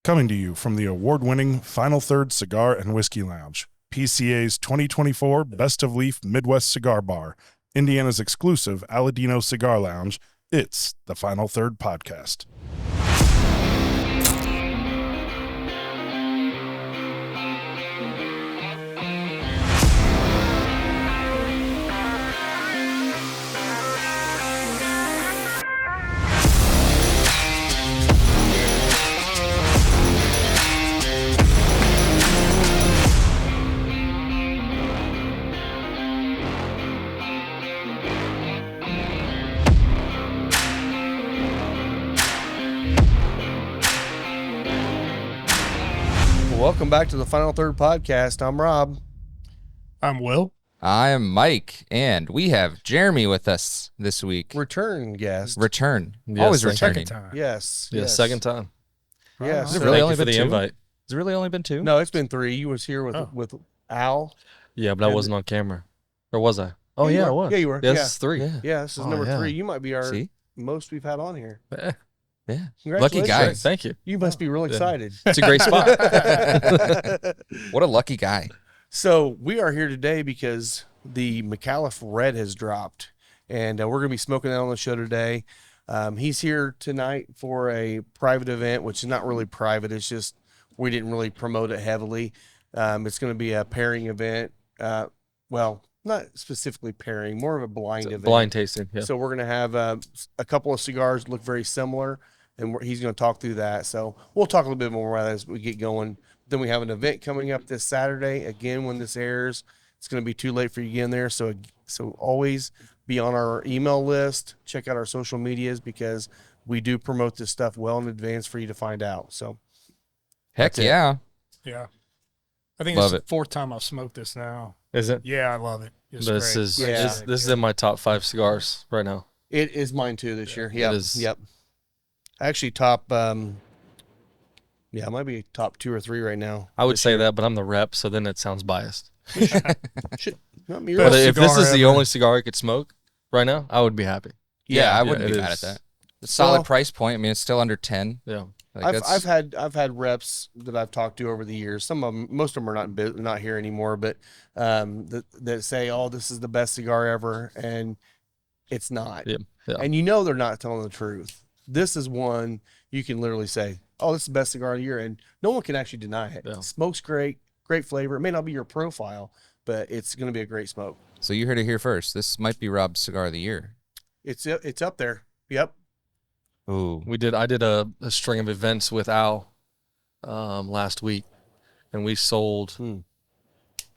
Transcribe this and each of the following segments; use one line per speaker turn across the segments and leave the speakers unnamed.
Coming to you from the award-winning Final Third Cigar and Whiskey Lounge, PCA's 2024 Best of Leaf Midwest Cigar Bar, Indiana's exclusive Aladino Cigar Lounge, it's the Final Third Podcast.
Welcome back to the Final Third Podcast. I'm Rob.
I'm Will.
I'm Mike, and we have Jeremy with us this week.
Return guest.
Always returning.
Second time.
Yes.
Second time.
Yes.
Has it
Thank
really
you
only
for
been
the
two?
invite.
Has it really only been two?
No, it's been 3. You was here with Al.
Yeah, but I
And-
wasn't on camera. Or was I? Oh,
you
yeah, I
were.
was.
Yeah, you were.
Yeah,
Yeah.
this is 3.
Yeah, this is
Oh,
number
yeah.
3. You might be our
See?
most we've had on here.
Eh,
Yeah.
Congratulations.
Lucky guy.
Thank you.
You must be real excited.
It's a great spot.
What a lucky guy.
So we are here today because the Micallef Red has dropped, and we're going to be smoking that on the show today. He's here tonight for a private event, which is not really private. It's just we didn't really promote it heavily. It's going to be a pairing event. Well, not specifically pairing, more of a blind event.
Blind tasting. Yeah.
So we're going to have a couple of cigars look very similar, and he's going to talk through that. So we'll talk a little bit more about that as we get going. Then we have an event coming up this Saturday. Again, when this airs, it's going to be too late for you to get in there. So always be on our email list. Check out our social medias because we do promote this stuff well in advance for you to find out. So
Heck
That's it.
yeah.
Yeah. I think
Love
it's
it.
the 4th time I've smoked this now.
Is it?
Yeah, I love it. It's
This
great.
is
Great
Yeah.
stick,
this is in my top 5 cigars right now.
it is mine too this year. Yep.
is.
Yep. Actually, top. Yeah, it might be top 2 or 3 right now.
I would say that, but I'm the rep, so then it sounds biased.
Should not me.
Best
But if this
cigar
is the
ever.
only cigar I could smoke right now, I would be happy.
Yeah, I
yeah,
wouldn't
it
be mad at
is.
that. A solid
Well-
price point. I mean, it's still under 10.
Yeah.
Like
I've had reps that I've talked to over the years. Some of them, most of them are not here anymore, but that say, "Oh, this is the best cigar ever," and it's not.
Yeah. Yeah.
And you know they're not telling the truth. This is one you can literally say, "Oh, this is the best cigar of the year," and no one can actually deny it.
Yeah.
Smoke's great, great flavor. It may not be your profile, but it's going to be a great smoke.
So you heard it here first. This might be Rob's cigar of the year.
It's up there. Yep.
Ooh.
I did a string of events with Al last week, and we sold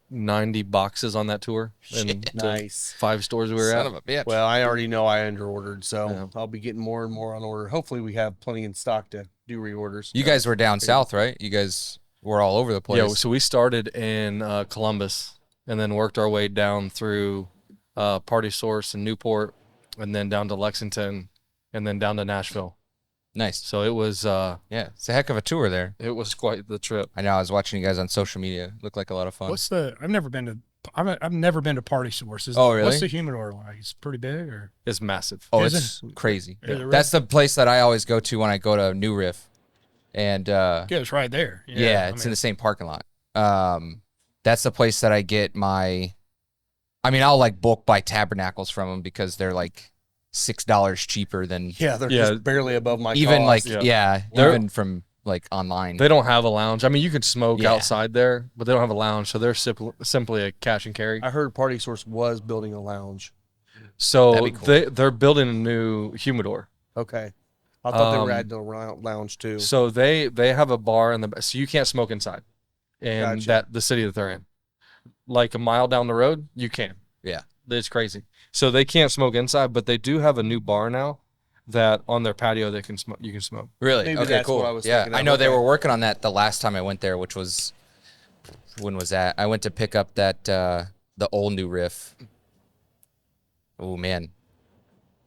90 boxes on that tour in the
Nice.
5 stores we were
Son
at.
of a bitch.
Well, I already know I underordered, so
Yeah.
I'll be getting more and more on order. Hopefully, we have plenty in stock to do reorders.
You guys were down south, right? You guys were all over the place.
Yeah, so we started in Columbus and then worked our way down through Party Source and Newport and then down to Lexington and then down to Nashville.
Nice.
So it was
Yeah, it's a heck of a tour there.
quite the trip.
I know. I was watching you guys on social media. Looked like a lot of fun.
I've never been to Party Sources.
Oh, really?
What's the humidor like? It's pretty big, or
It's massive.
Oh,
Is
it's crazy.
Is it really?
That's the place that I always go to when I go to New Riff. And
yeah, it's right there.
yeah, it's in the same parking lot. That's the place that I get my, I mean, I'll like bulk buy tabernacles from them because they're like $6 cheaper than
Yeah, they're
Yeah.
just barely above my
even
cost.
like,
yeah.
even from like online.
They don't have a lounge. I mean, you could smoke
Yeah.
outside there, but they don't have a lounge, so they're simply a cash and carry.
I heard Party Source was building a lounge.
So
That'd be cool.
they're building a new humidor.
Okay. I thought they were
Um,
adding a lounge too.
So they have a bar in the so you can't smoke inside in
Gotcha.
the city that they're in. Like a mile down the road, you can.
Yeah.
It's crazy. So they can't smoke inside, but they do have a new bar now that on their patio they can smoke. You can smoke.
Really?
Maybe
Okay,
that's
cool.
what I was
yeah,
thinking
I
of.
know they
Okay.
were working on that the last time I went there, which was, when was that? I went to pick up that, the old New Riff. Oh, man.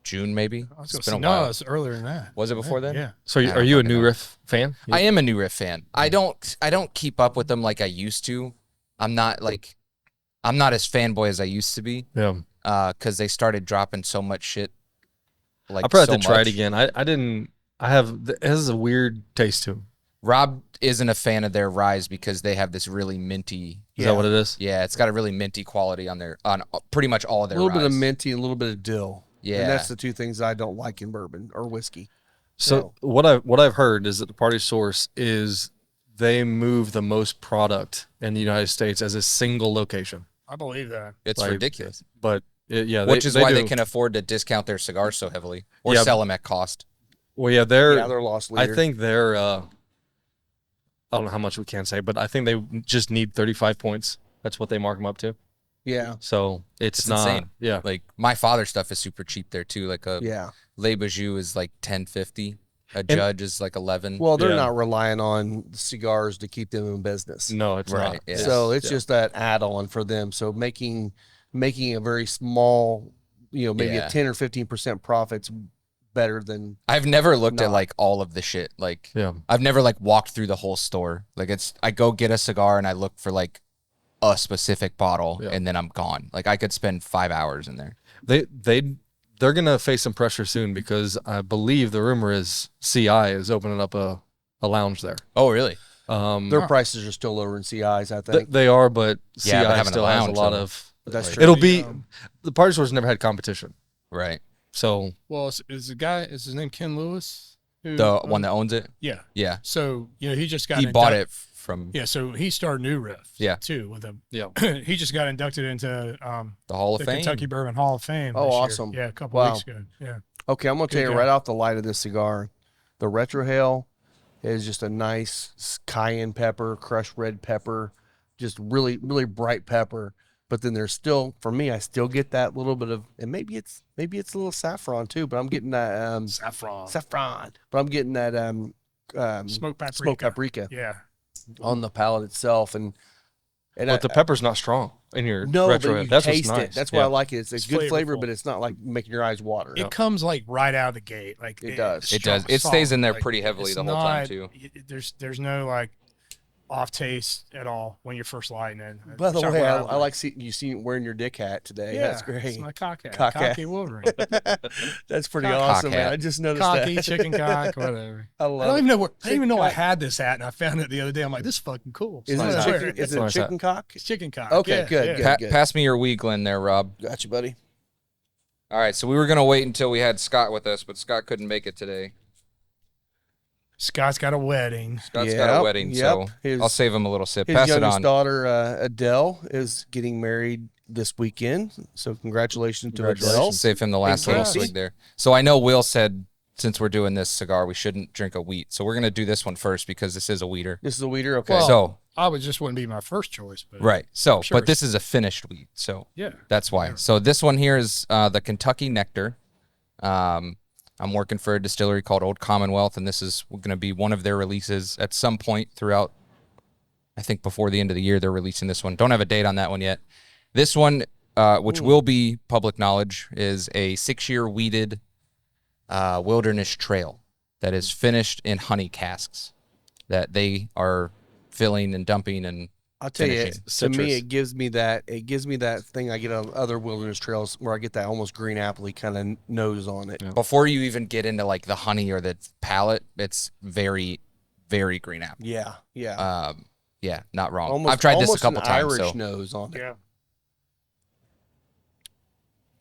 June, maybe?
I was
It's
gonna
been
say,
a
no,
while.
it's earlier than that.
Was it before then?
Yeah.
So
I don't
are you a
fucking
New
know.
Riff fan?
I am a New Riff fan. I don't keep up with them like I used to. I'm not as fanboy as I used to be.
Yeah.
Because they started dropping so much shit. Like
I probably
so
have to try it
much.
again. I didn't. I have. It has a weird taste to it.
Rob isn't a fan of their ryes because they have this really minty.
Is that what it is?
Yeah, it's got a really minty quality on pretty much all of
A
their
little bit of
ryes.
minty and a little bit of dill.
Yeah.
And that's the two things I don't like in bourbon or whiskey.
So what I've heard is that the Party Source is they move the most product in the United States as a single location.
I believe that.
It's
Like,
ridiculous.
But
Which is why they
do.
can afford to discount their cigars so heavily or
Yeah,
sell them at cost.
Well, yeah, they're
lost
I
leader.
think they're I don't know how much we can say, but I think they just need 35 points. That's what they mark them up to.
Yeah.
So it's not
insane.
Yeah.
Like my father's stuff is super cheap there too. Like a
Yeah.
Le Bijou is like $10.50. A Judge is like 11.
Well, they're
Yeah.
not relying on cigars to keep them in business.
No, it's
Right,
not.
yeah.
So it's just that add-on for them. So making a very small, maybe
Yeah.
a 10 or 15% profits better than
I've never looked at
Not.
like all of the shit. Like
Yeah.
I've never like walked through the whole store. Like I go get a cigar and I look for like a specific bottle
Yeah.
and then I'm gone. Like I could spend 5 hours in there.
They're gonna face some pressure soon because I believe the rumor is CI is opening up a lounge there.
Oh, really?
their prices are still lower in CIs, I think.
They are, but
Yeah, but
CI
having a
still has a
lounge,
lot
though.
of.
That's true.
It'll be the Party Store's never had competition,
Right.
so
Well, is his name Ken Lewis? Who,
The one that owns it?
Yeah.
Yeah.
So he just got
He bought it from
Yeah. So he started New Riff.
Yeah.
Too with him.
yeah.
He just got inducted into
the Hall of
the
Fame.
Kentucky Bourbon Hall of Fame.
Oh,
this year.
awesome.
Yeah, a couple
Wow.
weeks ago. Yeah.
Okay, I'm going to tell
Good
you
job.
right off the light of this cigar, the retrohale is just a nice cayenne pepper, crushed red pepper, just really, really bright pepper. But then there's still, for me, I still get that little bit of, and maybe it's a little saffron too, but I'm getting that
Saffron.
but I'm getting that
Smoked paprika.
smoked paprika
Yeah.
on the palate itself, and
But the pepper's not strong in your
no,
retro.
but you
That's
taste
what's nice.
it. That's why I like it. It's a
It's
good flavor,
flavorful.
but it's not like making your eyes water.
It comes like right out of the gate. Like
It does.
it's
It does.
strong,
It stays in there
solid.
pretty heavily
it's
the whole time,
not-
too.
There's no like off taste at all when you're first lighting it.
By the
It's not
way,
what
I like seeing you wearing your dick hat today.
Yeah,
That's great.
It's my cock hat.
Cock hat.
Cocky Wolverine.
That's pretty
Cock
awesome, man.
hat.
I just noticed
Cocky
that.
chicken cock, whatever.
I
I
love
don't
it.
even know where. I didn't even know I
Chicken
had this hat, and I found it the other day. I'm like, this is fucking cool.
Is
So
it
I
a
wear
chicken?
it.
Is it a
Nice
chicken cock?
It's chicken cock.
Okay,
Yeah,
good,
yeah.
good.
Pass me your wee Glen there, Rob.
Got you, buddy.
All right, so we were going to wait until we had Scott with us, but Scott couldn't make it today.
Scott's got a wedding.
Scott's got a
Yep,
wedding,
yep.
so
His-
I'll save him a little sip.
His
Pass it
youngest
on.
daughter, Adele, is getting married this weekend. So congratulations to Adele.
Congratulations. Save him the last little
Congrats.
swig there. So I know Will said since we're doing this cigar, we shouldn't drink a wheat. So we're going to do this one first because this is a wheater.
This is a weeder. Okay.
Well,
So,
I would just wouldn't be my first choice, but
right. So,
sure
but
it's-
this is a finished wheat. So
yeah.
that's why. So this one here is the Kentucky Nectar. I'm working for a distillery called Old Commonwealth, and this is going to be one of their releases at some point throughout. I think before the end of the year, they're releasing this one. Don't have a date on that one yet. This one, which will be public knowledge, is a 6-year weeded wilderness trail that is finished in honey casks that they are filling and dumping and
I'll tell you,
finishing.
to me,
Citrus.
it gives me that thing I get on other wilderness trails where I get that almost green apple-y kind of nose on it.
before you even get into like the honey or the palate, it's very, very green apple.
Yeah, yeah.
Yeah, not wrong.
Almost,
I've tried this a
almost
couple
an
times,
Irish
so
nose on it.
Yeah.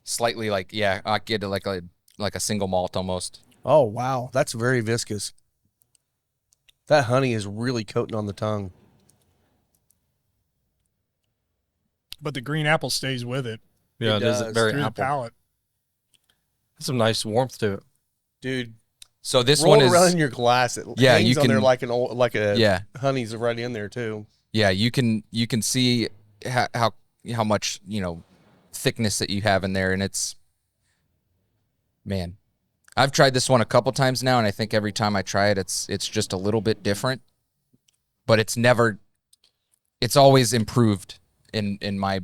slightly like I get it like a single malt almost.
Oh wow, that's very viscous. That honey is really coating on the tongue.
But the green apple stays with it
Yeah,
It
it is
does.
very
through the
apple.
palate.
Some nice warmth to it.
Dude,
So this
roll
one
it around
is
in your glass. It
Yeah,
hangs
you
on there
can-
like a
yeah.
honey's right in there too.
Yeah, you can see how much, thickness that you have in there, and it's, man, I've tried this one a couple times now, and I think every time I try it, it's just a little bit different, but it's always improved in my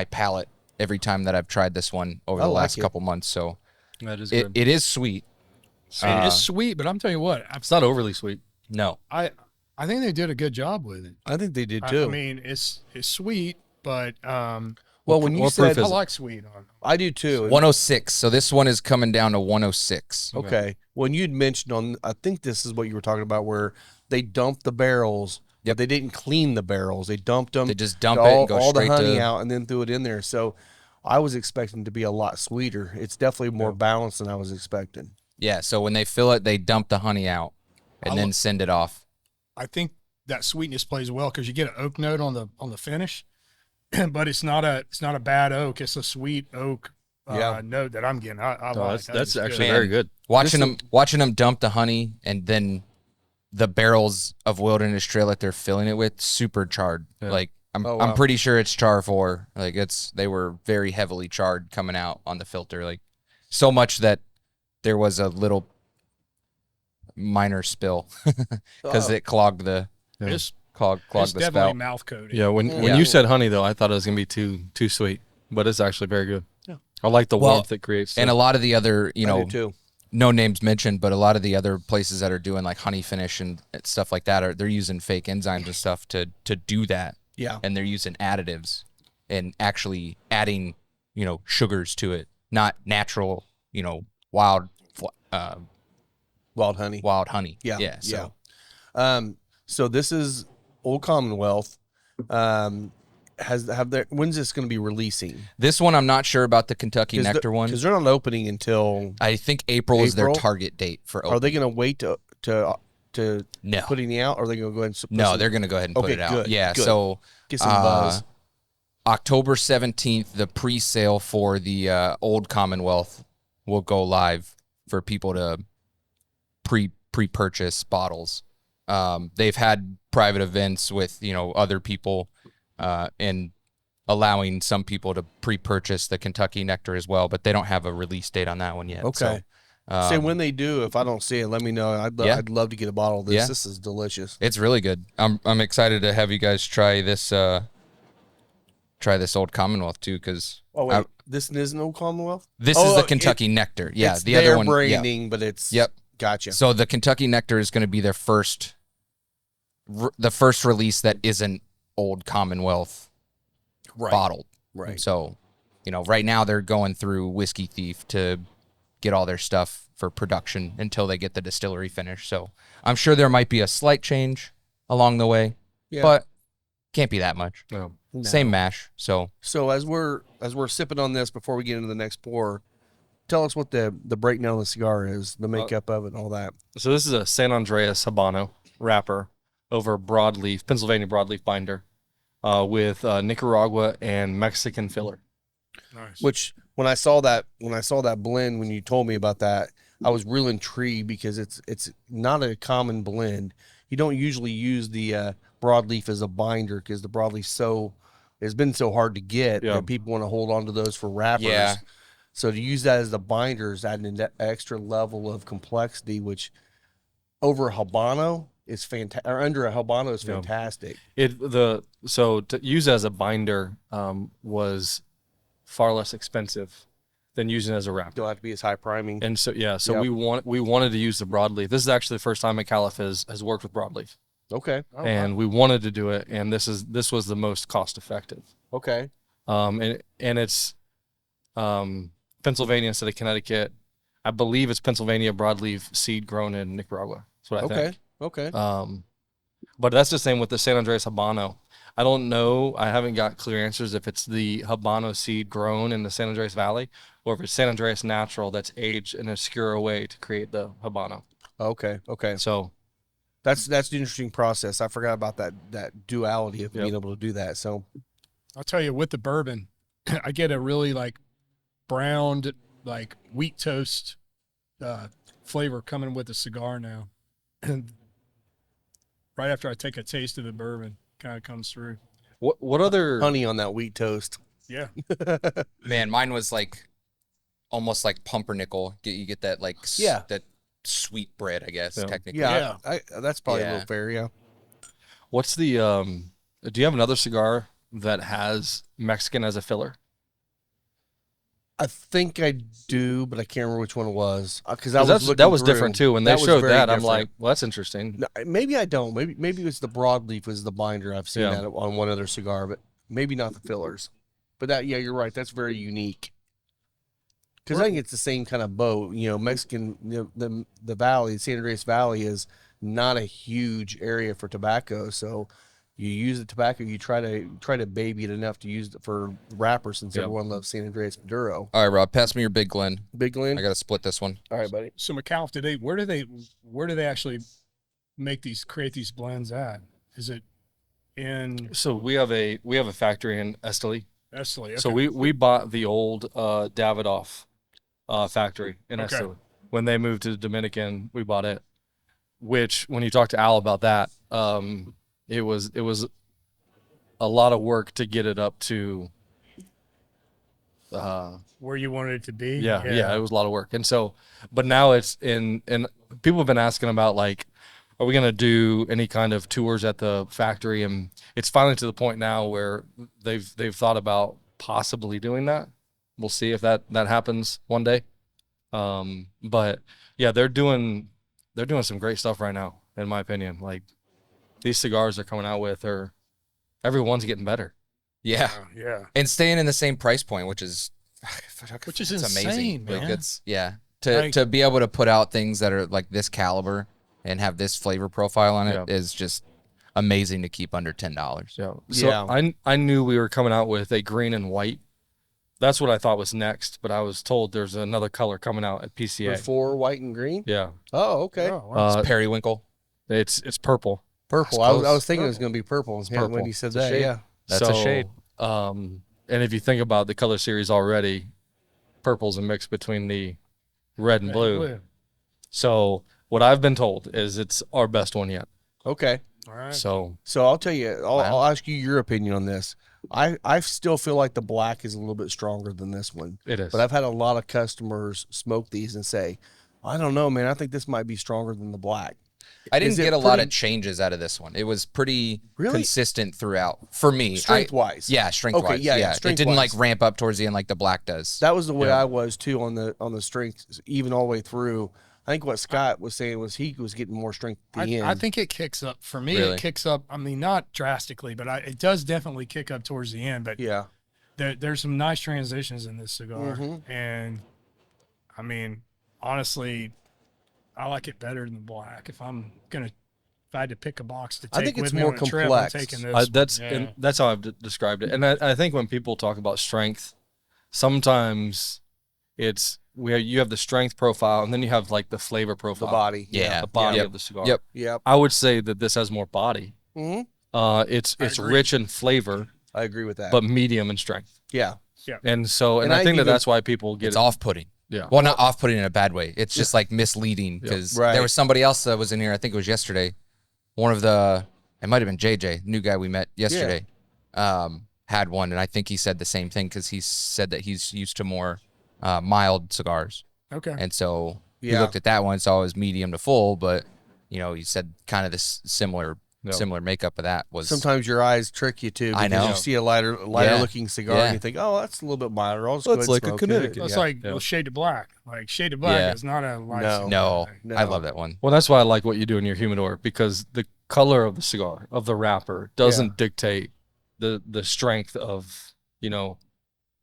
palate every time that I've tried this one over
I
the
like
last
it.
couple months. So
That is
it,
good.
it is sweet.
It's sweet, but I'm telling you what,
It's not overly sweet.
No,
I think they did a good job with it.
I think they did
I
too.
mean, it's sweet, but
well, when you
what proof
said,
I
is it?
like sweet on.
I do too.
106. So this one is coming down to 106.
Okay. When you'd mentioned I think this is what you were talking about, where they dumped the barrels.
Yep.
But they didn't clean the barrels. They dumped them.
They just dump
all,
it and go
all the
straight
honey
to
out and then threw it in there. So I was expecting to be a lot sweeter. It's definitely more balanced than I was expecting.
Yeah, so when they fill it, they dump the honey out and then send it off.
I think that sweetness plays well because you get an oak note on the finish, but it's not a bad oak. It's a sweet oak note that I'm getting. I like.
That's
good.
actually
Man,
very good.
Watching them dump the honey and then the barrels of Wilderness Trail that they're filling it with, super charred.
Yeah.
Like I'm
Oh, wow.
pretty sure it's char 4. Like they were very heavily charred coming out on the filter. Like so much that there was a little minor spill because it clogged the
It's
clogged
it's
the
definitely
spout.
mouth coated.
Yeah, when
Yeah.
you said honey though, I thought it was gonna be too sweet, but it's actually very good.
Yeah.
I like the
Well,
warmth it creates.
And a lot of the other,
I do too.
no names mentioned, but a lot of the other places that are doing like honey finish and stuff like that they're using fake enzymes and stuff to do that.
Yeah.
And they're using additives and actually adding, sugars to it, not natural, wild
Wild honey.
wild honey.
Yeah.
Yeah. So
So this is Old Commonwealth. When's this going to be releasing?
this one, I'm not sure about the Kentucky Nectar one.
Because they're not opening until.
I think April is their
April?
target date for opening.
Are they going to wait to
No.
putting it out? Or are they going to go ahead and
No, they're going to go ahead and put
Okay,
it out.
good,
Yeah.
good.
So
get some buzz?
October 17th, the pre-sale for the Old Commonwealth will go live for people to pre-purchase bottles. They've had private events with, other people and allowing some people to pre-purchase the Kentucky Nectar as well, but they don't have a release date on that one yet.
Okay.
So,
Say when they do, if I don't see it, let me know. I'd love to get a bottle of this.
Yeah.
This is delicious.
it's really good. I'm excited to have you guys try this Old Commonwealth too, because
Oh wait, this isn't Old Commonwealth.
this
Oh,
is the Kentucky Nectar. Yeah,
It's
the
their
other one. Yeah.
branding, but it's
Yep.
Gotcha.
So the Kentucky Nectar is going to be their first release that isn't Old Commonwealth
Right.
bottled.
Right.
So, right now they're going through Whiskey Thief to get all their stuff for production until they get the distillery finished. So I'm sure there might be a slight change along the way,
Yeah.
but can't be that much.
No.
No.
Same mash. So
So as we're sipping on this before we get into the next pour, tell us what the breakdown of the cigar is, the makeup of it, and all that.
So this is a San Andreas Habano wrapper over broadleaf, Pennsylvania broadleaf binder, with Nicaragua and Mexican filler.
Nice.
Which when I saw that blend, when you told me about that, I was real intrigued because it's not a common blend. You don't usually use the broadleaf as a binder because the broadleaf it's been so hard to get
Yeah.
that people want to hold on to those for wrappers.
Yeah.
So to use that as the binder is adding an extra level of complexity, which over a Habano is fantastic, or under a Habano is
Yeah.
fantastic.
So to use as a binder was far less expensive than using it as a wrapper.
Don't have to be as high priming.
And so
Yep.
we wanted to use the broadleaf. This is actually the first time Micallef has worked with broadleaf,
Okay.
and we wanted to do it, and this was the most cost effective.
Okay.
And it's Pennsylvania instead of Connecticut. I believe it's Pennsylvania broadleaf seed grown in Nicaragua. That's what I think.
Okay.
But that's the same with the San Andreas Habano. I don't know. I haven't got clear answers if it's the Habano seed grown in the San Andreas Valley or if it's San Andreas natural that's aged in a obscure way to create the Habano.
Okay.
So
That's the interesting process. I forgot about that duality of being able to do that. So
I'll tell you, with the bourbon, I get a really browned, wheat toast flavor coming with the cigar now. And right after I take a taste of the bourbon, kind of comes through.
what other
honey on that wheat toast.
Yeah.
man, mine was almost like pumpernickel. You get that
Yeah.
that sweet bread, I guess,
Yeah.
technically.
Yeah, that's probably a
Yeah.
little fair. Yeah.
what's the do you have another cigar that has Mexican as a filler?
I think I do, but I can't remember which one it was because
'Cause that was different too. When they
That was
showed
very
that, I'm
different.
like, well, that's interesting.
No, maybe I don't. Maybe it's the broadleaf was the binder. I've seen
Yeah.
that on one other cigar, but maybe not the fillers. But you're right. That's very unique. Because I think it's the same kind of boat. Mexican, the valley, San Andreas Valley is not a huge area for tobacco. So you use the tobacco, you try to baby it enough to use it for wrappers, since everyone loves San Andreas Maduro.
All right, Rob, pass me your Big Glen.
Big Glen.
I got to split this one.
All right, buddy.
So Micallef, where do they actually create these blends at? Is it in
So we have a factory in Esteli.
Esteli? Okay.
So we bought the old Davidoff factory in
Okay.
Esteli. When they moved to the Dominican, we bought it. Which, when you talk to Al about that, it was a lot of work to get it up to.
where you wanted it to be?
Yeah, it was a lot of work. And so, but now it's and people have been asking about, like, are we going to do any kind of tours at the factory? And it's finally to the point now where they've thought about possibly doing that. We'll see if that happens one day. But yeah, they're doing some great stuff right now, in my opinion. Like, these cigars they're coming out with everyone's getting better.
Yeah.
Yeah.
And staying in the same price point, which is
Which is
it's
insane,
amazing. Like,
man.
it's
Like-
to be able to put out things that are like this caliber and have this flavor profile on it is just amazing to keep under $10.
Yeah. So I knew we were coming out with a green and white. That's what I thought was next, but I was told there's another color coming out at PCA.
Before white and green.
Yeah.
Oh, okay.
Oh, wow.
It's periwinkle.
It's purple.
Purple.
That's
I was
close.
thinking it was going to be purple.
purple.
When he said
It's a
that.
shade.
Yeah.
That's a shade.
And if you think about the color series already, purple's a mix between the red and blue. So what I've been told is it's our best one yet.
Okay.
All right.
So
So I'll tell you. I'll ask you your opinion on this. I still feel like the black is a little bit stronger than this one.
it is.
But I've had a lot of customers smoke these and say, I don't know, man. I think this might be stronger than the black.
I didn't
Is it
get a lot
pretty-
of changes out of this one. It was pretty
Really?
consistent throughout for me.
Strength-wise.
Yeah, strength-wise.
Okay, yeah,
It didn't
strength-wise.
like ramp up towards the end like the black does.
That was the way
Yeah.
I was too on the strength, even all the way through. I think what Scott was saying was he was getting more strength at the end.
I think it kicks up for me.
Really?
It kicks up. I mean, not drastically, but it does definitely kick up towards the end. But
Yeah.
there's some nice transitions in this cigar,
Mhm.
and I mean, honestly, I like it better than the black. If I had to pick a box to take
I think
with
it's
me
more
on a trip, I'm
complex.
taking this.
that's how I've described it. And I think when people talk about strength, sometimes you have the strength profile, and then you have like the flavor
The
profile.
body.
Yeah.
The body
Yep.
of the cigar.
Yep.
Yep.
I would say that this has more body.
hmm
It's
agree.
rich in flavor,
I agree with that.
but medium in strength.
yeah.
And so,
And
I
I
think
even-
that's why people get
It's
it.
off-putting.
Yeah.
Well, not off-putting in a bad way. It's just like misleading because
Right.
there was somebody else that was in here. I think it was yesterday. It might have been JJ, new guy we met yesterday, had one, and I think he said the same thing because he said that he's used to more mild cigars,
Okay.
and so he
Yeah.
looked at that one, saw it was medium to full, but he said kind of this similar makeup of that was
Sometimes your eyes trick you too.
I
Because
know.
you see a lighter
Yeah.
looking cigar
Yeah.
and you think, oh, that's a little bit milder. I'll just
That's
go ahead
like a
and smoke
Connecticut.
it.
That's
Yeah.
like
Yeah.
shade of black. Like shade of black
Yeah.
is not a light
No.
cigar.
no,
No.
I love that one.
Well, that's why I like what you do in your humidor, because the color of the cigar, of the wrapper, doesn't dictate the strength of,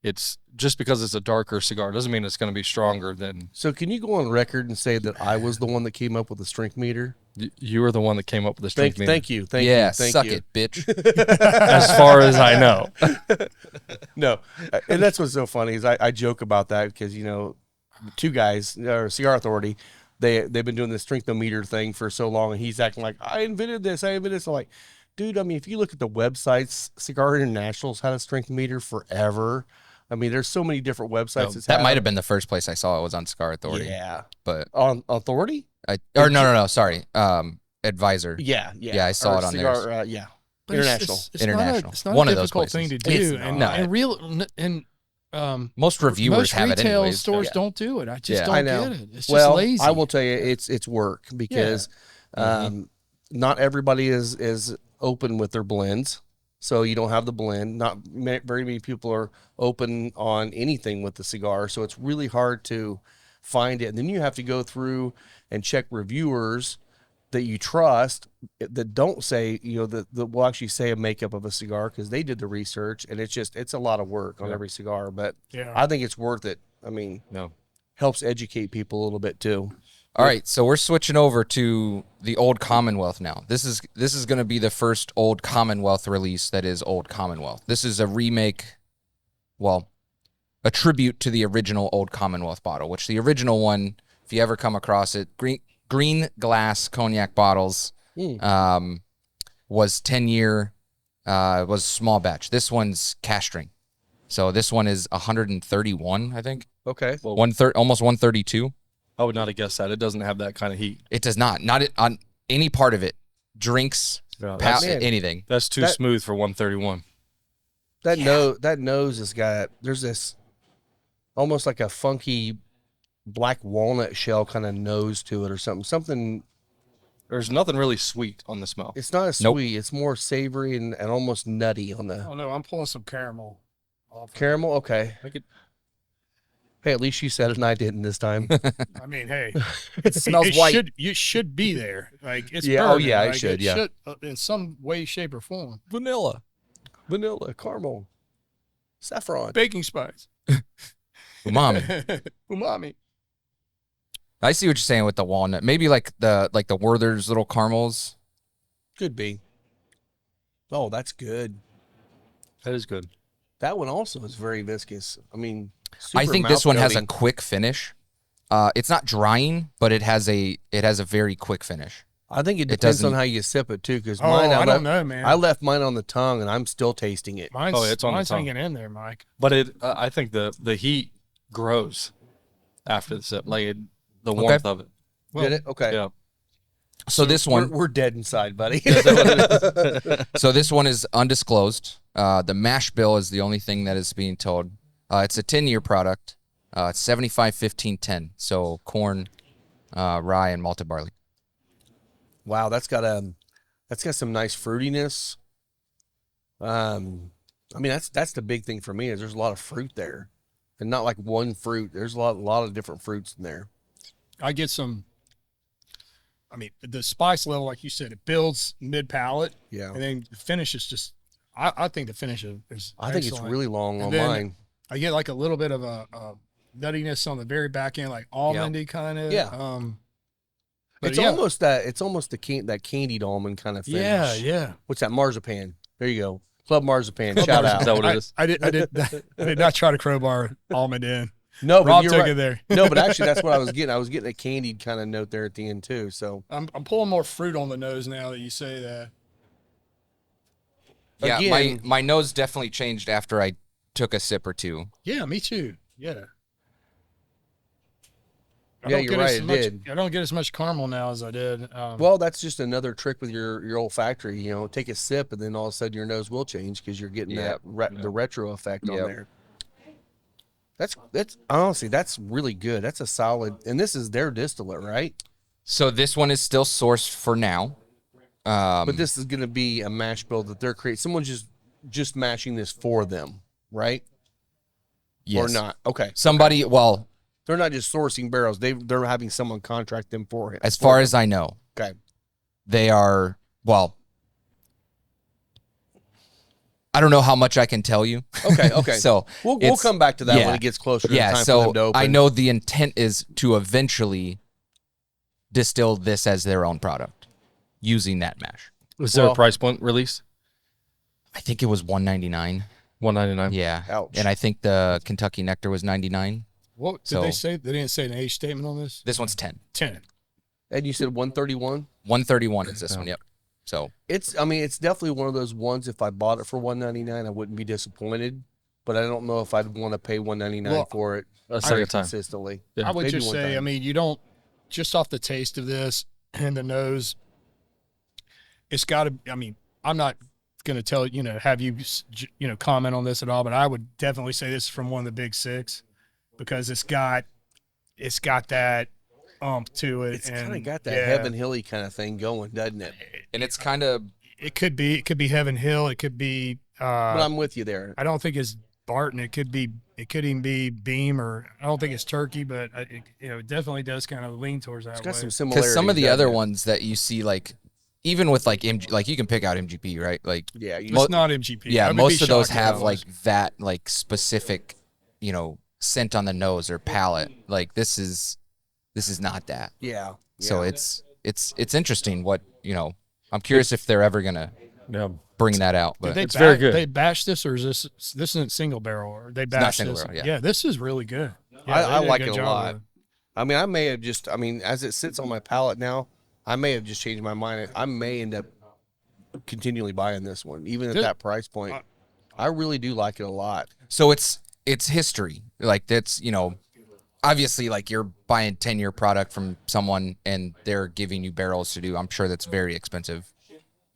it's just because it's a darker cigar doesn't mean it's going to be stronger than
So can you go on record and say that I was the one that came up with the strength meter?
you were the one that came up with the strength meter.
Thank you. Thank
Yeah,
you. Thank
suck
you.
it, bitch.
As far as I know.
No, and that's what's so funny is I joke about that because the two guys, or Cigar Authority, they've been doing this strengthometer thing for so long, and he's acting like I invented this. I'm like, dude, I mean, if you look at the websites, Cigar International's had a strength meter forever. I mean, there's so many different websites.
That might have been the first place I saw it was on Cigar Authority.
Yeah,
But
on Authority.
no, sorry. Advisor.
Yeah.
Yeah, I saw
Or
it on
Cigar,
theirs.
yeah.
But it's-
International.
It's
International.
It's not
One
a
of those
difficult thing to
places.
do,
It's
and
not.
and real and
Most reviewers
most
have it
retail
anyways.
stores
Yeah.
don't do it. I just
Yeah.
don't
I know.
get it. It's
Well,
just lazy.
I will tell you, it's work because not everybody is open with their blends. So you don't have the blend. Not very many people are open on anything with the cigar. So it's really hard to find it. And then you have to go through and check reviewers that you trust that don't say, that will actually say a makeup of a cigar because they did the research. And it's a lot of work on every cigar. But
Yeah.
I think it's worth it. I mean,
No.
helps educate people a little bit too.
All right, so we're switching over to the Old Commonwealth now. This is going to be the first Old Commonwealth release that is Old Commonwealth. This is a remake, well, a tribute to the original Old Commonwealth bottle, which the original one, if you ever come across it, green glass cognac bottles, was 10-year, was small batch. This one's cask strength. So this one is 131, I think.
Okay.
Well,
Almost 132.
I would not have guessed that. It doesn't have that kind of heat.
It does not. Not on any part of it. Drinks,
Yeah,
anything.
That's too smooth for 131.
That nose has got, there's this almost like a funky black walnut shell kind of nose to it or something.
There's nothing really sweet on the smell.
It's not as
Nope.
sweet. It's more savory and almost nutty on the
Oh no, I'm pulling some caramel off.
caramel. Okay.
I could,
Hey, at least you said it and I didn't this time.
I mean, hey, it
smells white.
You should be there. Like it's
Yeah, oh,
bourbon.
yeah, it
like,
should, yeah.
in some way, shape, or form.
Vanilla.
Vanilla, caramel, saffron.
Baking spice,
Umami.
umami.
I see what you're saying with the walnut. Maybe like the Werther's little caramels.
Could be. Oh, that's good.
that is good.
That one also is very viscous. I mean,
I
super
think this one has a
mouth-coating.
quick finish. It's not drying, but it has a very quick finish.
I think it
it
depends on
doesn't-
how you sip it too. Because
Oh,
mine,
I don't know, man.
I left mine on the tongue, and I'm still tasting it.
Mine's,
Oh, it's on the
mine's
tongue.
hanging in there, Mike.
But I think the heat grows after the sip, like the warmth of it.
Did it? Okay.
Yeah.
So this one,
We're dead inside, buddy.
so this one is undisclosed. The mash bill is the only thing that is being told. It's a 10-year product. It's 75, 15, 10. So corn, rye, and malted barley.
Wow, that's got some nice fruitiness. I mean, that's the big thing for me is there's a lot of fruit there, and not like one fruit. There's a lot of different fruits in there.
I get some. I mean, the spice level, like you said, it builds mid palate,
Yeah,
and then the finish is just. I think the finish is.
I think it's
excellent.
really long
And
on
then
mine.
I get like a little bit of a nuttiness on the very back end, like almondy kind of.
Yeah.
But
It's
yeah.
almost that. It's almost that candied almond kind of finish.
Yeah.
What's that? Marzipan. There you go. Club Marzipan.
Club
Shout
Marzipan.
out.
Is that what it is?
I did not try to crowbar almond in.
No, but
Rob
you're
took
right.
it there.
No, but actually, that's what I was getting. I was getting a candied kind of note there at the end too. So
I'm pulling more fruit on the nose now that you say that.
Yeah,
Again-
my nose definitely changed after I took a sip or two.
Yeah, me too. Yeah.
Yeah, you're right, it did.
I don't get as much caramel now as I did.
well, that's just another trick with your olfactory. You know, take a sip, and then all of a sudden your nose will change because you're getting
Yep.
the retro effect on
Yep.
there. That's honestly that's really good. That's a solid, and this is their distillate, right?
So this one is still sourced for now.
But this is going to be a mash bill that they're creating. Someone's just mashing this for them, right?
yes.
Or not? Okay,
Somebody, well,
they're not just sourcing barrels. They're having someone contract them for it.
as far as I know,
okay,
they are, well, I don't know how much I can tell you.
okay.
So
we'll
it's-
come back to that
yeah.
when it gets closer to
yeah,
the time for
so
them to open.
I know the intent is to eventually distill this as their own product using that mash.
Is there
Well-
a price point release?
I think it was $199.
$199.
Yeah.
Ouch.
And I think the Kentucky Nectar was $99.
What did
So-
they say? They didn't say an age statement on this.
This one's 10.
10.
And you said 131.
131 is this one. Yep. So
I mean, it's definitely one of those ones. If I bought it for 199, I wouldn't be disappointed. But I don't know if I'd want to pay 199
Well,
for it
A second time.
consistently.
Yeah.
I would
Maybe
just
one
say,
time.
I mean, you don't, just off the taste of this and the nose, it's got to, I mean, I'm not going to tell, have you, comment on this at all, but I would definitely say this is from one of the big six because it's got that to it.
It's kind of
and,
got that
yeah,
Heaven Hilly kind of thing going, doesn't it?
and it's kind of
It could be Heaven Hill. It could be,
But I'm with you there.
I don't think it's Barton. It could even be Beam, or I don't think it's Turkey, but it definitely does kind of lean towards that
It's
way.
got some similarities.
because some of the
doesn't
other
it?
ones that you see, like even with like MG, like you can pick out MGP, right? Like
Yeah,
It's not MGP.
yeah,
I would
most
be
of those
shocked if
have
it
like
was.
that like specific, scent on the nose or palate. Like this is this is not that.
Yeah.
So it's interesting what, I'm curious if they're ever going to bring that out. But
It's very good.
They bashed this, or is this isn't single barrel? Or they
not
bashed
single
this?
barrel, yeah.
This is really good. Yeah,
I
they did
like
good
it a
job
lot.
with it.
I mean, I may have just, as it sits on my palate now, I may have just changed my mind. I may end up continually buying this one, even at that price point. I really do like it a lot.
so it's history. Like that's, obviously like you're buying 10-year product from someone and they're giving you barrels to do. I'm sure that's very expensive,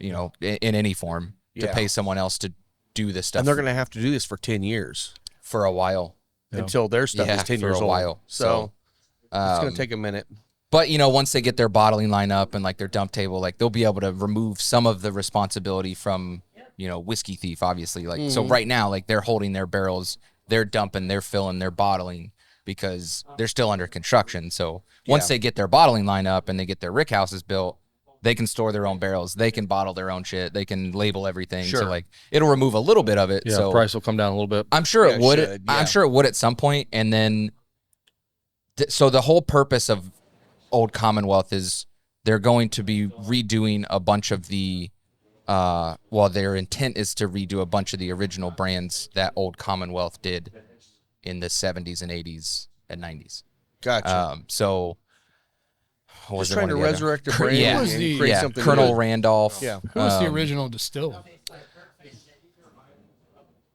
in any form to
Yeah.
pay someone else to do this stuff
And they're going to have to do this for 10 years
for a while.
until their stuff
Yeah,
is 10
for
years
a
old.
while.
So it's going
Um,
to take a minute.
But once they get their bottling line up and like their dump table, like they'll be able to remove some of the responsibility from, Whiskey Thief, obviously. Like so right now, like they're holding their barrels, they're dumping, they're filling, they're bottling because they're still under construction. So once they get their bottling line up and they get their rick houses built, they can store their own barrels, they can bottle their own shit, they can label everything.
Sure.
So like it'll remove a little bit of it.
Yeah,
so
price will come down a little bit.
I'm sure
Yeah,
it would.
it should, yeah.
I'm sure it would at some point. And then, so the whole purpose of Old Commonwealth is they're going to be redoing a bunch of the, their intent is to redo a bunch of the original brands that Old Commonwealth did in the 70s and 80s and 90s.
Gotcha.
So, what was
Just
it,
trying
one
to
of the other-
resurrect a brand
Yeah,
Who was
and
the-
create
yeah,
something
Colonel
good.
Randolph.
Yeah.
Who was the original distiller?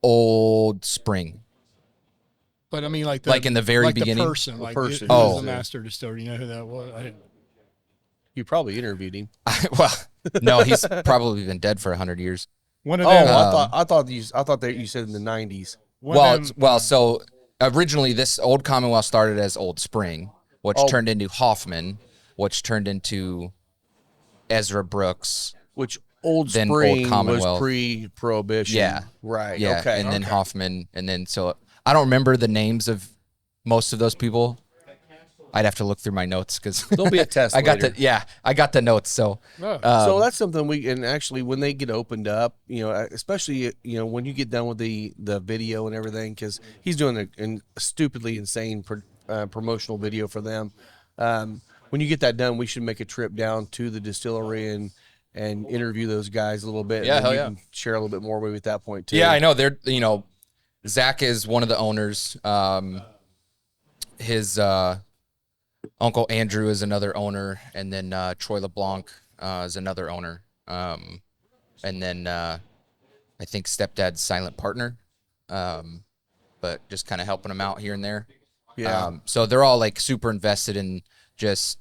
Old Spring.
But I mean, like
in the very beginning?
the person, like
person.
who was
Oh.
the master distiller. You know who that was? I didn't.
You probably interviewed him.
Well, no, he's probably been dead for 100 years.
One of
Oh,
them.
I thought that you said in the 90s.
one
Well,
of them-
so originally this Old Commonwealth started as Old Spring, which turned into Hoffman, which turned into Ezra Brooks.
Which Old
Then Old
Spring was
Commonwealth.
pre-prohibition.
Yeah.
Right.
Yeah,
Okay.
and then Hoffman, and then so I don't remember the names of most of those people. I'd have to look through my notes because
There'll be a test
I got
later.
I got the notes. So
So that's something and actually when they get opened up, especially when you get done with the video and everything, because he's doing a stupidly insane promotional video for them. When you get that done, we should make a trip down to the distillery and interview those guys a little bit.
Yeah,
and then
hell
you
yeah.
can share a little bit more maybe at that point too.
yeah, I know they're Zach is one of the owners. His Uncle Andrew is another owner, and then Troy LeBlanc is another owner. And then I think stepdad's silent partner, but just kind of helping him out here and there.
Yeah.
So they're all like super invested in just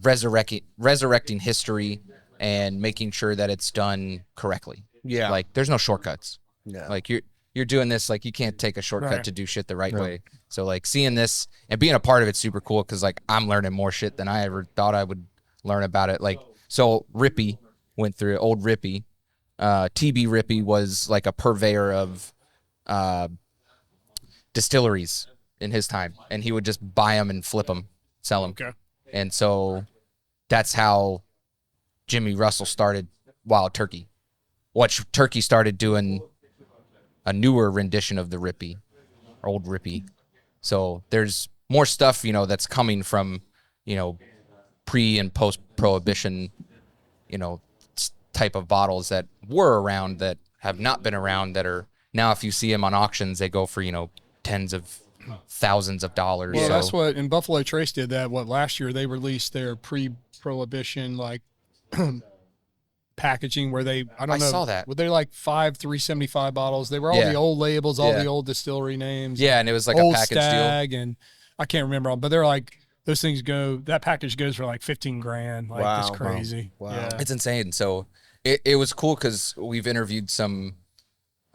resurrecting history and making sure that it's done correctly.
Yeah.
Like there's no shortcuts.
Yeah.
Like you're doing this, like you can't take a shortcut
Right.
to do shit the right way. So like seeing this and being a part of it's super cool because like I'm learning more shit than I ever thought I would learn about it. Like so Rippy went through it, old Rippy. TB Rippy was like a purveyor of distilleries in his time, and he would just buy them and flip them, sell them.
Okay.
And so that's how Jimmy Russell started Wild Turkey. Which Turkey started doing a newer rendition of the Rippy, or old Rippy. So there's more stuff, that's coming from, pre and post prohibition, type of bottles that were around that have not been around that are now, if you see them on auctions, they go for, tens of thousands of dollars.
Well,
So
that's what, and Buffalo Trace did that. Last year they released their pre-prohibition packaging where I don't know.
I saw that.
Were they like 5 375 bottles? They were all
Yeah.
the old labels, all
Yeah.
the old distillery names.
yeah, and it was like
Old
a package deal.
Stag, and I can't remember all, but they're like those things that package goes for like 15 grand. Like
Wow.
it's crazy.
Wow.
Yeah.
It's insane. So it was cool because we've interviewed some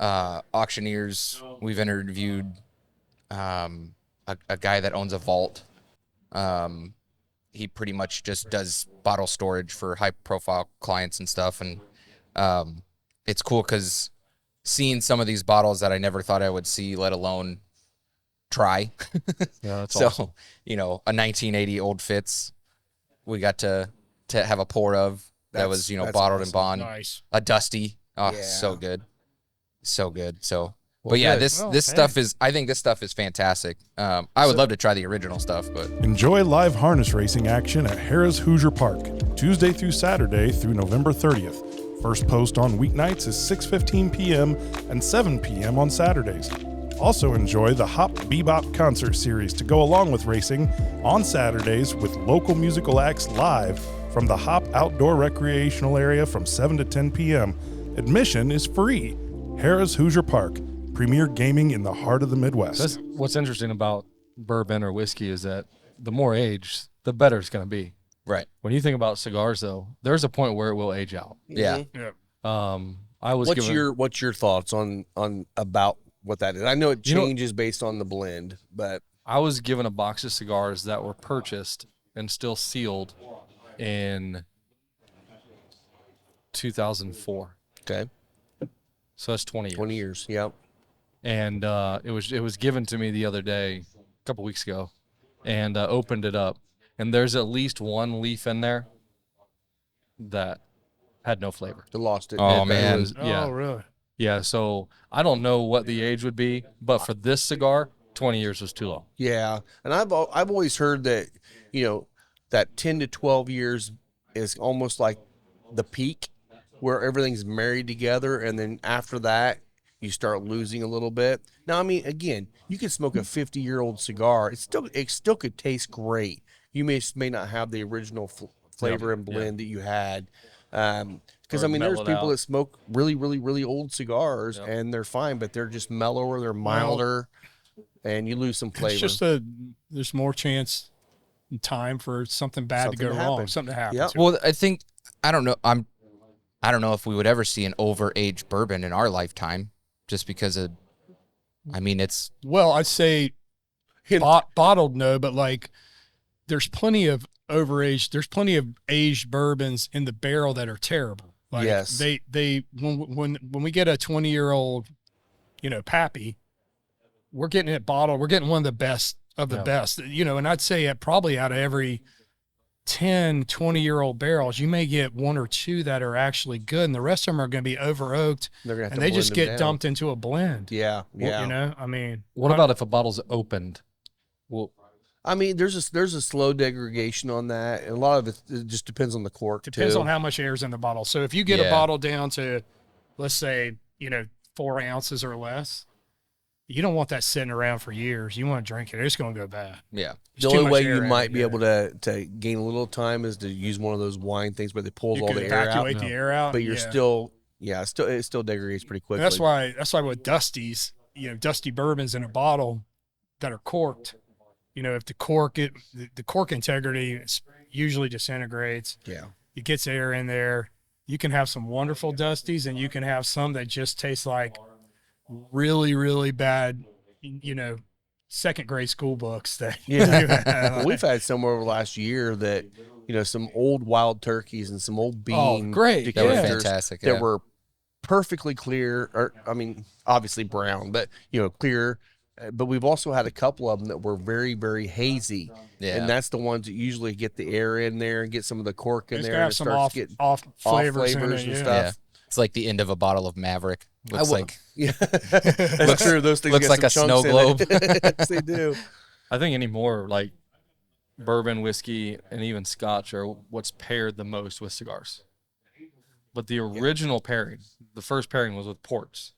auctioneers. We've interviewed a guy that owns a vault. He pretty much just does bottle storage for high profile clients and stuff. And it's cool because seeing some of these bottles that I never thought I would see, let alone try.
Yeah, that's
So,
awesome.
a 1980 Old Fitz, we got to have a pour of that was,
That's
bottled in
awesome.
bond.
Nice.
A Dusty. Oh,
Yeah.
so good. So good. So But yeah,
good.
this stuff is. I think this stuff is fantastic. I would love to try the original stuff, but
Enjoy live harness racing action at Harrah's Hoosier Park, Tuesday through Saturday through November 30th. First post on weeknights is 6:15 p.m. and 7 p.m. on Saturdays. Also enjoy the Hop Bebop concert series to go along with racing on Saturdays with local musical acts live from the Hop Outdoor Recreational Area from 7 to 10 p.m. Admission is free. Harrah's Hoosier Park, premier gaming in the heart of the Midwest.
That's what's interesting about bourbon or whiskey is that the more age, the better it's going to be.
right.
When you think about cigars, though, there's a point where it will age out.
Yeah.
I was
What's your thoughts on about what that is? I know it
You know-
changes based on the blend, but
I was given a box of cigars that were purchased and still sealed in 2004.
okay,
So that's 20 years.
20 years. Yep.
And it was given to me the other day, a couple weeks ago, and opened it up, and there's at least one leaf in there that had no flavor.
They lost it.
Oh,
It
man.
was- yeah,
Oh, really?
yeah. So I don't know what the age would be, but for this cigar, 20 years was too long.
Yeah, and I've always heard that, that 10 to 12 years is almost like the peak where everything's married together, and then after that you start losing a little bit. Now, I mean, again, you can smoke a 50-year-old cigar; it still could taste great. You may not have the original flavor and blend that you had. Because
Or
I mean, there's
mellow it
people
out.
that smoke really, really, really old cigars,
Yep.
and they're fine, but they're just mellower, they're milder, and you lose some flavor.
It's just there's more chance and time for something bad
Something
to go
to
wrong,
happen.
something to happen.
Yep.
to it.
Well, I don't know. I don't know if we would ever see an overaged bourbon in our lifetime, just because of. I mean, it's
Well, I'd say
Hint.
bottled no, but like there's plenty of overaged. There's plenty of aged bourbons in the barrel that are terrible. Like
Yes.
they when we get a 20-year-old, pappy, we're getting it bottled. We're getting one of the best of the
Yeah.
best. And I'd say probably out of every 10, 20-year-old barrels, you may get one or two that are actually good, and the rest of them are going to be over oaked,
They're gonna have
and
to
they just
blend them
get
down.
dumped into a blend.
Yeah, yeah.
I mean,
What about if a bottle's opened? Well,
I mean, there's a slow degradation on that, and a lot of it just depends on the cork.
depends
too.
on how much air is in the bottle. So if you get a
Yeah.
bottle down to, let's say, 4 ounces or less, you don't want that sitting around for years. You want to drink it. It's going to go bad.
yeah.
There's
The
too
only
much
way
air
you
in
might
it,
be
yeah.
able to gain a little time is to use one of those wine things where they pulls
You
all
can
the air out,
evacuate the air out,
but you're
yeah.
still, it still degrades pretty quickly.
And that's why with Dusties, dusty bourbons in a bottle that are corked, if the cork integrity usually disintegrates.
Yeah,
It gets air in there. You can have some wonderful Dusties, and you can have some that just taste like really, really bad, second grade school books that
Well, we've had some over the last year that, some old wild turkeys and some old bean
great.
That were
Yeah.
decanters
fantastic.
that
Yeah.
were perfectly clear, or I mean, obviously brown, but clear. But we've also had a couple of them that were very, very hazy,
Yeah.
and that's the ones that usually get the air in there and get some of the cork in
It's
there,
gonna
and
have
it
some
starts
off
getting
off flavors, in
flavors
it,
and
yeah.
stuff.
Yeah. It's like the end of a bottle of Maverick. Looks
will-
like
Yeah, that's true. Those things
looks
got
like
some
a
chunks
snow
in it. Yes, they do.
I think anymore like bourbon, whiskey, and even scotch are what's paired the most with cigars. But the original pairing, the first pairing was with ports.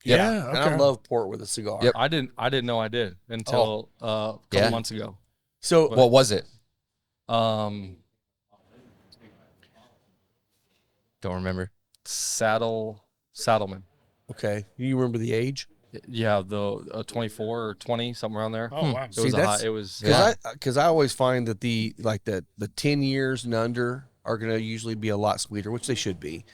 Yeah,
And I
okay.
love port with a cigar.
Yep.
I didn't know I did until a couple
Yeah.
months ago.
So
what was it?
Um,
Don't remember.
Saddleman.
okay, you remember the age?
Yeah, the 24 or 20, something around there.
Oh, wow.
It
See,
was
that's-
it was
Yeah.
Because I always find that the 10 years and under are going to usually be a lot sweeter, which they should be.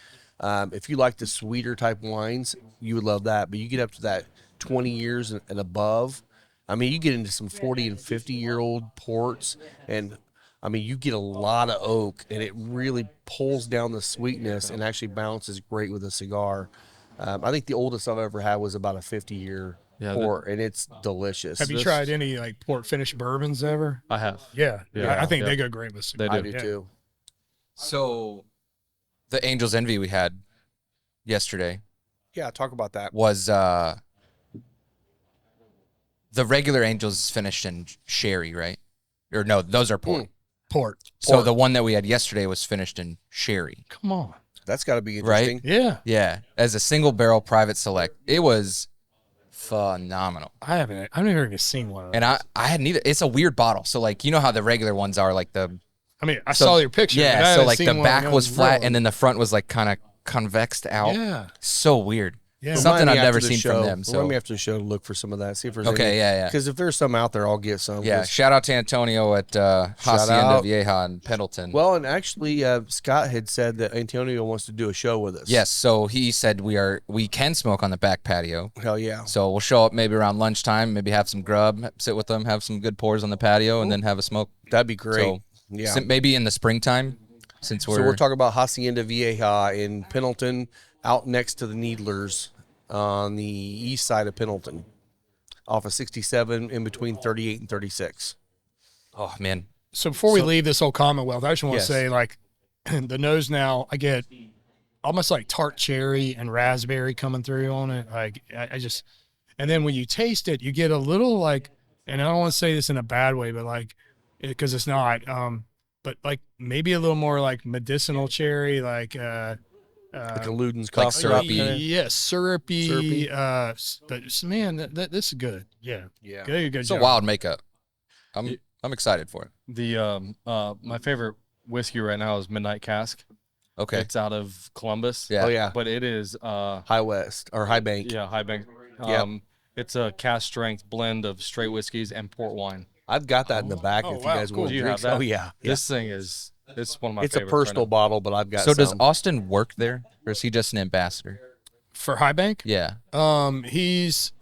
If you like the sweeter type wines, you would love that. But you get up to that 20 years and above. I mean, you get into some 40 and 50-year-old ports, and I mean, you get a lot of oak, and it really pulls down the sweetness and actually balances great with a cigar. I think the oldest I've ever had was about a 50-year
Yeah,
port, and it's delicious.
Have you
This-
tried any like port finish bourbons ever?
I have.
Yeah,
Yeah,
I think
yeah.
they go great with cigars.
They
I
do.
do
Yeah.
too.
So, the Angels Envy we had yesterday
Yeah, talk about that.
was the regular Angels is finished in sherry, right? Or no, those are port.
Port.
So the one that we had yesterday was finished in sherry.
Come on.
That's got to be interesting.
Yeah.
Yeah, as a single barrel private select, it was phenomenal.
I've never even seen one of those.
And I had neither. It's a weird bottle. So like, you know how the regular ones are like the
I mean, I saw your picture. but I
yeah. So
haven't
like
seen
the
one
back
that
was flat
real.
and then the front was like kind of convexed out.
Yeah.
So weird.
Yeah.
Something
Remind me
I've never
after the
seen
show,
from them. So
Remind me after the show to look for some of that. See if there's
okay, yeah.
Because if there's some out there, I'll get some.
Yeah,
'cause-
shout out to Antonio at Hacienda
out.
Vieja in Pendleton.
Well, and actually, Scott had said that Antonio wants to do a show with us.
yes, so he said we can smoke on the back patio.
Hell yeah.
So we'll show up maybe around lunchtime, maybe have some grub, sit with them, have some good pours on the patio, and then have a smoke.
That'd be great.
So
yeah.
maybe in the springtime, since
So we're talking about Hacienda Vieja in Pendleton, out next to the Needlers on the east side of Pendleton, off of 67 in between 38 and 36.
oh man,
So before we leave this whole Commonwealth, I just want
Yes.
to say, like, the nose now, I get almost like tart cherry and raspberry coming through on it. Like, I just, and then when you taste it, you get a little like, and I don't want to say this in a bad way, but like, because it's not, but like maybe a little more like medicinal cherry, like
Like a Luden's
like
coffee.
syrupy.
yeah, syrupy.
Syrupy.
But man, this is good. Yeah,
Yeah.
good
it's a
job.
wild makeup. I'm excited for it.
The my favorite whiskey right now is Midnight Cask.
Okay,
It's out of Columbus.
yeah,
Oh, yeah.
But it is
High West or High Bank.
yeah, high bank.
Yep.
It's a cask strength blend of straight whiskeys and port wine.
I've got that in the back
Oh,
if you
wow,
guys
cool.
want
Do
to
you
drink.
have that?
Oh, yeah. Yeah.
This thing is it's one of my
It's a
favorites right
personal
now.
bottle, but I've got
So does
some.
Austin work there, or is he just an ambassador?
For High Bank.
Yeah,
He's,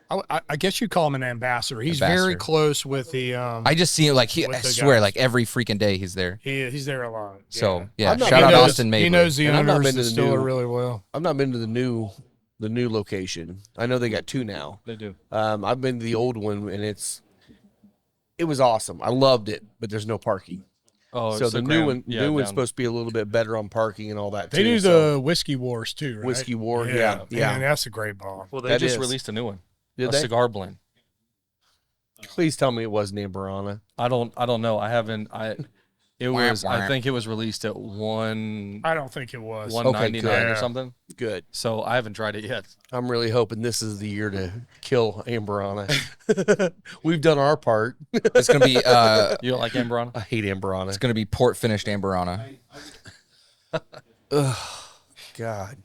I guess you call him an ambassador. He's very
Ambassador.
close with the.
I just see like I
With the
swear,
guys.
like every freaking day he's there.
He's there a lot.
So yeah,
I'm not-
shout
he
out
knows-
Austin
He
Mabry.
knows the
And I've not
owners
been
of
to
the
the
distiller
new-
really well.
I've not been to the new location. I know they got two now.
They do.
I've been to the old one, and it was awesome. I loved it, but there's no parking.
Oh,
So
it's
the
a
new
grand-
one,
yeah,
new one's
down.
supposed to be a little bit better on parking and all that.
They
too,
do
so-
the Whiskey Wars too, right?
Whiskey War, yeah.
Man, that's a great ball.
Well, they
That
just
is.
released a new one.
Did
a
they?
cigar blend.
Please tell me it wasn't Amberana.
I don't know. I haven't it
Wah,
was
wah.
I think it was released at 1
I don't think it was.
199 or
good.
something.
Good.
So I haven't tried it yet.
I'm really hoping this is the year to kill Amberana. We've done our part.
It's gonna be
You don't like Amberana?
I hate Amberana.
it's gonna be port finished Amberana.
God.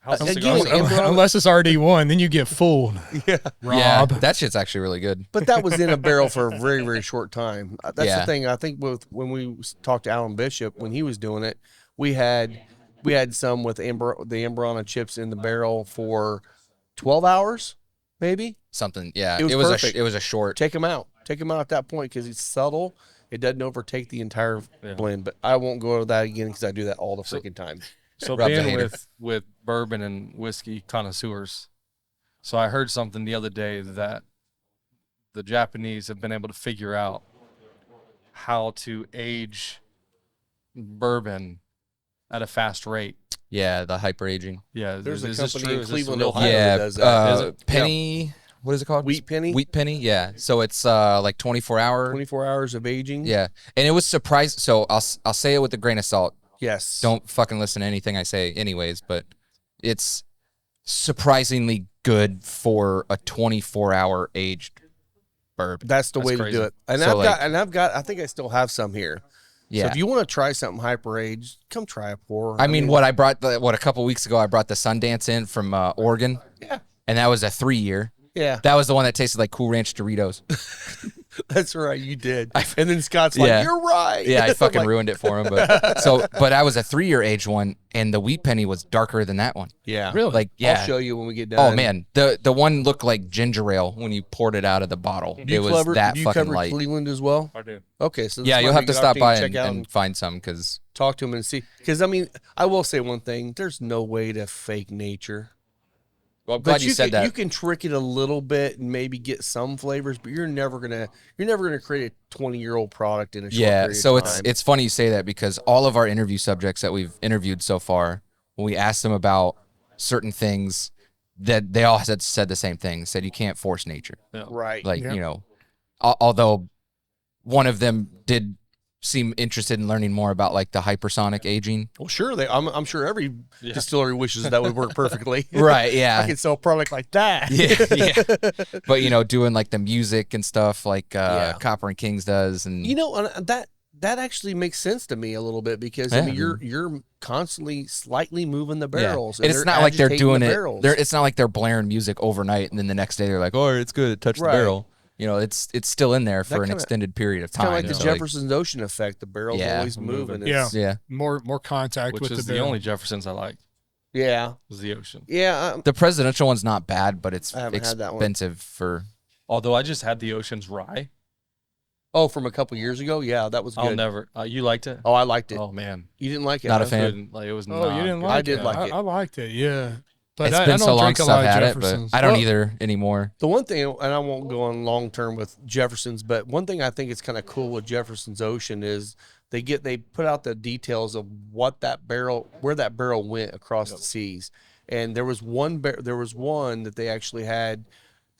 How's the
Again,
cigar?
Amberana-
Unless it's RD1, then you get fooled.
Yeah.
Yeah,
Rob.
that shit's actually really good.
But that was in a barrel for a very, very short time. That's
Yeah.
the thing. I think when we talked to Alan Bishop when he was doing it, we had some with the Amberana chips in the barrel for 12 hours, maybe.
Something, yeah.
It was
a
perfect.
it was a short.
Take them out. Take them out at that point because it's subtle. It doesn't overtake the entire
Yeah.
blend. But I won't go to that again because I do that all the freaking time.
So
Rob's a
being
hater.
with bourbon and whiskey connoisseurs, so I heard something the other day that the Japanese have been able to figure out how to age bourbon at a fast rate.
Yeah, the hyper aging.
Yeah,
There's a
is this
company
true?
in
Is this
Cleveland,
real?
Ohio.
Yeah,
that does that.
Is it?
penny. What is it called?
Wheat penny?
Wheat penny. Yeah. So it's like 24 hour.
24 hours of aging.
Yeah, and it was surprised. So I'll say it with a grain of salt.
Yes.
Don't fucking listen to anything I say, anyways. But it's surprisingly good for a 24-hour aged bourbon.
That's the
That's
way to
crazy.
do it. And
So,
I've got. I think I still have some here.
Yeah.
So if you want to try something hyper aged, come try a pour.
I mean, what I brought, a couple weeks ago, I brought the Sundance in from Oregon.
Yeah.
And that was a 3-year.
Yeah,
That was the one that tasted like Cool Ranch Doritos.
that's right. You did. And then Scott's like,
Yeah.
"You're right."
Yeah, I
I'm
fucking
like,
ruined it for him. But I was a 3-year aged one, and the wheat penny was darker than that one.
Yeah.
Really?
Like, yeah.
I'll show you when we get done.
Oh man, the one looked like ginger ale when you poured it out of the bottle.
Do you
It was that
do you
fucking
cover
light.
Cleveland as well?
I do.
Okay, so this
Yeah,
might
you'll
be
have
a
to
good
stop by
opportunity to check out
and find some because
talk to him and see. Because I mean, I will say one thing: there's no way to fake nature.
well, I'm glad
But
you said that.
You can trick it a little bit and maybe get some flavors, but you're never gonna create a 20-year-old product in a short
Yeah,
period
so
of time.
it's funny you say that because all of our interview subjects that we've interviewed so far, when we ask them about certain things, that they all said the same thing. Said you can't force nature.
Right.
Like,
Yeah.
you know, although one of them did seem interested in learning more about like the hypersonic aging.
Well, sure. I'm sure every distillery wishes that would work perfectly.
Right. Yeah.
I can sell a product like that.
Yeah. But, you know, doing like the music and stuff like
Yeah.
Copper and Kings does. And
You know, that actually makes sense to me a little bit because I
Yeah.
mean you're constantly slightly moving the barrels,
and it's
they're
not like they're
agitating
doing
the
it.
barrels.
It's not like they're blaring music overnight and then the next day they're like, oh, it's good. Touch
Right.
the barrel. You know, it's still in there for an
kinda-
extended period of
Kind
time.
of like the
So,
Jefferson's Ocean effect. The barrel's
Yeah.
always moving.
Yeah.
It's,
yeah.
More contact
Which
with
is
the
the
barrel.
only Jeffersons I like.
yeah,
Is the Ocean.
yeah.
The presidential one's not bad, but it's
I haven't had that one.
expensive for.
Although I just had the Ocean's Rye.
Oh, from a couple years ago. Yeah, that was good.
I'll never. You liked it?
Oh, I liked it.
Oh man,
You didn't like it?
Not a
huh?
fan.
Couldn't- like it was.
Oh,
not
you didn't
good.
like it?
I did like it.
I liked it, yeah. But
It's
I
been
don't
so long
drink a
since
lot
I've
of
had it, but
Jeffersons.
I don't
Well-
either anymore.
The one thing, and I won't go on long term with Jefferson's, but one thing I think is kind of cool with Jefferson's Ocean is they put out the details of where that barrel went across the seas, and there was one that they actually had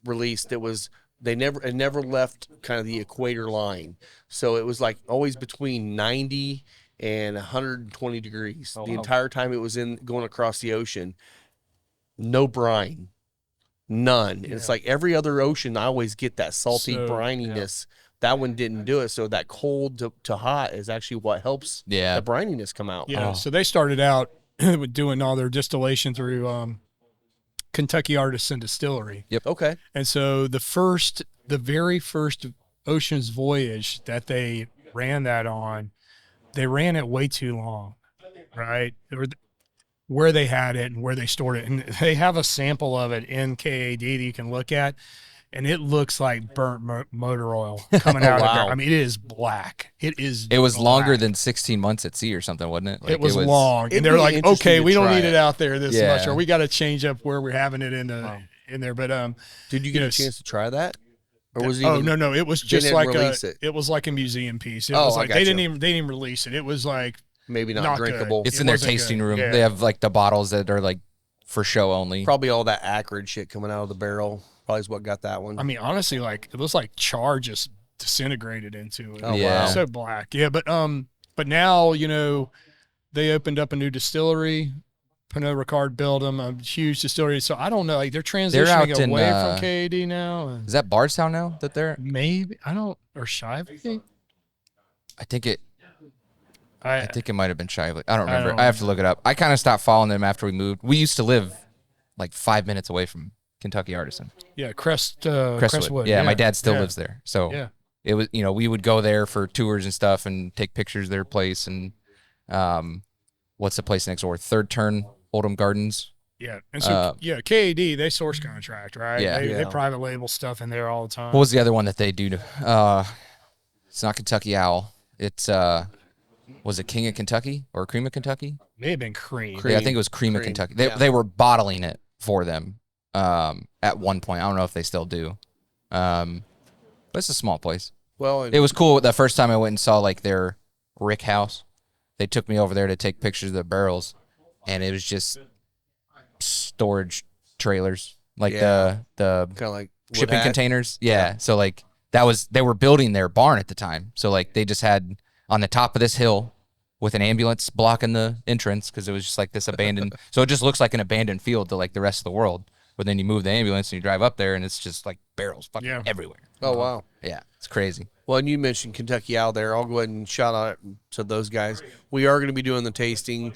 released that was it never left kind of the equator line, so it was like always between 90 and 120 degrees
Oh,
the
wow.
entire time it was going across the ocean. No brine. None. And it's like every other ocean, I always get that salty
So,
brininess. That one didn't do it. So that cold to hot is actually what helps
Yeah.
the brininess come out.
Yeah,
Oh.
so they started out with doing all their distillation through Kentucky Artisan Distillery.
Okay.
And so the very first Ocean's Voyage that they ran that on, they ran it way too long, right? Where they had it and where they stored it. And they have a sample of it in KAD that you can look at, and it looks like burnt motor oil coming out of
Wow.
there. I mean, it is black. It is.
It was longer
black.
than 16 months at sea or something, wasn't it? Like,
It was long,
It'd
and they're
be
like,
interesting
okay,
to
we don't
try
need
it.
it out there this
Yeah.
much, or we got to change up where we're having it in there. But
Did you get
know,
a chance to try that? Or was it
oh
even,
no, it was
they
just
didn't
like
release it?
it was like a museum piece. It
Oh,
was
I
like
gotcha.
they didn't even release it. It was like
maybe not
not good.
drinkable?
It's
It
in their
wasn't
tasting
good.
room.
Yeah.
They have like the bottles that are like for show only.
Probably all that acrid shit coming out of the barrel. Probably is what got that one.
I mean, honestly, like it was like char just disintegrated into it.
Oh,
Yeah.
wow.
So black. Yeah, but now, you know, they opened up a new distillery. Pernod Ricard built them, a huge distillery. So I don't know, like they're
out
transitioning
in,
away from KAD now. And
Is that Bardstown now that they're?
maybe or Shive, I think.
I think it
I
might have been Shively. I don't
I
remember.
don't
I have to look it up. I kind of stopped following them after we moved. We used to live like 5 minutes away from Kentucky Artisan.
yeah,
Crestwood.
Crestwood.
Yeah, my dad still
yeah.
lives there. So
Yeah.
it was, you know, we would go there for tours and stuff and take pictures of their place. And what's the place next door? Third Turn, Oldham Gardens.
Yeah. And so KAD, they source contract, right?
Yeah.
They
Yeah.
private label stuff in there all the time.
What was the other one that they do? It's not Kentucky Owl. It's was it King of Kentucky or Cream of Kentucky?
May have been cream.
Yeah, I think it was Cream of
Cream,
Kentucky.
yeah.
They were bottling it for them at one point. I don't know if they still do. But it's a small place.
well,
It was cool. The first time I went and saw like their rick house, they took me over there to take pictures of the barrels, and it was just storage trailers, like
Yeah.
the
kind of like
shipping
wood hatch.
containers. Yeah. So like they were building their barn at the time. So like they just had on the top of this hill with an ambulance blocking the entrance because it was just like this abandoned. So it just looks like an abandoned field to like the rest of the world. But then you move the ambulance and you drive up there and it's just like barrels fucking
Yeah.
everywhere.
Oh wow.
Yeah, it's crazy.
Well, and you mentioned Kentucky Owl there. I'll go ahead and shout out to those guys. We are going to be doing the tasting.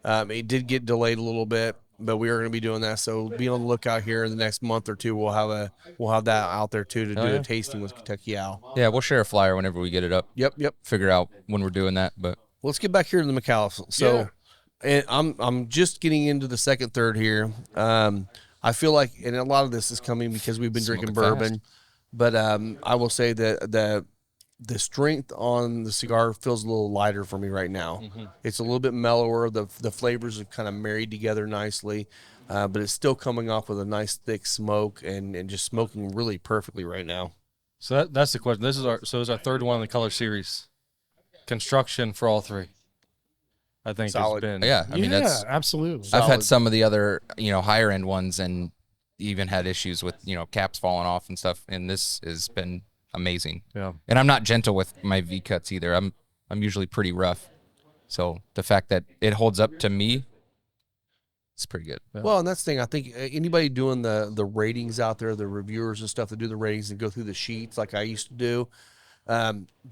It did get delayed a little bit, but we are going to be doing that. So be on the lookout here in the next month or two. We'll have that out there too to do
yeah.
a tasting with Kentucky Owl.
Yeah, we'll share a flyer whenever we get it up.
Yep.
Figure out when we're doing that. But
Let's get back here to the Micallef. So, and I'm just getting into the second third here. I feel like, and a lot of this is coming because we've been drinking
Smoking
bourbon, but I will say that the strength on the cigar feels a little lighter for me right now. It's a little bit mellower. The flavors are kind of married together nicely, but it's still coming off with a nice thick smoke and just smoking really perfectly right now.
So that's the question. This is our third one in the color series. Construction for all three. I think
Solid.
it's been
yeah, I mean that's
absolutely.
I've
Solid.
had some of the other, higher end ones, and even had issues with, caps falling off and stuff. And this has been amazing.
Yeah.
And I'm not gentle with my V cuts either. I'm usually pretty rough. So the fact that it holds up to me, it's pretty good.
Yeah.
Well, and that's the thing. I think anybody doing the ratings out there, the reviewers and stuff that do the ratings and go through the sheets like I used to do,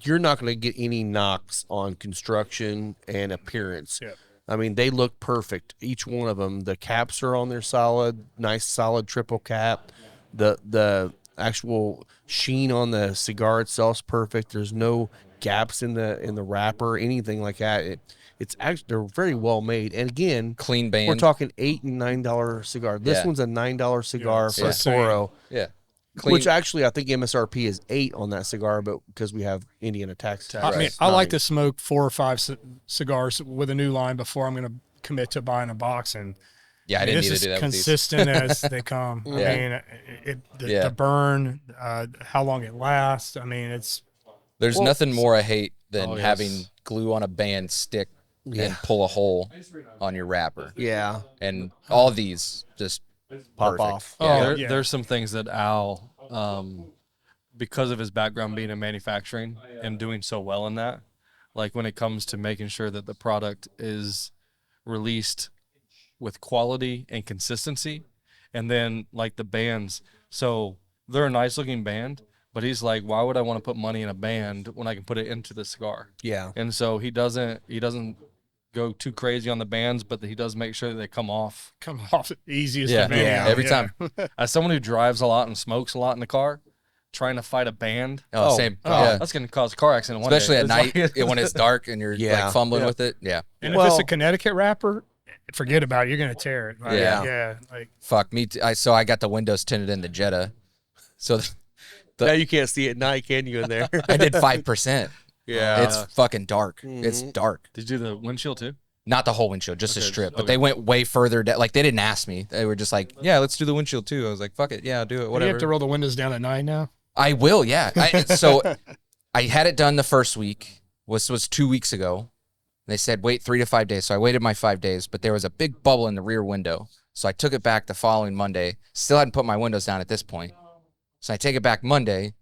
you're not going to get any knocks on construction and appearance.
Yeah.
I mean, they look perfect. Each one of them. The caps are on there solid, nice solid triple cap. The actual sheen on the cigar itself is perfect. There's no gaps in the wrapper, anything like that. It's actually, they're very well made. And again,
Clean band.
we're talking $8 and $9 cigar. This
Yeah.
one's a $9 cigar for a
same.
Toro,
Yeah. Clean.
which actually I think MSRP is 8 on that cigar, but because we have Indiana tax.
I mean,
it's
I like
9.
to smoke 4 or 5 cigars with a new line before I'm going to commit to buying a box. And
Yeah, I didn't
this
need to
is
do that with these.
consistent as they come.
Yeah.
I mean, the burn, how long it lasts. I mean, it's
There's nothing more I hate than
Oh, yes.
having glue on a band stick and pull a hole on your wrapper.
Yeah,
And all these just
pop
perfect.
off.
Oh,
There,
yeah.
There's some things that Al, because of his background being in manufacturing and doing so well in that, like when it comes to making sure that the product is released with quality and consistency, and then like the bands. So they're a nice looking band, but he's like, why would I want to put money in a band when I can put it into the cigar?
Yeah,
And so he doesn't go too crazy on the bands, but he does make sure that they come off.
come off easiest
Yeah,
of any.
yeah,
every time.
As someone who drives a lot and smokes a lot in the car, trying to fight a band,
Oh, same.
oh,
Yeah.
that's going to cause a car accident one
Especially
day.
at night
It's like-
when it's dark and you're
Yeah.
like fumbling
Yeah.
with it. Yeah.
And if
Well-
it's a Connecticut wrapper, forget about it. You're going to tear it. Like,
Yeah.
Yeah. Like,
Fuck me. So I got the windows tinted in the Jetta. So
now you can't see at night, can you? In there,
I did 5%.
yeah,
It's fucking dark. It's
Mhm.
dark.
Did you do the windshield too?
Not the whole windshield, just a
Okay,
strip. But
okay.
they went way further down. Like, they didn't ask me. They were just like, yeah, let's do the windshield too. I was like, fuck it. Yeah, I'll do it.
do you
Whatever.
have to roll the windows down at night now?
I will, yeah. So I had it done the first week, was 2 weeks ago. They said, wait 3 to 5 days. So I waited my 5 days, but there was a big bubble in the rear window. So I took it back the following Monday. Still hadn't put my windows down at this point. So I take it back Monday,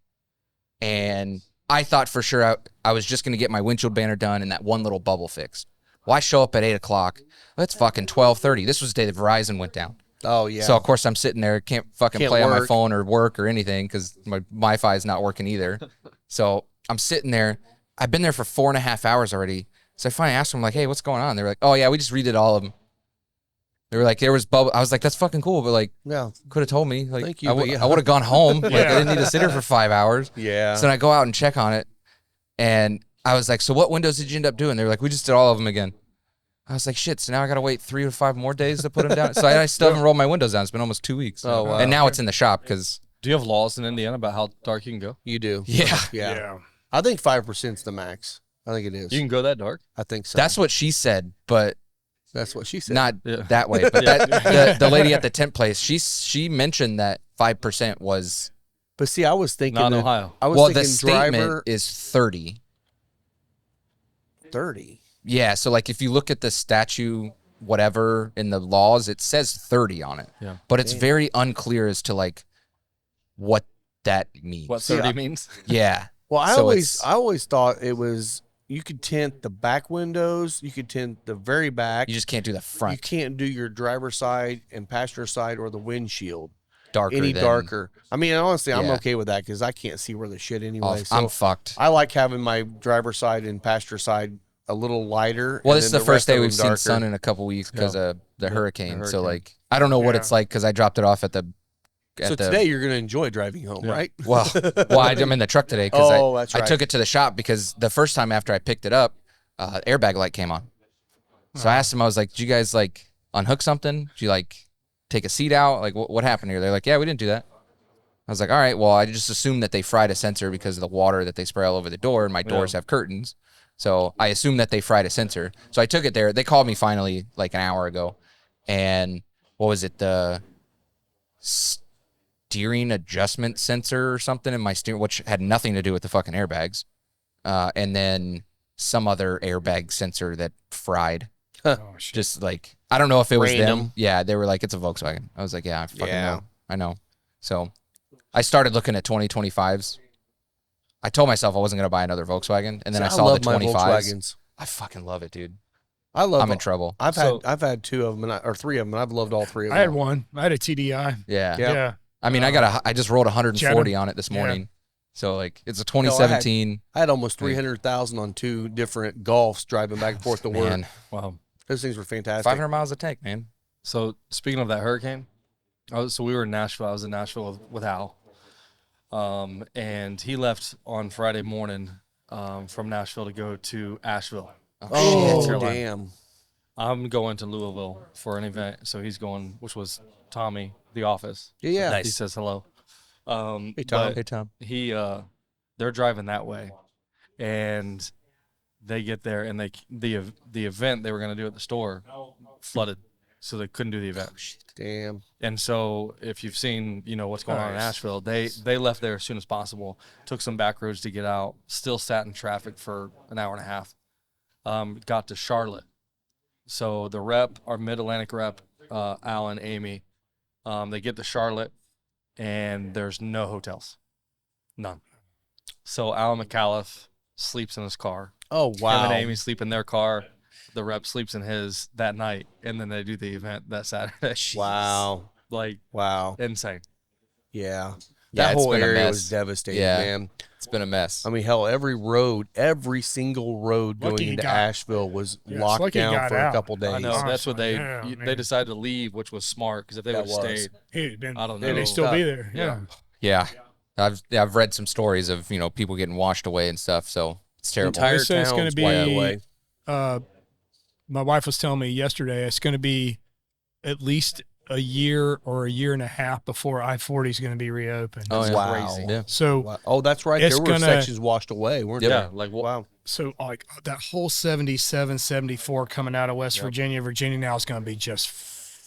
and I thought for sure I was just going to get my windshield banner done and that one little bubble fixed. Well, I show up at 8 o'clock. It's fucking 12:30. This was the day that Verizon went down.
oh yeah.
So, of course, I'm sitting there, can't fucking
Can't
play on my
work.
phone or work or anything because my Wi-Fi is not working either. So I'm sitting there. I've been there for 4.5 hours already. So I finally asked them, like, hey, what's going on? They were like, oh, yeah, we just redid all of them. They were like, there was bubble. I was like, that's fucking cool, but, like,
yeah,
could have told me. Like,
Thank you, but yeah.
I would have gone home. Like, I
Yeah.
didn't need to sit here for 5 hours.
yeah.
So then I go out and check on it. And I was like, so what windows did you end up doing? They were like, we just did all of them again. I was like, shit, so now I got to wait 3 to 5 more days to put them down. So I still haven't rolled my windows down. It's been almost 2 weeks.
Oh, wow.
And now it's in the shop because,
Do you have laws in Indiana about how dark you can go?
You do.
yeah,
Yeah. I think 5% is the max. I think it is.
You can go that dark?
I think so.
that's what she said, but
That's what she said.
not
Yeah.
that way. But the lady at the tent place, she mentioned that 5% was,
But see, I was thinking
Not in
that-
Ohio.
I was
well,
thinking
the statement
driver
is 30.
30.
Yeah, so like if you look at the statute, whatever in the laws, it says 30 on it.
Yeah.
But it's very unclear as to like what that means.
What
See,
30
I-
means?
Yeah.
Well, I
So
always
it's-
I always thought it was you could tint the back windows, you could tint the very back.
You just can't do the
You
front
can't do your driver's side and passenger side or the windshield
darker.
any
than
darker. I mean, honestly, I'm
Yeah.
okay with that because I can't see where the shit anyway.
off.
So
I'm fucked.
I like having my driver's side and passenger side a little lighter.
Well,
and
this is
then
the first
rest of
day
them
we've seen
darker.
sun in a couple weeks because of the hurricane. So
hurricane.
like, I don't know what
Yeah.
it's like because I dropped it off at the.
So today you're going to enjoy driving home,
Yeah.
right?
Well, I'm in the truck today because
Oh, that's
I
right.
took it to the shop because the first time after I picked it up, airbag light came on. So I asked them, I was like, "Did you guys like unhook something? Did you like take a seat out? Like what happened here?" They're like, "Yeah, we didn't do that." I was like, "All right, well, I just assumed that they fried a sensor because of the water that they spray all over the door, and my doors have curtains, so I assumed that they fried a sensor." So I took it there. They called me finally like an hour ago, and what was it? The steering adjustment sensor or something in my steering, which had nothing to do with the fucking airbags. And then some other airbag sensor that fried.
Oh, shit.
Just like, I don't know if it was
Random.
them. Yeah, they were like, it's a Volkswagen. I was like, yeah, I fucking
Yeah.
know. I know. So I started looking at 2025s. I told myself I wasn't going to buy another Volkswagen, and then I saw the
love my
25s.
Volkswagens.
I fucking love it, dude.
I'm
in trouble.
I've had 2 of them, or 3 of them, and I've loved all 3 of them.
I had one. I had a TDI.
Yeah.
Yeah.
I mean, I just rolled 140 on it this morning. So like it's a 2017.
I had almost 300,000 on 2 different Golfs driving back and forth to work.
Man,
Wow.
Those things were fantastic.
500 miles a tank, man.
So speaking of that hurricane, so we were in Nashville. I was in Nashville with Al, and he left on Friday morning from Nashville to go to Asheville.
Oh,
North Carolina.
damn.
I'm going to Louisville for an event, so he's going, which was Tommy, The Office.
Yeah.
He says hello.
Hey, Tom.
but
Hey, Tom.
they're driving that way, and they get there, and the event they were going to do at the store flooded, so they couldn't do the event.
Damn.
And so, if you've seen, what's going on in Asheville, they left there as soon as possible, took some back roads to get out, still sat in traffic for an hour and a half, got to Charlotte. So the rep, our Mid-Atlantic rep, Al and Amy, they get to Charlotte, and there's no hotels, none. So Al Micallef sleeps in his car.
Oh, wow.
Him and Amy sleep in their car. The rep sleeps in his that night, and then they do the event that Saturday.
Wow.
Like,
Wow.
insane.
Yeah.
Yeah,
That
it's
whole
been a
area
mess.
was devastating,
Yeah.
man.
It's been a mess.
I mean, hell, every single road
Lucky
going
he
into
got-
Asheville was
Yeah, it's
locked
lucky he
down
got
for
out.
a couple days.
I know. That's what they
Yeah,
they
man.
decided to leave, which was smart, because if they
That
would have
was.
stayed,
He'd been,
I don't
They'd
know.
still be there. Yeah.
Yeah. I've read some stories of, people getting washed away and stuff, so it's terrible.
Entire
They say it's gonna
town's wiped
be-
away.
My wife was telling me yesterday it's going to be at least a year or a year and a half before I-40 is going to be reopened.
Oh, yeah.
Wow.
crazy.
Yeah.
So
Wow. Oh, that's right.
It's
There were
gonna-
sections washed away, weren't
yeah,
there?
like
Wow.
so like that whole 77, 74 coming out of West Virginia now is going to be just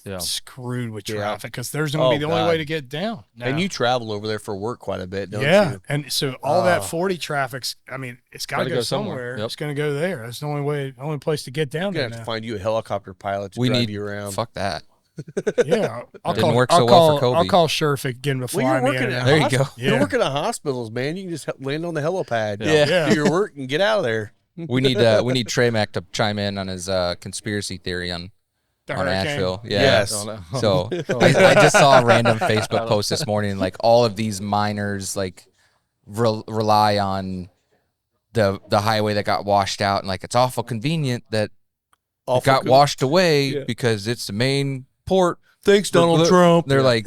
Yeah.
screwed with
Yeah.
traffic because there's going to be the only
God.
way to get down.
And
now.
you travel over there for work quite a bit, don't
yeah,
you?
and so all that 40 traffic's. I mean, it's got to
Gotta
go
go
somewhere.
somewhere. Yep.
It's going to go there. That's the only place to get down
You're
there
going to have to
now.
find you a helicopter pilot to
We
drive
need
you around.
fuck that.
Yeah, I'll
Didn't
call,
work
I'll
so well
call,
for Kobe.
I'll call Sherfick, get him to fly
Well, you're
me
working
in
at
there.
There you go.
You're
Yeah.
working at hospitals, man. You can just land on the helipad.
Yeah.
Yeah.
Do your work and get out of there.
We need Trey Mac to chime in on his conspiracy theory on
The hurricane.
Asheville. Yeah.
Yes.
Oh, no.
So I just saw a random Facebook post this morning. Like all of these miners like rely on the highway that got washed out, and like it's awful convenient that it got washed away because it's the main port.
Thanks, Donald Trump.
They're like,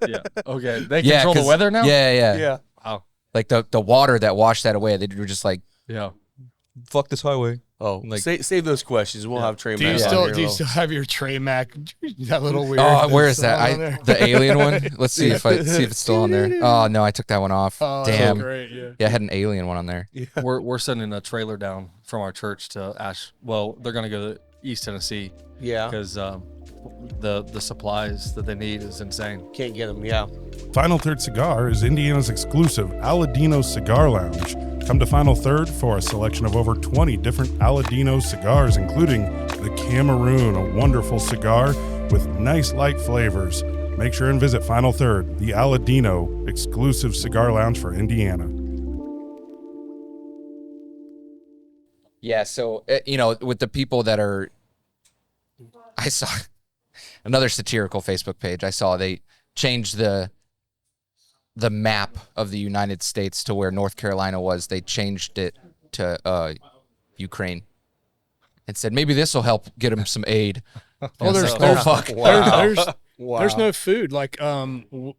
Yeah. Okay. They
yeah,
control the
'cause-
weather now?
Yeah.
Yeah.
Wow.
Like the water that washed that away, they were just like,
Yeah.
fuck this highway.
Oh,
Like-
save those questions. We'll have Trey
Do you
Mack on
still
here,
do you
though.
still have your Trey Mac? That little weird.
Oh, where is that?
song on there?
The alien one. Let's see if it's still on there. Oh no, I took that one off.
Oh,
Damn.
great. Yeah.
Yeah, I had an alien one on there.
We're sending a trailer down from our church to Well, they're going to go to East Tennessee
Yeah.
because the supplies that they need is insane.
Can't get them. Yeah.
Final Third Cigar is Indiana's exclusive Aladino Cigar Lounge. Come to Final Third for a selection of over 20 different Aladino cigars, including the Cameroon, a wonderful cigar with nice light flavors. Make sure and visit Final Third, the Aladino exclusive cigar lounge for Indiana.
Yeah, so with the people that are, I saw another satirical Facebook page. I saw they changed the map of the United States to where North Carolina was. They changed it to Ukraine and said maybe this will help get them some aid.
Oh, there's
fuck.
There's no food. Like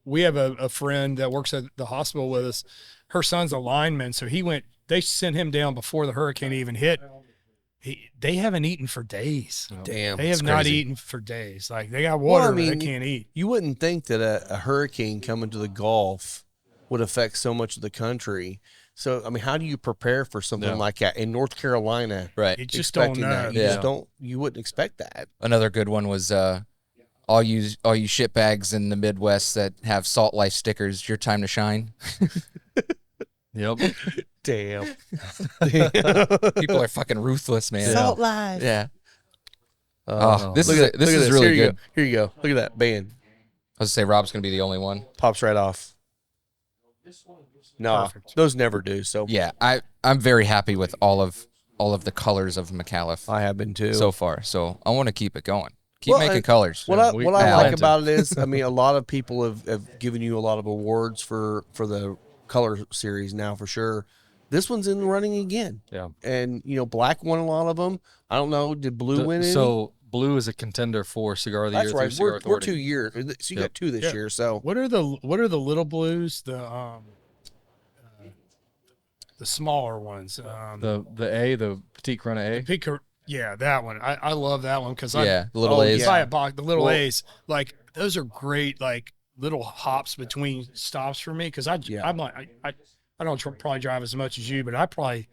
we have a friend that works at the hospital with us. Her son's a lineman, so they sent him down before the hurricane even hit. They haven't eaten for days.
Damn.
They have not eaten for days. Like they got water,
Well, I
but
mean,
they can't eat.
You wouldn't think that a hurricane coming to the Gulf would affect so much of the country. So, I mean, how do you prepare for something like that in North Carolina?
Right.
You just don't
expecting
know.
that? You
Yeah.
just don't. You wouldn't expect that.
Another good one was all you shitbags in the Midwest that have Salt Life stickers. Your time to shine.
Yep.
Damn.
People are fucking ruthless, man.
Salt Life.
Yeah.
Oh,
This
look
is
at
this
look at
is really
Here you
good.
go. Here you go. Look at that band.
I was gonna say Rob's gonna be the only one.
Pops right off. No,
Perfect.
those never do. So
Yeah, I'm very happy with all of the colors of Micallef
I have been too.
so far. So I want to keep it going. Keep
Well,
making
and
colors.
What I
we
like
planted.
about it is, I mean, a lot of people have given you a lot of awards for the color series now for sure. This one's in the running again.
Yeah.
And black won a lot of them. I don't know, did blue win any?
So blue is a contender for Cigar of the
That's
Year.
right.
Through Cigar
We're
Authority.
2 years. So you got two this
Yeah.
year. So
What are the little blues? The smaller ones.
The Petite Corona A.
Yeah, that one. I love that one because
Yeah, the little
Oh,
A's.
yeah.
buy a box. The little
Well-
A's, like those are great. Like little hops between stops for me because I'm like I don't probably drive as much as you, but I probably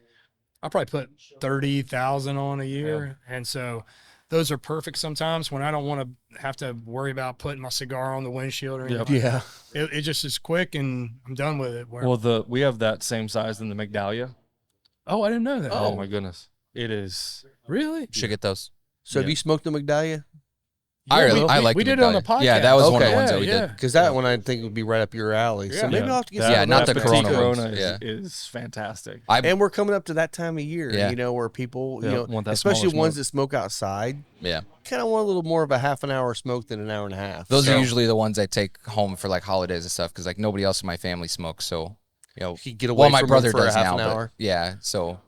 put 30,000 on a year, and so those are perfect sometimes when I don't want to have to worry about putting my cigar on the windshield or anything.
Yep.
Like
yeah.
that. It just is quick and I'm done with it. Where,
Well, we have that same size in the Magdalia.
oh, I didn't know that.
Oh my goodness, it is.
Really?
Should get those.
So have
Yeah.
you smoked the Magdalia?
I like
we
the
did it on the
Medallion.
podcast.
Yeah, that was one of the
Okay.
ones that we
Yeah,
did.
Because that one I think would be right up your alley. So
Yeah.
maybe I'll have to get
Yeah,
some.
not
of
the
that.
Petite
Corona ones.
Corona
Yeah.
is fantastic.
And we're coming up to that time of year,
Yeah.
where people,
Yeah, want that
especially
smaller
ones
smoke.
that smoke outside,
Yeah,
kind of want a little more of a half an hour smoke than an hour and a half.
those
So
are usually the ones I take home for like holidays and stuff because like nobody else in my family smokes. So
you can get away
well, my
from
brother
them for
does
a half
now,
an
but
hour.
yeah. So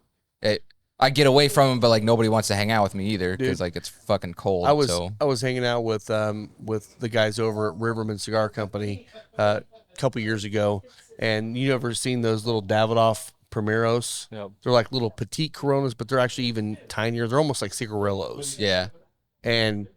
I get away from him, but like nobody wants to hang out with me either because
Dude,
like it's fucking cold.
I was
so
I was hanging out with the guys over at Riverman Cigar Company a couple years ago, and you ever seen those little Davidoff Primeros?
Yep.
They're like little petite Coronas, but they're actually even tinier. They're almost like cigarillos.
yeah,
And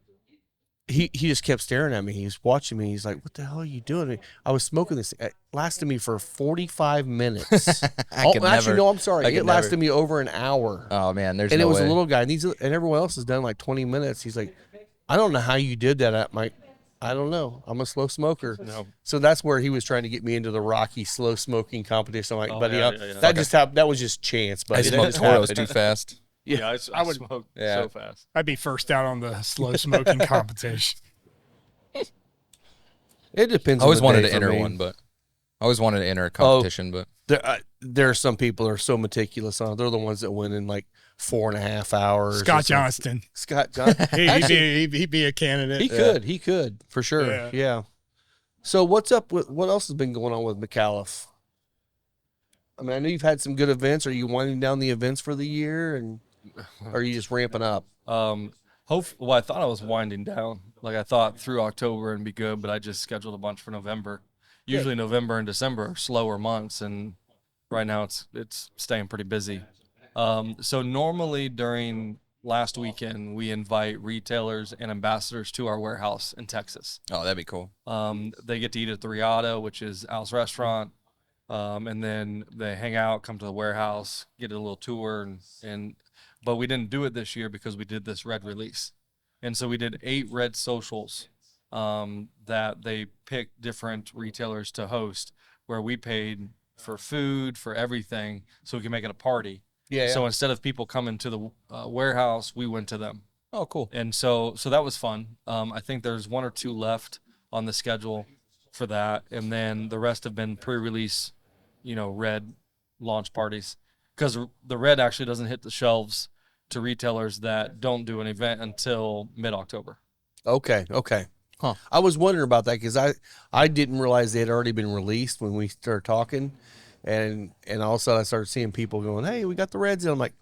he just kept staring at me. He was watching me. He's like, "What the hell are you doing?" I was smoking this. It lasted me for 45 minutes. Actually, no, I'm sorry.
I could
It lasted
never.
me over an hour.
Oh man, there's
And
no
it was
way.
a little guy, and everyone else has done like 20 minutes. He's like, "I don't know how you did that." I don't know. I'm a slow smoker.
No.
So that's where he was trying to get me into the Rocky slow smoking competition. I'm like,
Oh,
buddy,
yeah,
that
yeah.
just happened. That was just chance,
I
buddy. That
smoke
just
Toros
happened.
too fast.
Yeah, I
would-
smoke
Yeah.
so fast.
I'd be first out on the slow smoking competition.
It depends.
I always
on the
wanted
day
to
for
enter
me.
one, but I always wanted to enter a competition, but
There are some people that are so meticulous on it. They're the ones that win in like 4.5 hours.
Scott
or something.
Johnston.
Scott Johnston.
He'd be a candidate.
He could for sure. Yeah. So what's up with what else has been going on with Micallef? I mean, I know you've had some good events. Are you winding down the events for the year, and are you just ramping up?
Well, I thought I was winding down. Like I thought through October and be good, but I just scheduled a bunch for November. Usually November and December are slower months, and right now it's staying pretty busy. So normally during last weekend we invite retailers and ambassadors to our warehouse in Texas.
oh, that'd be cool.
They get to eat at the Riata, which is Al's restaurant, and then they hang out, come to the warehouse, get a little tour, but we didn't do it this year because we did this red release. And so we did 8 red socials that they picked different retailers to host, where we paid for food, for everything, so we can make it a party.
Yeah.
So instead of people coming to the warehouse, we went to them.
Oh, cool.
And so that was fun. I think there's 1 or 2 left on the schedule for that. And then the rest have been pre-release, red launch parties. Because the red actually doesn't hit the shelves to retailers that don't do an event until mid-October.
Okay.
Huh.
I was wondering about that because I didn't realize they had already been released when we started talking, and all of a sudden I started seeing people going, "Hey, we got the reds," and I'm like,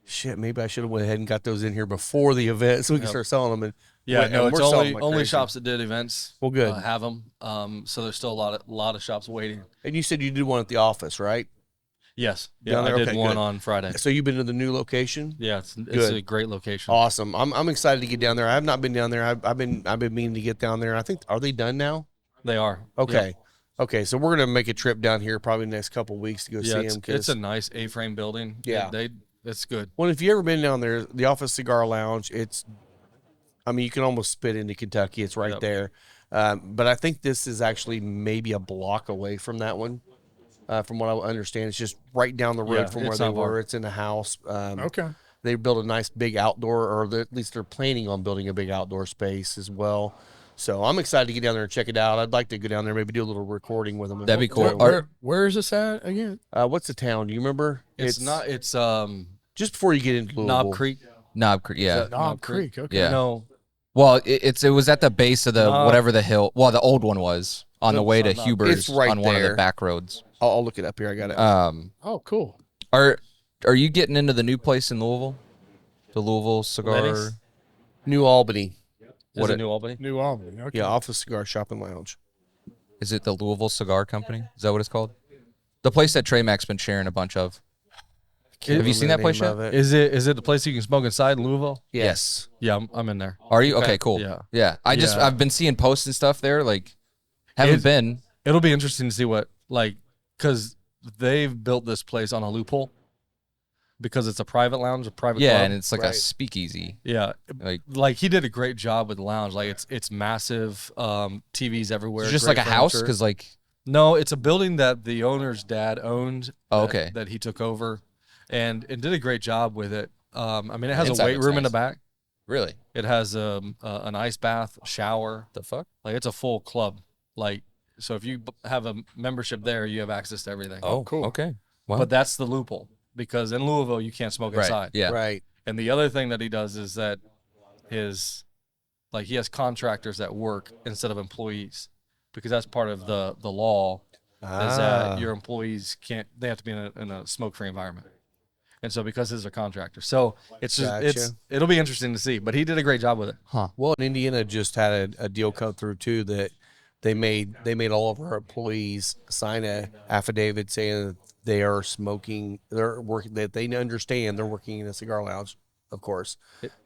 "Shit, maybe I should have went ahead and got those in here before the event so we can start selling them." And
Yeah,
and
no, it's
we're selling
only
like crazy.
shops that did events.
Well, good.
Have them. So there's still a lot of shops waiting.
And you said you did one at the office, right?
Yes. Yeah,
Down there?
I did
Okay,
one
good.
on Friday.
So you've been to the new location?
Yeah, it's
Good.
a great location.
Awesome. I'm excited to get down there. I have not been down there. I've been meaning to get down there. I think are they done now?
They are.
Okay. Okay, so we're gonna make a trip down here probably the next couple of weeks to go
Yeah,
see them.
it's a nice A-frame building.
Yeah.
It's good.
Well, if you ever been down there, the Office Cigar Lounge, you can almost spit into Kentucky. It's right
Yep.
there. But I think this is actually maybe a block away from that one. From what I understand, it's just right down the road
Yeah,
from where
it's
they
not far.
were. It's in a house.
Okay.
They built a nice big outdoor, or at least they're planning on building a big outdoor space as well. So I'm excited to get down there and check it out. I'd like to go down there, maybe do a little recording with them.
That'd be cool.
Where is this at again?
What's the town? Do you remember?
It's not. It's
just before you get into Louisville.
Knob Creek.
Knob Creek, yeah.
Knob Creek. Okay.
Yeah.
No,
Well, it was at the base of the
No.
whatever the hill. Well, the old one was on the way to
It's not-
Huber's
It's right
on one of
there.
the back roads.
I'll look it up here. I got it.
Oh, cool.
Are you getting into the new place in Louisville? The Louisville cigar.
Lenny's?
New Albany.
is it New Albany?
New Albany. Okay.
Yeah, off the Cigar Shop and Lounge.
Is it the Louisville Cigar Company? Is that what it's called? The place that Trey Mac's been sharing a bunch of. Have you seen that place yet?
Is it the place you can smoke inside in Louisville?
Yes.
Yeah, I'm in there.
Are you? Okay, cool.
Yeah.
Yeah.
Yeah.
I've been seeing posts and stuff there. Like, haven't
It's-
been.
It'll be interesting to see what because they've built this place on a loophole because it's a private lounge, a private
Yeah,
club.
and it's like a
Right.
speakeasy.
Yeah,
Like,
he did a great job with the lounge. Like it's massive, TVs everywhere.
it's just
great
like a house
furniture.
because like.
No, it's a building that the owner's dad owned.
Oh,
that-
okay.
That he took over, and did a great job with it. I mean, it has
Inside
a weight
looks
room in the
nice.
back.
Really?
It has an ice bath, shower.
The fuck?
Like it's a full club. Like so, if you have a membership there, you have access to everything.
Oh,
cool.
Okay. Wow.
But that's the loophole because in Louisville you can't smoke
right.
inside.
Yeah.
Right.
And the other thing that he does is that he has contractors that work instead of employees because that's part of the law is that your employees they have to be in a smoke-free environment. And so because he's a contractor. So it's just it'll be interesting to see, but he did a great job with it.
Well, Indiana just had a deal come through too that they made all of our employees sign a affidavit saying that they are smoking, they're working, that they understand they're working in a cigar lounge, of course,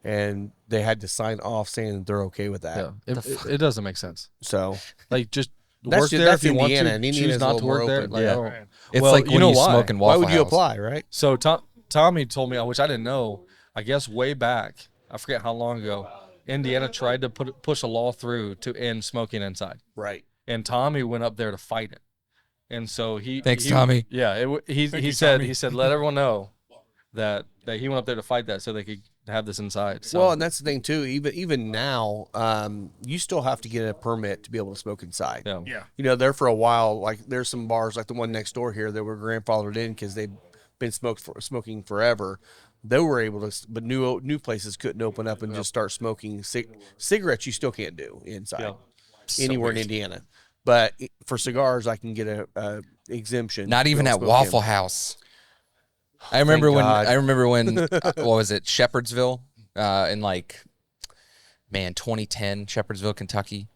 and they had to sign off saying that they're okay with that.
Yeah. It doesn't make sense.
So
Like just
That's
work
ju-
there
that's
if you want
Indiana,
to.
and Indiana's
Choose
a
not
little
to work
more
there.
open.
Like,
Yeah.
I don't-
It's
Well,
like
you
when
know
you
why?
smoke in
why
Waffle
would you
House.
apply, right?
So Tommy told me, which I didn't know. I guess way back, I forget how long ago, Indiana tried to push a law through to end smoking inside,
Right.
and Tommy went up there to fight it. And so
Thanks, Tommy.
Yeah, he
you,
said
Tommy.
let everyone know that he went up there to fight that so they could have this inside. So,
Well, and that's the thing too. Even now, you still have to get a permit to be able to smoke inside.
yeah.
Yeah.
You know, there for a while, like there's some bars like the one next door here that were grandfathered in because they've been smoking forever. They were able to, but new places couldn't open up and just start smoking cigarettes. You still can't do inside anywhere in Indiana. But for cigars, I can get a exemption.
Not
to be
even
able
at
to smoke
Waffle
in.
House. I remember
God.
when what was it, Shepherdsville, in like 2010, Shepherdsville, Kentucky.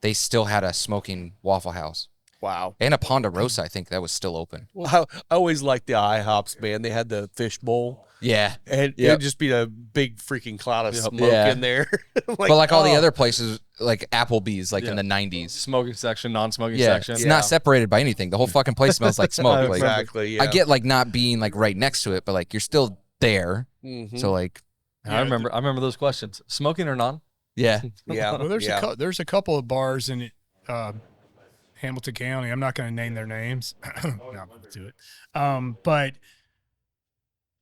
They still had a smoking Waffle House.
Wow.
And a Ponderosa, I think that was still open.
I always liked the IHOPs, man. They had the fish bowl.
Yeah.
And
Yep.
it'd just be a big freaking cloud of smoke
Yeah.
in there.
But like all the
oh.
other places, like Applebee's, like in the 90s.
Smoking section, non-smoking
Yeah,
section.
it's not separated by anything. The whole fucking place smells like smoke. Like,
Exactly. Yeah.
I get like not being like right next to it, but like you're still there.
Mhm.
So like,
I remember those questions. Smoking or non?
yeah,
Yeah.
Well, there's
yeah.
there's a couple of bars in Hamilton County. I'm not going to name their names. Not going to do it. But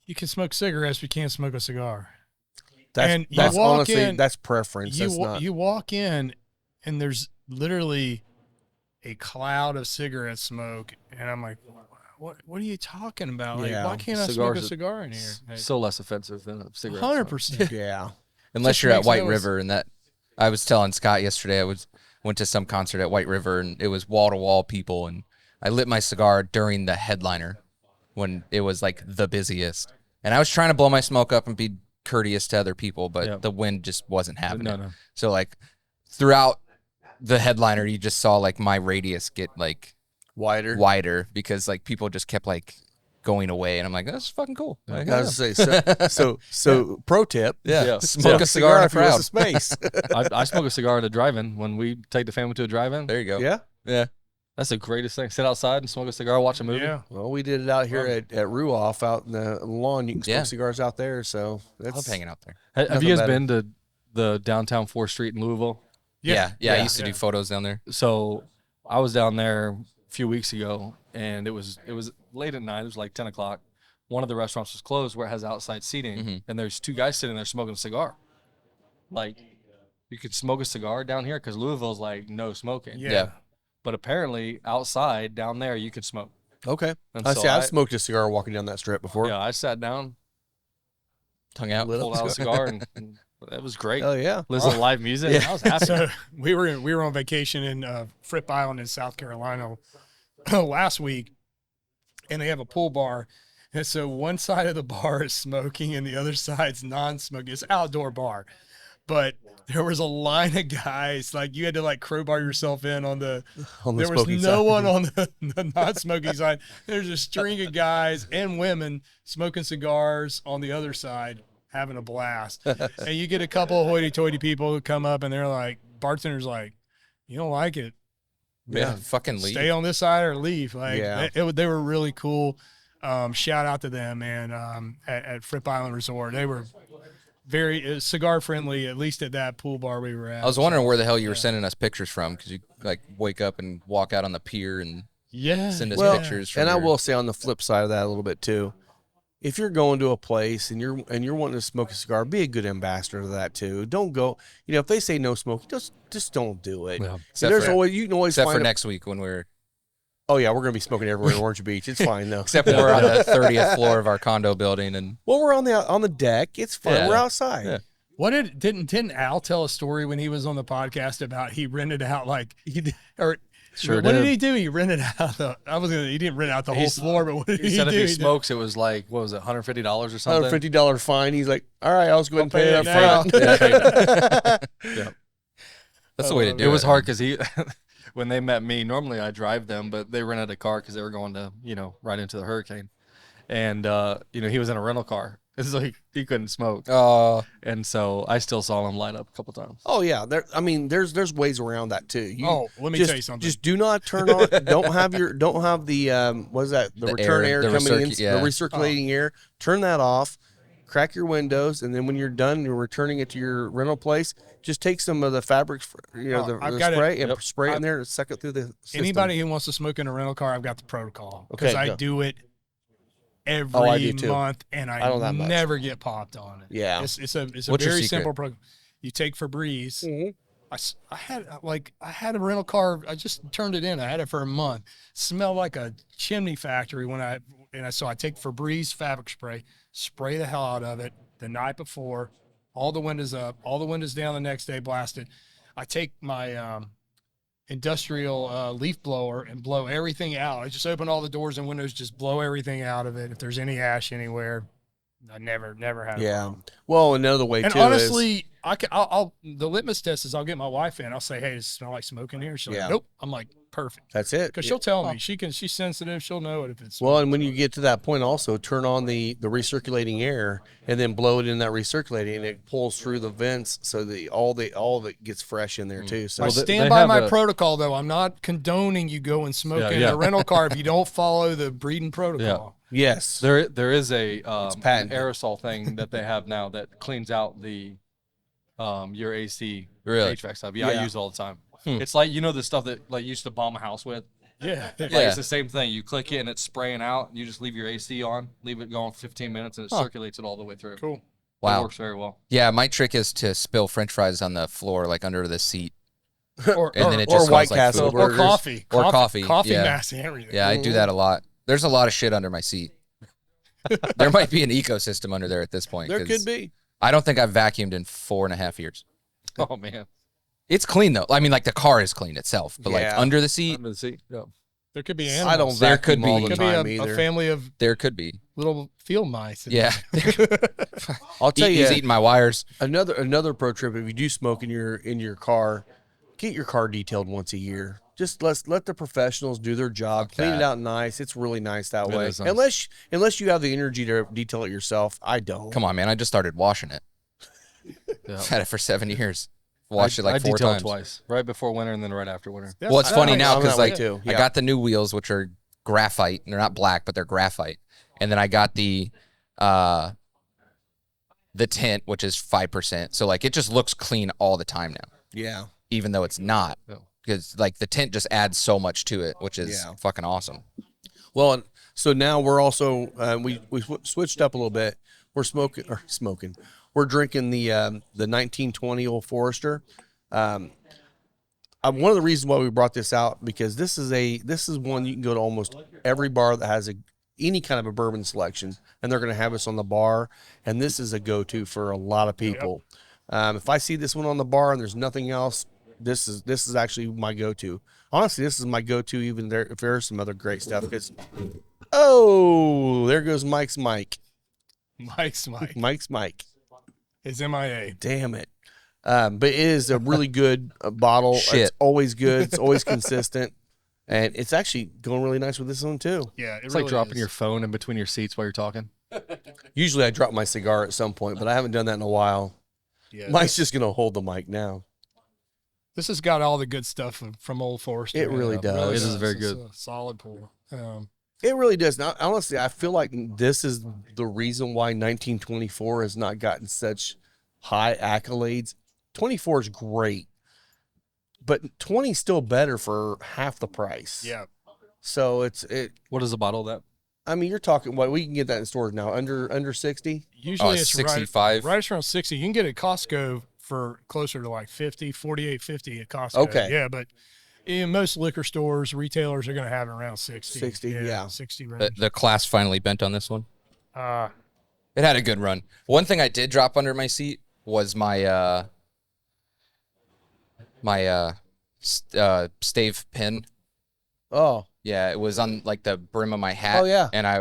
you can smoke cigarettes, but you can't smoke a cigar. And you
That's
walk
honestly
in-
that's preference.
You
That's not.
you walk in, and there's literally a cloud of cigarette smoke, and I'm like, what are you talking about? Like,
Yeah.
why can't I smoke a
Cigars-
cigar in here? Like,
So less offensive than a cigarette.
100%.
yeah.
unless
Just
you're at
makes
White
no
River, and that I was telling Scott yesterday. I went to some concert at White River, and it was wall to wall people, and I lit my cigar during the headliner when it was like the busiest, and I was trying to blow my smoke up and be courteous to other people, but
Yeah.
the wind just wasn't having it.
No.
So like throughout the headliner, you just saw like my radius get like wider because like people just kept like going away, and I'm like, that's fucking cool. Like,
I was gonna say, so pro tip.
yeah.
Smoke
a cigar in a
if you're in
crowd.
space.
I smoke a cigar at a drive-in when we take the family to a drive-in.
There you go.
yeah.
Yeah.
That's the greatest thing. Sit outside and smoke a cigar, watch a movie.
Yeah.
Well, we did it out here at Ruoff out in the lawn. You can smoke
Yeah.
cigars out there. So
I
that's
love hanging out there.
Have
Nothing
you guys
better.
been to the downtown 4th Street in Louisville?
Yeah. I
Yeah.
used to do photos down there.
So I was down there a few weeks ago, and it was late at night. It was like 10 o'clock. One of the restaurants was closed where it has outside seating,
Mhm.
and there's two guys sitting there smoking a cigar. Like, you could smoke a cigar down here because Louisville's like no smoking.
Yeah.
But apparently outside down there you could smoke.
Okay.
And
I
so
see. I've smoked a cigar walking down that strip before.
Yeah, I sat down,
Tongue out.
Lit up
pulled out a cigar, and that was great.
Oh yeah.
Listen to live music.
Yeah.
I was happy.
So we were on vacation in Fripp Island in South Carolina last week, and they have a pool bar. And so one side of the bar is smoking and the other side's non-smoking. It's an outdoor bar. But there was a line of guys, like you had to like crowbar yourself in on the there was
smoking
no
side.
one on the non-smoking side. There's a string of guys and women smoking cigars on the other side, having a blast. And you get a couple of hoity-toity people who come up and they're like, bartender's like, you don't like it,
Yeah, fucking leave.
stay on this side or leave. Like
Yeah.
they were really cool. Shout out to them, man. At Fripp Island Resort, they were very cigar friendly, at least at that pool bar we were at.
I was wondering where the hell you were sending us pictures from, because you like wake up and walk out on the pier and send us
Well,
pictures. From
And I
your-
will say on the flip side of that a little bit too. If you're going to a place and you're wanting to smoke a cigar, be a good ambassador to that too. Don't go. If they say no smoking, just don't do it.
Yeah.
And
Except
there's
for-
always you can always
except for
find.
next week when we're
Oh yeah, we're gonna be smoking everywhere in Orange Beach. It's fine though.
except when we're on the 30th floor of our condo building and
Well, we're on the deck. It's fun.
Yeah.
We're outside.
Yeah.
What didn't Al tell a story when he was on the podcast about he rented out
Sure
what did
did.
he do? He rented out he didn't rent out the whole
He's-
floor, but what did
He
he
said
do?
if he
He did-
smokes, it was like, what was it, $150 or something?
$150 fine. He's like, all right, I'll just go ahead and pay it
I'll
up
pay it
front.
Yeah.
that's the way to do
It
it.
was hard because when they met me, normally I drive them, but they rented a car because they were going to, right into the hurricane. And, he was in a rental car. It's like he couldn't smoke. And so I still saw him light up a couple times.
Oh yeah, there's ways around that too.
Let me
just,
tell you something.
Just do not turn on. don't have the what is that? The return air
the
coming in,
yeah.
the recirculating air. Turn that off. Crack your windows, and then when you're done, you're returning it to your rental place. Just take some of the fabric, the
I've got it.
spray, and spray it in there and suck it through the system.
Anybody who wants to smoke in a rental car, I've got the protocol because
Okay,
I
go.
do it
I
every
do too.
month, and
I
I
don't that much.
never get popped on it.
Yeah.
it's a
What's your
very
secret?
simple program. You take Febreze.
Mhm.
I had a rental car. I just turned it in. I had it for a month. Smelled like a chimney factory so I take Febreze fabric spray the hell out of it the night before, all the windows up, all the windows down the next day blasted. I take my industrial leaf blower and blow everything out. I just open all the doors and windows, just blow everything out of it. If there's any ash anywhere, I never had a
Yeah.
problem.
Well, another way
And
too
honestly, I'll the litmus test is I'll get my wife in. I'll say, hey, does it smell like smoke in here? She's
Yeah.
like, nope. I'm like, perfect.
that's it.
Because she'll tell me. She's sensitive. She'll know it if it's
Well, and when you get to that point, also turn on the recirculating air and then blow it in that recirculating, and it pulls through the vents, so all of it gets fresh in there too. So
I
Well, they
stand by
have
my
a-
protocol, though. I'm not condoning you go and smoke
Yeah,
in
yeah.
a rental car if you don't follow the breeding protocol.
yes,
There is a
patented.
aerosol thing that they have now that cleans out the your AC
Really?
HVAC stuff. Yeah,
Yeah.
I use it all the time. It's like the stuff that like you used to bomb a house with.
Yeah.
Like,
Yeah.
it's the same thing. You click it and it's spraying out. You just leave your AC on, leave it going for 15 minutes, and it circulates it all the way through.
Cool.
It
Wow.
works very well.
Yeah, my trick is to spill French fries on the floor, like under the seat,
Or,
and then it
or
just
White
smells like
Castle
food.
or
burgers.
coffee.
Or coffee,
Coffee
yeah.
mass and everything.
Yeah, I do that a lot. There's a lot of shit under my seat. There might be an ecosystem under there at this point.
There
'cause
could be.
I don't think I've vacuumed in 4.5 years.
Oh man,
It's clean though. I mean, like the car is clean itself, but like
Yeah.
under the seat,
under the seat. Yeah.
There could be animals.
I don't
There could
vacuum all
be-
the
Could
time
be
either.
a family of
there could be.
little field mice.
Yeah,
I'll tell you
he's eating my wires.
another pro trip. If you do smoke in your car, get your car detailed once a year. Just let the professionals do their job. Clean it
that.
out nice. It's really nice that way.
is nice.
Unless you have the energy to detail it yourself. I don't.
Come on, man. I just started washing it.
Yeah.
I've had it for 7 years. Washed it
I
like 4
detailed
times.
twice, right before winter and then right after winter.
Yeah.
Well, it's funny now
I'm
because
that way
like
too,
I
yeah.
got the new wheels, which are graphite, and they're not black, but they're graphite. And then I got the tint, which is 5%. So like it just looks clean all the time now,
Yeah.
even though it's not.
Yeah.
Because like the tint just adds so much to it, which is
Yeah.
fucking awesome.
Well, and so now we're also we switched up a little bit. We're smoking. We're drinking the 1920 Old Forester. One of the reasons why we brought this out, because this is one you can go to almost every bar that has any kind of a bourbon selection, and they're going to have us on the bar. And this is a go-to for a lot of people. If I see this one on the bar and there's nothing else, this is actually my go-to. Honestly, this is my go-to even there if there's some other great stuff. Because there goes Mike's Mike.
Mike's
Mike.
His MIA.
Damn it. But it is a really good bottle.
Shit.
It's always good. It's always consistent. And it's actually going really nice with this one, too.
Yeah,
It's like dropping your phone in between your seats while you're talking.
Usually I drop my cigar at some point, but I haven't done that in a while.
Yeah,
Mike's just going to hold the mic now.
this has got all the good stuff from Old Forester.
It really does.
It is very
It's
good.
a solid pour.
It really does. Now, honestly, I feel like this is the reason why 1924 has not gotten such high accolades. 24 is great, but 20 is still better for half the price.
Yeah.
So
What is the bottle of that?
I mean, you're talking what we can get that in stores now under 60.
Usually it's
65.
right around 60. You can get it at Costco for closer to like 50, 48.50 at Costco.
Okay.
Yeah, but in most liquor stores, retailers are going to have it around 60.
60, yeah.
60 range.
The class finally bent on this one.
Uh,
It had a good run. One thing I did drop under my seat was my stave pin.
Oh,
Yeah, it was on like the brim of my hat.
Oh, yeah.
And I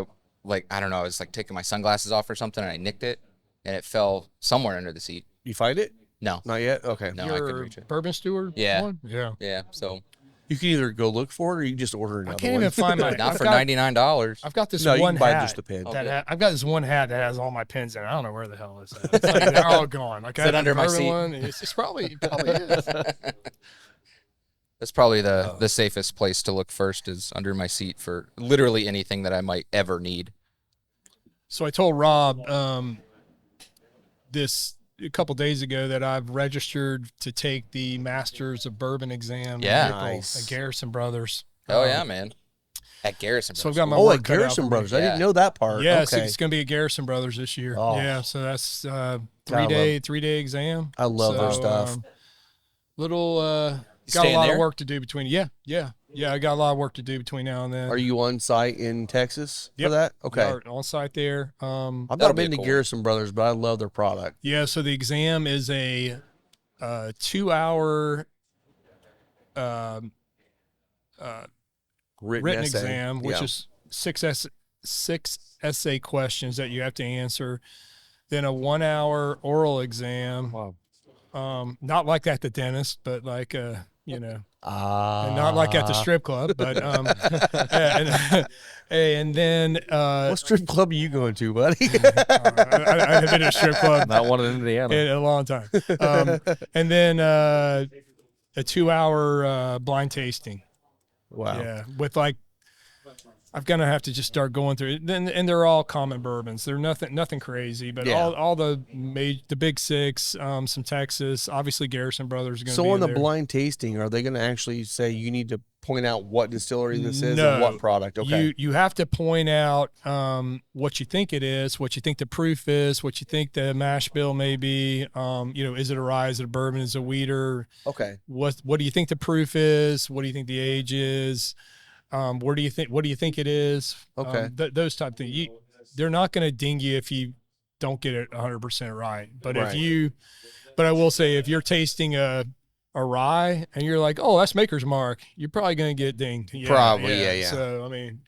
don't know, I was like taking my sunglasses off or something, and I nicked it, and it fell somewhere under the seat.
you find it?
No.
Not yet? Okay.
No, I couldn't
your
reach it.
bourbon steward
Yeah.
one? Yeah.
Yeah, so
You can either go look for it or you can just order
I
another
can't
one.
even find my.
not
I've
for
got-
$99.
I've got this
No, you
one
can buy
hat.
just the pin.
That I've got this one hat that has all my pins in it. I don't know where the hell it's at. It's like they're all gone. Like
Is it under my seat?
One, it's probably is.
That's probably the safest place to look first, is under my seat for literally anything that I might ever need.
So I told Rob this a couple days ago that I've registered to take the Masters of Bourbon exam. in
Yeah.
April
Nice.
at Garrison Brothers.
Oh yeah, man. At Garrison.
So I've
Brothers.
got my
Oh,
work
at
cut out
Garrison
for me.
Brothers. I
Yeah.
didn't know that part.
Yeah,
okay.
it's going to be at Garrison Brothers this year.
Oh.
Yeah, so that's
God,
three day exam.
I love their
So,
stuff.
Little got a
staying
lot
there?
of work to do between. Yeah. I got a lot of work to do between now and then.
Are you on site in Texas
Yep.
for that? Okay.
We are on site there.
I've
That'll
not
be
been to
cool.
Garrison Brothers, but I love their product.
Yeah, so the exam is a 2-hour written
essay.
exam, which
Yeah.
is six essay questions that you have to answer. Then a 1-hour oral exam.
Wow.
Not like at the dentist, but like and
Ah.
not like at the strip club, but and then
What strip club are you going to, buddy?
I haven't been to a strip club
Not one in Indiana.
in a long time. And then a 2-hour blind tasting.
Wow.
Yeah, with like, I'm gonna have to just start going through it. And they're all common bourbons. They're nothing crazy, but
Yeah.
all the big six, some Texas, obviously Garrison Brothers. Are gonna
So
be
on
in
the
there.
blind tasting, are they going to actually say you need to point out what distillery this is
No.
and what product? Okay.
You have to point out what you think it is, what you think the proof is, what you think the mash bill may be. Is it a rye, is it a bourbon, is it a wheater?
Okay.
What do you think the proof is? What do you think the age is? What do you think it is?
Okay.
Those type of things. They're not going to ding you if you don't get it 100% right. But
Right.
but I will say, if you're tasting a rye and you're like, oh, that's Maker's Mark, you're probably going to get dinged. Yeah,
Probably, yeah.
So I mean,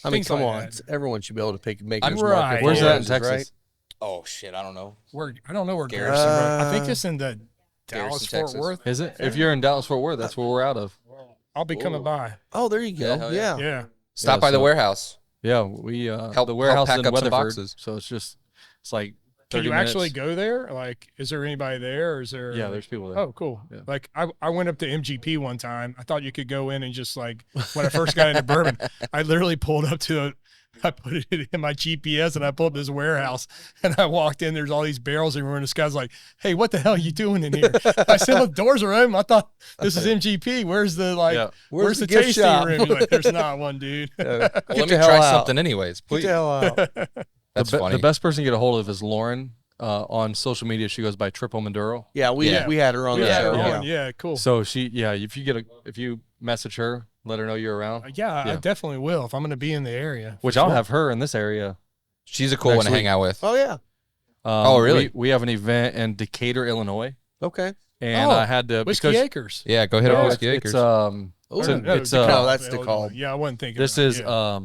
things
come
like
on.
that.
Everyone should be able to make
I'm
those
right.
market
Where's that in
forces,
Texas?
right?
Oh shit, I don't know.
I don't know where
Garrison,
Garrison.
bro.
I think it's in the
Garrison,
Dallas Fort
Texas.
Worth.
Is it? If you're in Dallas Fort Worth, that's where we're out of.
I'll be coming by.
Oh, there you
Yeah,
go.
hell
Yeah.
yeah.
Yeah.
Stop
Yeah,
by the
so-
warehouse.
Yeah, we
Help
the warehouse
pack
in
up some
Weatherford,
boxes.
so it's like 30
Can you
minutes.
actually go there? Like, is there anybody there? Or is there?
Yeah, there's people there.
Oh, cool.
Yeah.
Like I went up to MGP one time. I thought you could go in and just like, when I first got into bourbon, I literally pulled up I put it in my GPS and I pulled up this warehouse and I walked in. There's all these barrels everywhere. And this guy's like, hey, what the hell are you doing in here? I said, well, the doors are open. I thought this is MGP. Where's the
Yeah.
where's the
gift
tasting
shop?
room? He's like, there's not one, dude.
Well, let me
the hell
try
out.
something anyways,
Get
please.
the hell out.
That's
the
funny.
best person to get a hold of is Lauren on social media, she goes by Triple Maduro.
Yeah, we had her on the
Yeah,
show.
yeah.
Yeah.
Yeah, cool.
So if you message her, let her know you're around.
I
Yeah.
definitely will if I'm going to be in the area.
Which
for
I'll
sure.
have her in this area.
She's a cool
Next
one to hang
week.
out with.
Oh yeah.
Oh, really?
We have an event in Decatur, Illinois,
Okay.
and I had to
Whiskey
because
Acres.
Yeah, go hit up
no,
Whiskey Acres.
it's it's,
Ooh.
an- it's
No, that's DeKalb.
Yeah, I wasn't thinking.
this
about
is
it, yeah.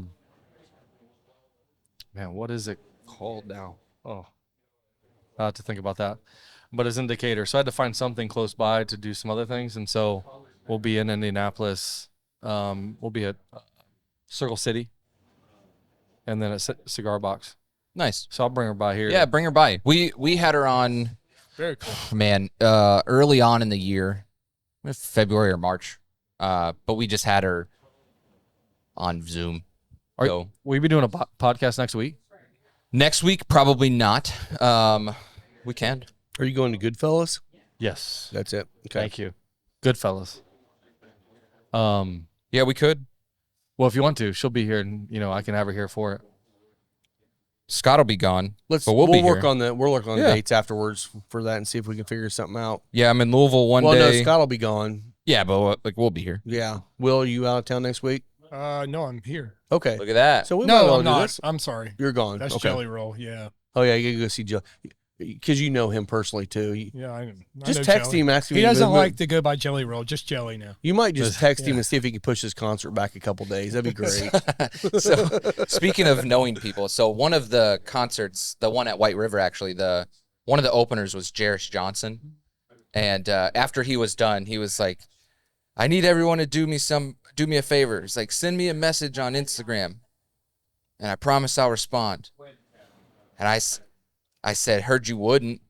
Man, what is it called now? Oh, I have to think about that. But it's in Decatur, so I had to find something close by to do some other things, and so we'll be in Indianapolis. We'll be at Circle City, and then at Cigar Box.
Nice.
So I'll bring her by here.
Yeah, bring her by. We had her on,
Very cool.
man, early on in the year, February or March. But we just had her on Zoom. So
Will you be doing a podcast next week?
next week, probably not. We can.
Are you going to Goodfellas?
Yes.
That's it. Okay.
Thank you. Good fellas.
Yeah, we could.
Well, if you want to, she'll be here, and I can have her here for it.
Scott will be gone.
Let's
but we'll be
work
here.
on we'll work on
Yeah.
dates afterwards for that and see if we can figure something out.
Yeah, I'm in Louisville one
Well, no,
day.
Scott will be gone.
Yeah, but we'll be here.
Yeah. Will, you out of town next week?
No, I'm here.
Okay.
Look at that.
So we might
No,
well
I'm
do
not.
this.
I'm sorry.
You're gone.
That's
okay.
Jelly Roll. Yeah.
Oh yeah, you gotta go see Joe because you know him personally too.
Yeah, I
Just
know
text
Jelly.
him, ask him.
He
if
doesn't
moved.
like to go by Jelly Roll, just Jelly now.
You might just text him
Yeah.
and see if he can push his concert back a couple days. That'd be great.
So speaking of knowing people, so one of the concerts, the one at White River, actually, one of the openers was Jairus Johnson, and after he was done, he was like, "I need everyone to do me a favor. It's like send me a message on Instagram, and I promise I'll respond." And I said, "Heard you wouldn't,"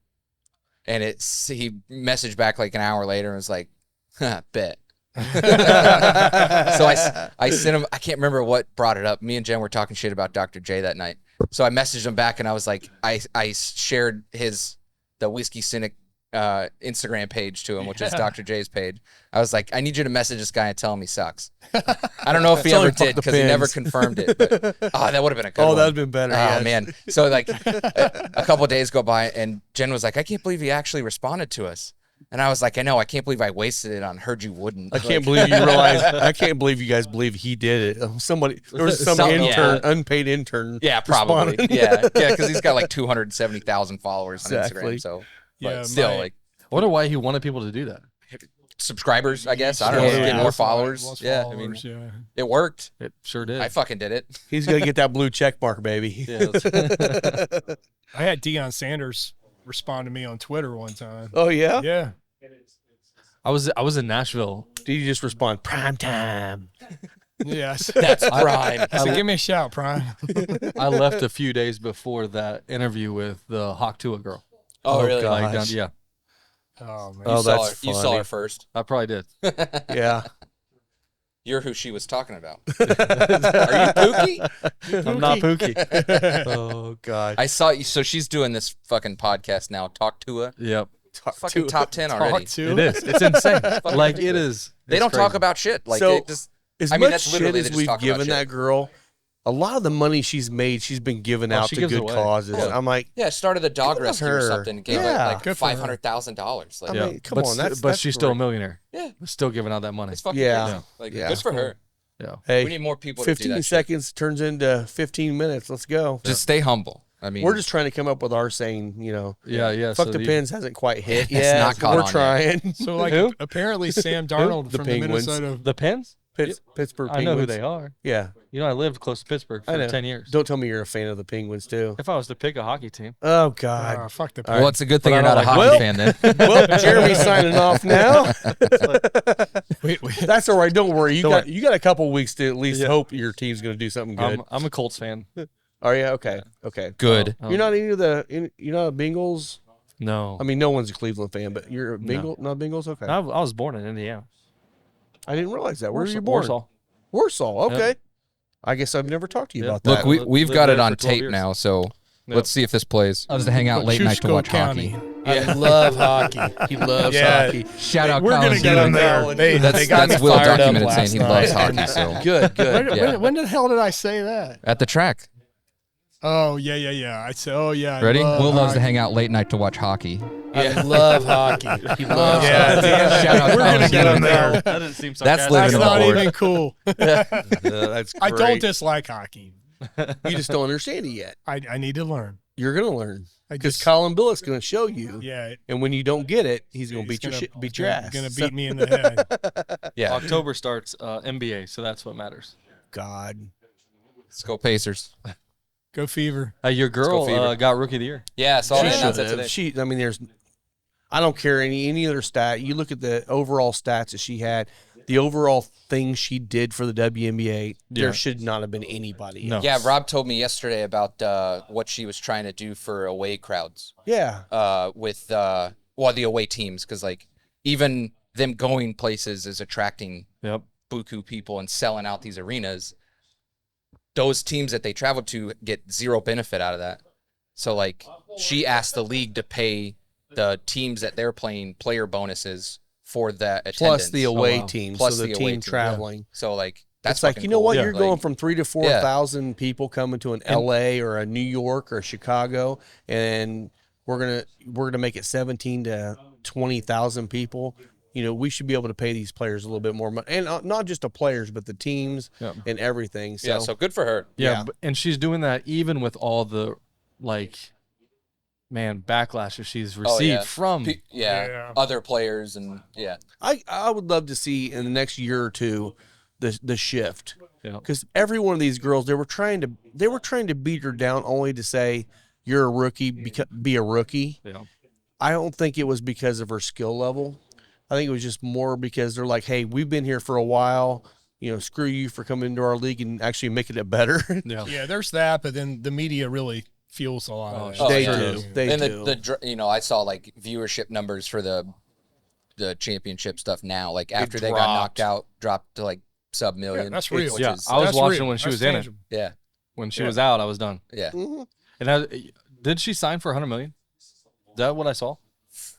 and he messaged back like an hour later and was like, "Bet." So I sent him. I can't remember what brought it up. Me and Jen were talking shit about Dr. J that night. So I messaged him back and I was like, I shared the Whiskey Cynic Instagram page to him, which is Dr. J's page. I was like, I need you to message this guy and tell him he sucks. I don't know if he
Tell him
ever
fuck
did
the
because he never
pins.
confirmed it. But, that would have been a good one.
that'd been better.
Oh
yes.
man. So like a couple of days go by and Jen was like, I can't believe he actually responded to us. And I was like, I know, I can't believe I wasted it on Heard You Wouldn't.
I can't believe you realize. I can't believe you guys believe he did it. Somebody, there was some
Something,
intern,
yeah.
unpaid intern.
Yeah, probably.
responded.
Yeah, because he's got like 270,000 followers on
Exactly.
Instagram. So,
Yeah,
but still,
my-
like
I wonder why he wanted people to do that.
subscribers, I guess. I don't know.
Yeah.
Get more
Lots
followers. Yeah, I mean,
followers, yeah.
it worked.
It sure did.
I fucking did it.
He's gonna get that blue check mark, baby.
Yeah,
I had Deion Sanders respond to me on Twitter one time.
Oh yeah?
Yeah.
I was in Nashville.
Did you just respond prime time?
Yes.
That's prime.
I said, give me a shout, Prime.
I left a few days before that interview with the Hawk Tua girl.
Oh, really?
God.
Like, yeah,
Oh, man.
Oh,
You saw
that's
her. You saw
funny.
her first.
I probably did.
Yeah.
You're who she was talking about. Are you Pookie?
I'm not Pookie.
Oh God.
I saw you. So she's doing this fucking podcast now. Talk to her.
Yep,
Fucking top 10
Talk
already.
to.
it is. It's insane. Like it is.
They
It's
don't talk
crazy.
about shit. Like
So-
it just.
As
I mean,
much
that's
shit
literally they
as
just
we've
talk about
given
shit.
that girl, a lot of the money she's made, she's been giving
Oh,
out
she
to
gives it
good
away.
causes.
Yeah.
I'm like,
Yeah, started a dog
Good on
rescue or
her.
something and gave
Yeah.
it like
Good for her.
$500,000. Like,
I
Yeah,
mean, come
but,
on, that's
but she's still a
great.
millionaire.
Yeah.
Still giving out that money.
it's fucking
Yeah.
crazy. Like,
Yeah.
good for her.
Yeah.
Hey,
We need more people to do
15
that shit.
seconds turns into 15 minutes. Let's go.
Just stay humble. I mean,
We're just trying to come up with our saying,
Yeah.
fuck
so
the pins hasn't quite hit
It's
yet.
not caught
We're
on yet.
trying.
So, like,
Who?
apparently Sam Darnold
The
from
Penguins.
the Minnesota.
The Pens?
Pittsburgh
I
Penguins.
know who they are.
Yeah.
You know, I lived close to Pittsburgh
I
for
know.
10 years.
Don't tell me you're a fan of the Penguins, too.
If I was to pick a hockey team,
Oh, God.
Fuck the.
well, it's a good thing
But
you're
I
not a
don't
hockey
like-
fan then.
Well, Jeremy's signing off now.
Wait.
That's all right. Don't worry.
Don't
You got a couple weeks to at least
Yeah.
hope your team's going to do something good.
I'm a Colts fan.
Oh, yeah? Okay. Okay.
Good.
Oh,
You're not any of you're not a Bengals?
No.
I mean, no one's a Cleveland fan, but you're a Bengal, not Bengals? Okay.
I was born in Indiana.
I didn't realize that. Where were you
Warsaw.
born?
Warsaw.
Warsaw. Okay. I guess I've never talked to you
Yeah.
about that.
Look, we've
lived
got
there
it on
for 12
tape
years.
now, so
Yep.
let's see if this plays. I was to hang out late night to
Kosciuszko
watch
County.
hockey.
I love hockey.
He loves
Yeah.
hockey.
Shout out
We're
Colin
gonna get
Seaman.
him there. They
That's
got me
Will
fired up
documented saying
last
he
night.
loves hockey. So
Good, good.
When,
Yeah.
when the hell did I say that?
at the track,
Oh yeah. I said, oh yeah. I
Ready?
love
Will loves to
hockey.
hang out late night to watch hockky.
I love hockey.
He loves
Yeah,
hockey.
damn it.
Shout out
We're gonna
Thomas
get him
Stevens.
there.
That doesn't seem
That's
sarcastic.
living
That's
in the
not
Lord.
even cool.
That's
I
great.
don't dislike hockey.
You just don't understand it yet.
I need to learn.
You're gonna learn
I
because
just
Colin Billick's gonna show you.
yeah.
And when you don't get it, he's gonna
He's
beat your
gonna-
shit, beat
he's
your
gonna-
ass.
Gonna
So-
beat me in the head.
Yeah.
October starts NBA, so that's what matters.
God.
Let's go Pacers.
Go Fever.
Your girl
Fever.
got rookie of the year.
Yeah, I saw
She
that
should
announcement
have.
today.
She. I mean, I don't care any other stat. You look at the overall stats that she had. The overall thing she did for the WNBA.
Yeah.
There should not have been anybody.
No.
else.
Yeah, Rob told me yesterday about what she was trying to do for away crowds
Yeah.
with the away teams, because like even them going places is attracting
Yep.
buku people and selling out these arenas. Those teams that they travel to get zero benefit out of that. So like she asked the league to pay the teams that they're playing player bonuses for that attendance.
Plus the away
wow.
team.
Plus
so the
the away
team
team,
traveling.
So like that's
It's like,
fucking
you know
cool.
what?
Yeah.
You're
Like,
going from 3,000 to 4,000 people coming to an LA or a New York or Chicago, and we're gonna make it 17 to 20,000 people. You know, we should be able to pay these players a little bit more money, and not just the players, but the teams
Yep.
and everything. So,
yeah, so good for her.
Yeah,
Yeah.
and she's doing that even with all the backlashes she's received
yeah.
from.
Yeah.
Other players and yeah.
I would love to see in the next year or two the shift.
Yeah.
Because every one of these girls, they were trying to beat her down only to say you're a rookie, be a rookie.
Yeah.
I don't think it was because of her skill level. I think it was just more because they're like, hey, we've been here for a while. You know, screw you for coming into our league and actually making it better.
Yeah.
Yeah, there's that, but then the media really fuels a lot of that.
Oh,
they
yeah.
do. They
and
do.
the I saw like viewership numbers for the championship stuff now. Like after they got knocked out, dropped to like sub million.
Yeah, that's real.
which
Yeah,
is-
I was
That's
watching
real.
when she
That's
was in it.
tangible.
yeah,
When she was out, I was done.
yeah.
Mhm.
And did she sign for 100 million? Is that what I saw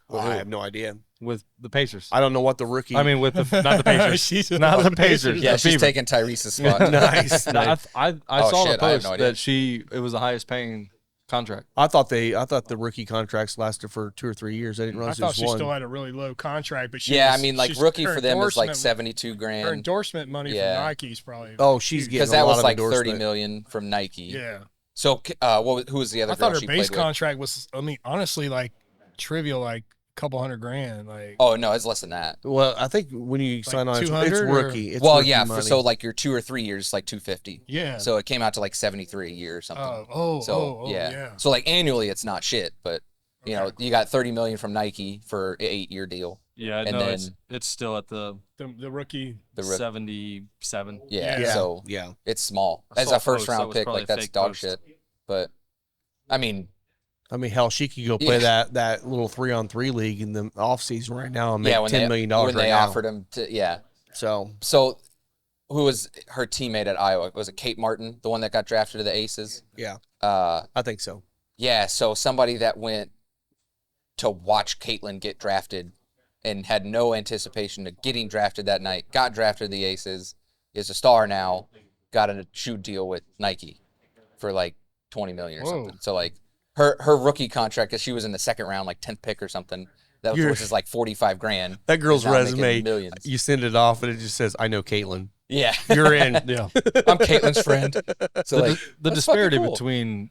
I have no idea.
with the Pacers?
I don't know what the rookie.
I mean, with the not the Pacers,
She's
not the Pacers.
Yeah,
the
she's
Fever.
taking Tyrese's spot.
nice.
No,
nice.
I
Oh,
saw
shit,
the
I have
post
no idea.
that it was the highest paying contract.
I thought the rookie contracts lasted for 2 or 3 years. I didn't
I
realize
thought
just
she
one.
still had a really low contract, but she
Yeah,
was-
I mean, like
she's-
rookie
her
for them is like
endorsement-
72
Her
grand
endorsement money
Yeah.
from Nike's probably.
Oh, she's getting
because
a
that
lot
was
of
like 30
endorsement.
million from Nike.
Yeah,
So, who was the other
I
girl
thought her
she
base
played with?
contract was. I mean, honestly, like trivial, like a couple $100,000. Like,
Oh no, it's less than that.
Well, I think when you sign on, it's
200 or-
rookie. It's
Well,
rookie
yeah,
money.
so like your 2 or 3 years, like 250.
yeah.
So it came out to like 73 a year or something. So
yeah.
So like annually, it's not shit, but you know, you got 30 million from Nike for an 8-year deal.
Yeah,
And
no,
then-
it's still at the
The rookie.
The rook-
77.
yeah,
Yeah.
so
yeah.
it's small
I
as
saw
a
a
first
post that
round
was
pick.
probably
Like
a
that's
fake
dog
post.
shit. But I mean,
Hell, she could go play
Yeah.
that little 3-on-3 league in the off season right now and make
yeah, when
$10 million dollars
when
right
they
now.
offered him to, yeah.
So
So who was her teammate at Iowa? Was it Kate Martin, the one that got drafted to the Aces?
yeah,
Uh,
I think so.
yeah. So somebody that went to watch Caitlin get drafted and had no anticipation of getting drafted that night, got drafted to the Aces, is a star now, got a shoe deal with Nike for like 20 million or
Whoa.
something. So like her rookie contract, because she was in the second round, like 10th pick or something, that
You're-
was like 45 grand.
That girl's
is now making
resume,
millions.
you send it off and it just says, "I know Caitlin."
Yeah,
You're in.
Yeah.
I'm Caitlin's friend. So
the
like
the
that's
disparity
fucking cool.
between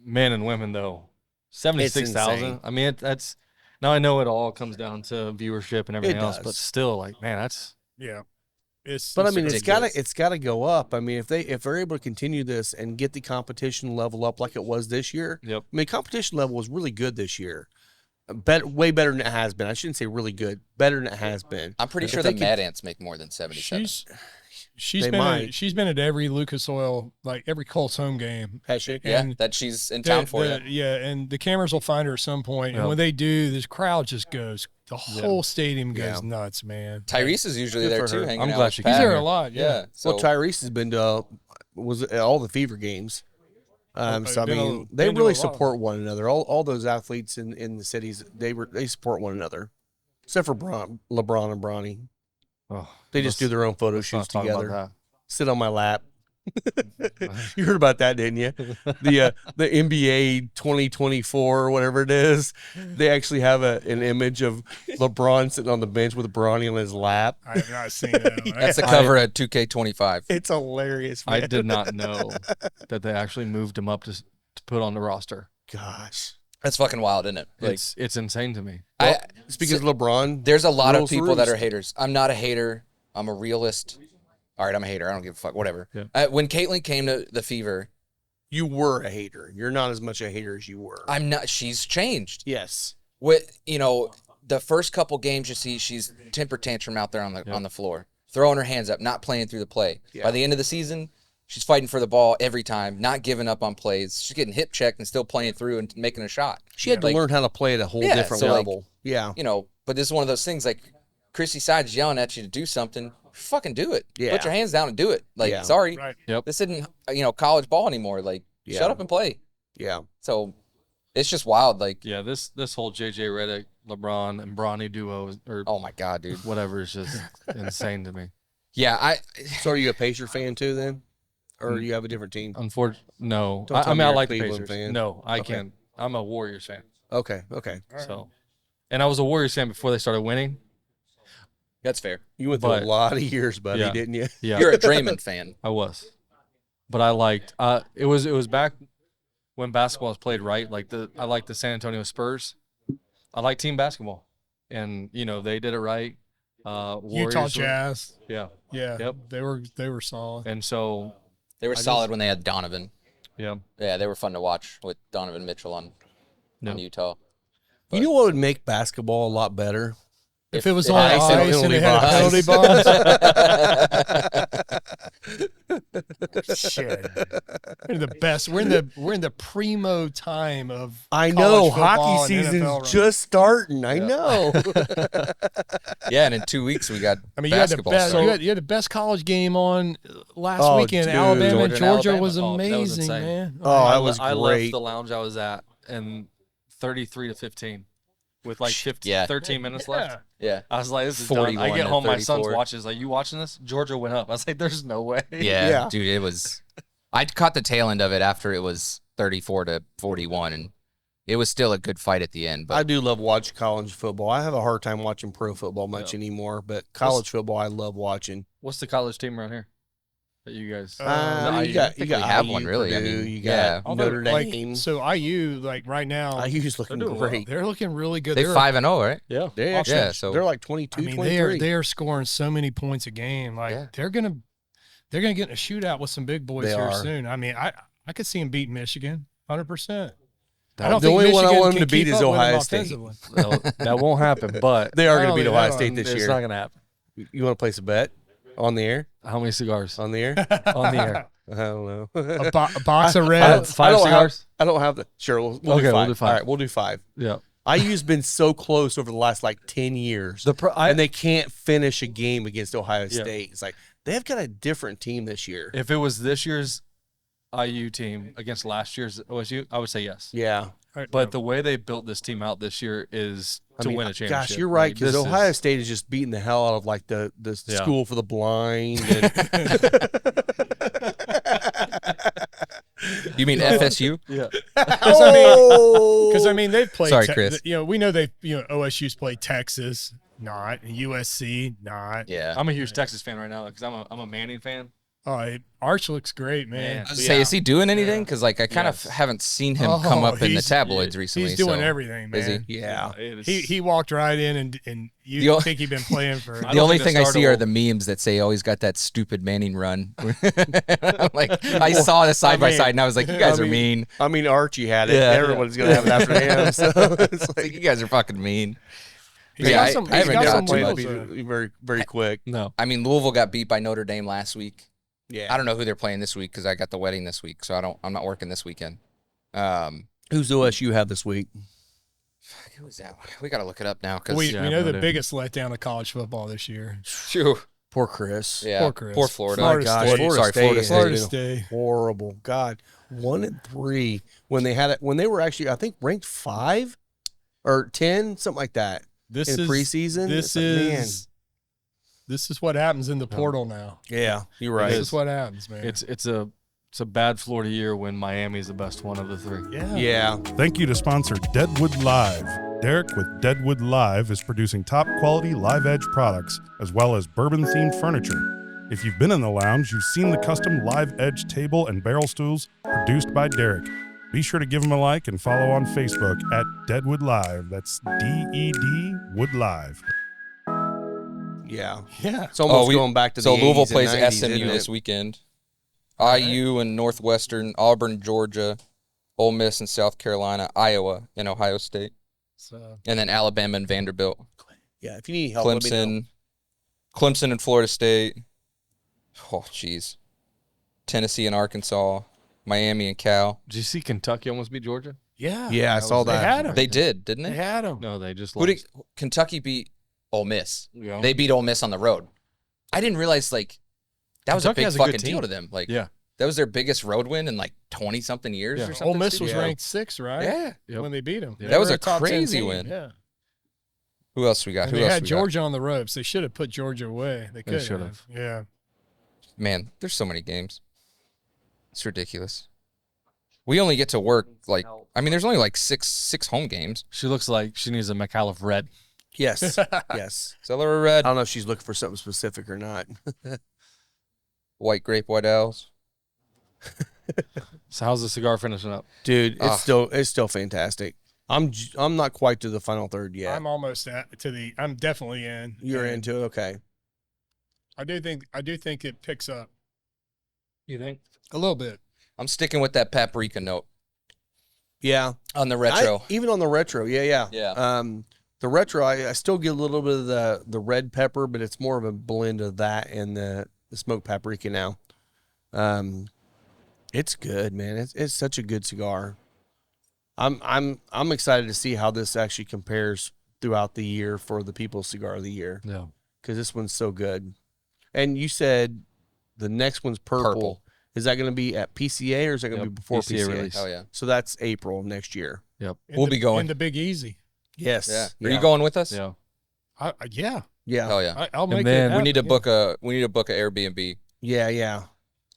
men and women, though, 76,000.
insane.
I mean, that's now I know it all comes down to viewership and everything else, but
does.
still, like, man, that's
Yeah. It's.
But I mean,
ridiculous.
it's gotta go up. I mean, if they're able to continue this and get the competition level up like it was this year,
yep.
I mean, competition level was really good this year. Way better than it has been. I shouldn't say really good, better than it has been.
I'm pretty
If
sure
they
the
can-
Mad Ants make more than 77.
She's
They
been
might.
she's been at every Lucas Oil, like every Colts home game.
Has she?
Yeah,
and
that she's in town for you.
Yeah, and the cameras will find her at some point,
Yeah.
and when they do, this crowd just goes. The whole stadium goes
Yeah.
nuts, man.
Tyrese is usually
Good
there
for
too,
her.
hanging
I'm
out
glad
with
she
He's
Pat.
came
there
here.
a lot. Yeah.
Yeah. So
Well, Tyrese has been to was at all the Fever games. So I
been to-
mean, they
been to
really
a lot.
support one another. All those athletes in the cities, they support one another, except for LeBron and Bronny.
Oh,
They just do their own photo
let's not
shoots
talk about
together.
that.
Sit on my lap. You heard about that, didn't you? The NBA 2024 or whatever it is. They actually have an image of LeBron sitting on the bench with Bronny on his lap.
I have not seen that.
That's the cover at 2K25.
It's hilarious, man.
I did not know that they actually moved him up to put on the roster.
Gosh.
That's fucking wild, isn't it? Like,
It's insane to me.
It's because LeBron.
there's a lot of
rules the
people that
roost.
are haters. I'm not a hater. I'm a realist. All right, I'm a hater. I don't give a fuck. Whatever.
Yeah.
When Caitlyn came to the Fever,
You were a hater. You're not as much a hater as you were.
I'm not. She's changed.
Yes.
With the first couple games, you see she's temper tantrum out there on the floor, throwing her hands up, not playing through the play.
Yeah.
By the end of the season, she's fighting for the ball every time, not giving up on plays. She's getting hip checked and still playing through and making a shot.
She had to learn how to play at a whole different
so, like,
level. Yeah.
But this is one of those things like Chrissy Sides yelling at you to do something. Fucking do it.
Yeah.
Put your hands down and do it. Like,
Yeah.
sorry.
Right.
Yep.
This isn't, college ball anymore. Like,
Yeah.
shut up and play.
Yeah.
So it's just wild. Like,
Yeah, this whole JJ Redick, LeBron, and Bronny duo, or
oh my God, dude.
whatever, is just insane to me.
Yeah,
So are you a Pacer fan too then? Or you have a different team?
Unfortunately, no.
Don't tell
I
me
mean, I
you're a
like the
Cleveland
Pacers.
fan.
No, I
Okay.
can't. I'm a Warriors fan.
Okay.
So, and I was a Warriors fan before they started winning.
that's fair.
You went through
But-
a lot of years, buddy,
Yeah.
didn't you?
Yeah,
You're a Draymond fan.
I was, but I liked. It was back when basketball was played right. I liked the San Antonio Spurs. I like team basketball, and they did it right. Warriors
Utah
were-
Jazz.
Yeah,
Yeah.
Yep.
They were solid.
and so
They were solid when they had Donovan.
yeah,
Yeah, they were fun to watch with Donovan Mitchell on
No.
Utah.
You know what would make basketball a lot better?
If it was
if
on
ice and
ice and
penalty
they had a
box.
penalty box. Shit. We're in the best. We're in the primo time of
I
college
know
football
hockey
and NFL
season's
run.
just starting. I know.
Yeah, and in 2 weeks we got
I mean, you had the
basketball
best.
starting.
You had the best college game on last
Oh,
weekend.
dude.
Alabama and
Georgia and
Georgia
Alabama.
was
Oh, that was
amazing,
insane.
man.
Oh, that was
I
great.
left the lounge I was at and 33-15 with like 13 minutes left.
Yeah.
I was like, this is done.
41
I get
to
home, my son's
34.
watching. He's like, you watching this? Georgia went up. I was like, there's no way.
Yeah,
Yeah.
dude, it was. I caught the tail end of it after it was 34-41, and it was still a good fight at the end. But
I do love watching college football. I have a hard time watching pro football much anymore, but college football I love watching.
What's the college team around here that you guys?
Uh,
You
IU?
got
we have one,
IU,
really. I
Purdue,
mean,
you
yeah.
got Notre Dame.
Like, so IU, like right now,
IU's looking
They're doing well.
great.
they're looking really good.
they
They're
5-0, right?
Yeah.
They actually,
Yeah, so-
they're like 22,
I mean,
23.
they are scoring so many points a game. Like
Yeah.
they're gonna get in a shootout with some big boys
They
here
are.
soon. I mean, I could see them beat Michigan, 100%. I
The
don't think
only one I
Michigan
want them
can
to beat
keep
is
up with them
Ohio State.
offensively.
No, that won't happen. But
They are going
Oh,
to beat
yeah,
Ohio
no,
State this
it's
year.
not gonna happen.
You want to place a bet on the air?
How many cigars
On the air?
on the air?
I don't know.
A box of
I
Reds.
don't-
Five
I don't
cigars?
Have, I don't have the. Sure, we'll do
Okay,
five.
we'll do five.
All right, we'll do 5.
Yeah.
IU's been so close over the last like 10 years, and they can't finish a game against Ohio
Yeah.
State. It's like they've got a different team this year.
If it was this year's IU team against last year's OSU, I would say yes.
Yeah.
But the way they built this team out this year is to win a championship.
Gosh, you're right,
Like,
because
this
Ohio
is-
State is just beating the hell out of like the
Yeah.
school for the blind.
You mean FSU?
Yeah.
Because I mean, they've played.
Sorry, Chris.
We know they. OSU's played Texas, not USC, not.
Yeah.
I'm a huge Texas fan right now because I'm a Manning fan.
All right, Arch looks great, man.
Man.
I was gonna say, is he doing anything? Because like I kind of
Yes.
haven't seen him
Oh,
come up in the
he's-
tabloids recently.
He's doing
so-
everything, man.
Is he?
Yeah.
It is-
He walked right in, and you
The o-
think he'd been playing for.
I
The
don't
only
think
thing I
the
see are
start
the memes that say, "Oh, he's got that stupid Manning run." I'm like, I saw the side by
mean-
side, and I was like, "You guys
I
are
mean,
mean.
I mean, Archie had it.
Yeah.
Everyone's going to have it after him. So it's
Like,
like,
you guys are fucking mean."
He's
Yeah,
got
I-
some.
I
he's
haven't
got
got
some
too much.
wheels,
very, very quick.
No.
I mean, Louisville got beat by Notre Dame last week.
Yeah.
I don't know who they're playing this week because I got the wedding this week, so I'm not working this weekend.
Who's OSU have this week?
Who was that? We got to look it up now because
We
Yeah,
know
no
the
idea.
biggest letdown of college football this year.
Poor Chris.
yeah,
Poor Chris.
poor Florida.
Florida
Gosh,
State.
Florida
Sorry,
State
Florida
has
State.
Florida
been
State.
horrible. God, 1-3 when they had it when they were actually I think ranked 5 or 10, something like that.
This
In
is
preseason,
This
it's like, man.
is This is what happens in the portal now.
Yeah, you're
This
right.
is what happens, man.
It's a bad Florida year when Miami's the best one of the three.
yeah.
Yeah.
Thank you to sponsor Deadwood Live. Derek with Deadwood Live is producing top quality live edge products as well as bourbon themed furniture. If you've been in the lounge, you've seen the custom live edge table and barrel stools produced by Derek. Be sure to give him a like and follow on Facebook at Deadwood Live. That's DED Wood Live.
Yeah.
Yeah.
It's almost
we-
going back to
So
the
Louisville
80s and
plays
90s,
SMU
isn't
this
it?
weekend. IU and Northwestern, Auburn, Georgia, Ole Miss and South Carolina, Iowa and Ohio State,
So
and then Alabama and Vanderbilt.
Yeah, if you need help, let me know.
Clemson and Florida State. Oh, jeez. Tennessee and Arkansas, Miami and Cal.
Did you see Kentucky almost beat Georgia?
yeah.
Yeah, I saw
They
that.
had him.
They did, didn't
They
they?
had him.
No, they just
Who
lost.
did Kentucky beat Ole Miss?
Yeah.
They beat Ole Miss on the road. I didn't realize that was a
Kentucky
big
has a good
fucking deal
team.
to them.
Yeah.
That was their biggest road win in 20 something years
Yeah.
or something.
Ole Miss was
stupid.
ranked 6th, right?
Yeah.
Yep.
When they beat him.
Yeah.
They
That was
were
a
top 10
crazy
team.
win.
Yeah.
Who else we got?
And
Who
they
else
had
we got?
Georgia on the ropes. They should have put Georgia away. They could
should
have.
have.
Yeah.
Man, there's so many games. It's ridiculous. We only get to work there's only six home games.
She looks like she needs a Micallef Red.
Yes. Yes.
Celery
I
Red,
don't know if she's looking for something specific or not.
White Grape, White Owls.
So how's the cigar finishing up?
Dude,
Ah.
it's still fantastic. I'm not quite to the final third yet.
I'm almost I'm definitely in.
You're
And
into it? Okay.
I do think it picks up
You think?
a little bit.
I'm sticking with that paprika note
Yeah.
on the retro.
Even on the retro, yeah.
Yeah.
The retro, I still get a little bit of the red pepper, but it's more of a blend of that and the smoked paprika now. It's good, man. It's such a good cigar. I'm excited to see how this actually compares throughout the year for the People's Cigar of the Year,
Yeah.
because this one's so good. And you said the next one's purple.
Purple.
Is that going to be at PCA or is that going to
Yep,
be before
PCA
PCA?
release.
Hell yeah.
So that's April of next year.
Yep.
We'll be going.
in the Big Easy.
Yes.
Yeah. Are you going with us?
Yeah.
Yeah.
Yeah.
Hell yeah.
I'll make
then
it.
We need to
happen,
book a Airbnb.
Yeah.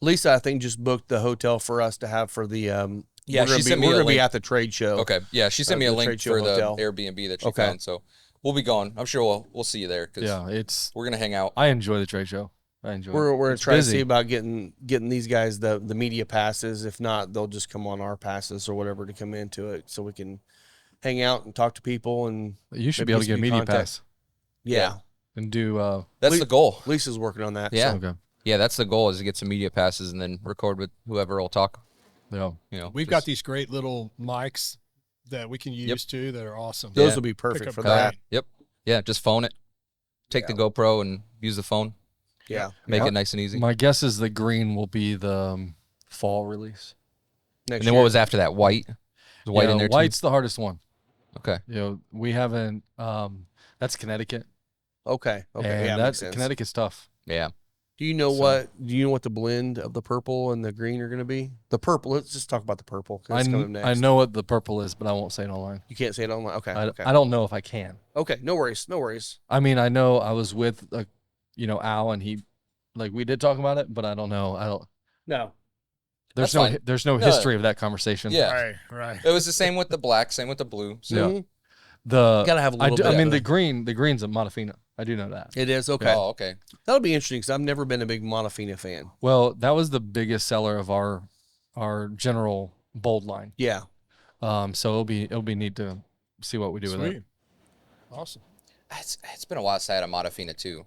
Lisa, I think, just booked the hotel for us to have for the
Yeah,
we're gonna
she sent me
we're
a
gonna be
link.
at the trade show.
Okay. Yeah, she sent me a
the
link
trade show
for the
hotel.
Airbnb that she
Okay.
found. So we'll be going. I'm sure we'll see you there because
Yeah. It's.
we're gonna hang out.
I enjoy the trade show. I enjoy.
We're
it.
gonna
It's
try to
busy.
see about getting these guys the media passes. If not, they'll just come on our passes or whatever to come into it, so we can hang out and talk to people. And
You should
maybe
be able to get a
some
media
contact.
pass
yeah,
and do.
That's the goal.
Lisa's working on that.
Yeah.
Okay.
Yeah, that's the goal is to get some media passes and then record with whoever will talk.
Yeah.
You know,
We've
just-
got these great little mics that we can use too that are awesome.
Those
Yeah.
will be
Pick
perfect
up
for
great.
that.
Yep. Yeah, just phone it. Take the GoPro and use the phone.
Yeah,
Make
Yeah.
it nice and easy.
My guess is the green will be the fall release.
next
And then
year.
what was after that? White? Was white
Yeah,
in there
White's the hardest one.
too? Okay.
You know, we haven't. That's Connecticut.
Okay,
And
yeah,
that
makes sense.
Connecticut's tough.
Yeah.
Do you know
So-
what the blend of the purple and the green are going to be? The purple. Let's just talk about the purple. 'Cause it's coming next.
I know what the purple is, but I won't say it online.
You can't say it online. Okay. Okay.
I don't know if I can.
Okay. No worries. No worries.
I mean, I know I was with, Al, and he, we did talk about it, but I don't know.
No.
There's
That's
no
fine.
there's no
No.
history of that conversation.
Yeah.
Right.
It was the same with the black, same with the blue. So
Yeah.
Mhm.
The
Gotta have a little bit
I mean,
of
the
it.
green's a Montefina. I do know that.
It is okay.
Oh, okay.
That'll be interesting because I've never been a big Montefina fan.
Well, that was the biggest seller of our general bold line.
Yeah.
So it'll be neat to see what we do with
Sweet.
it.
Awesome.
It's been a while since I had a Montefina too.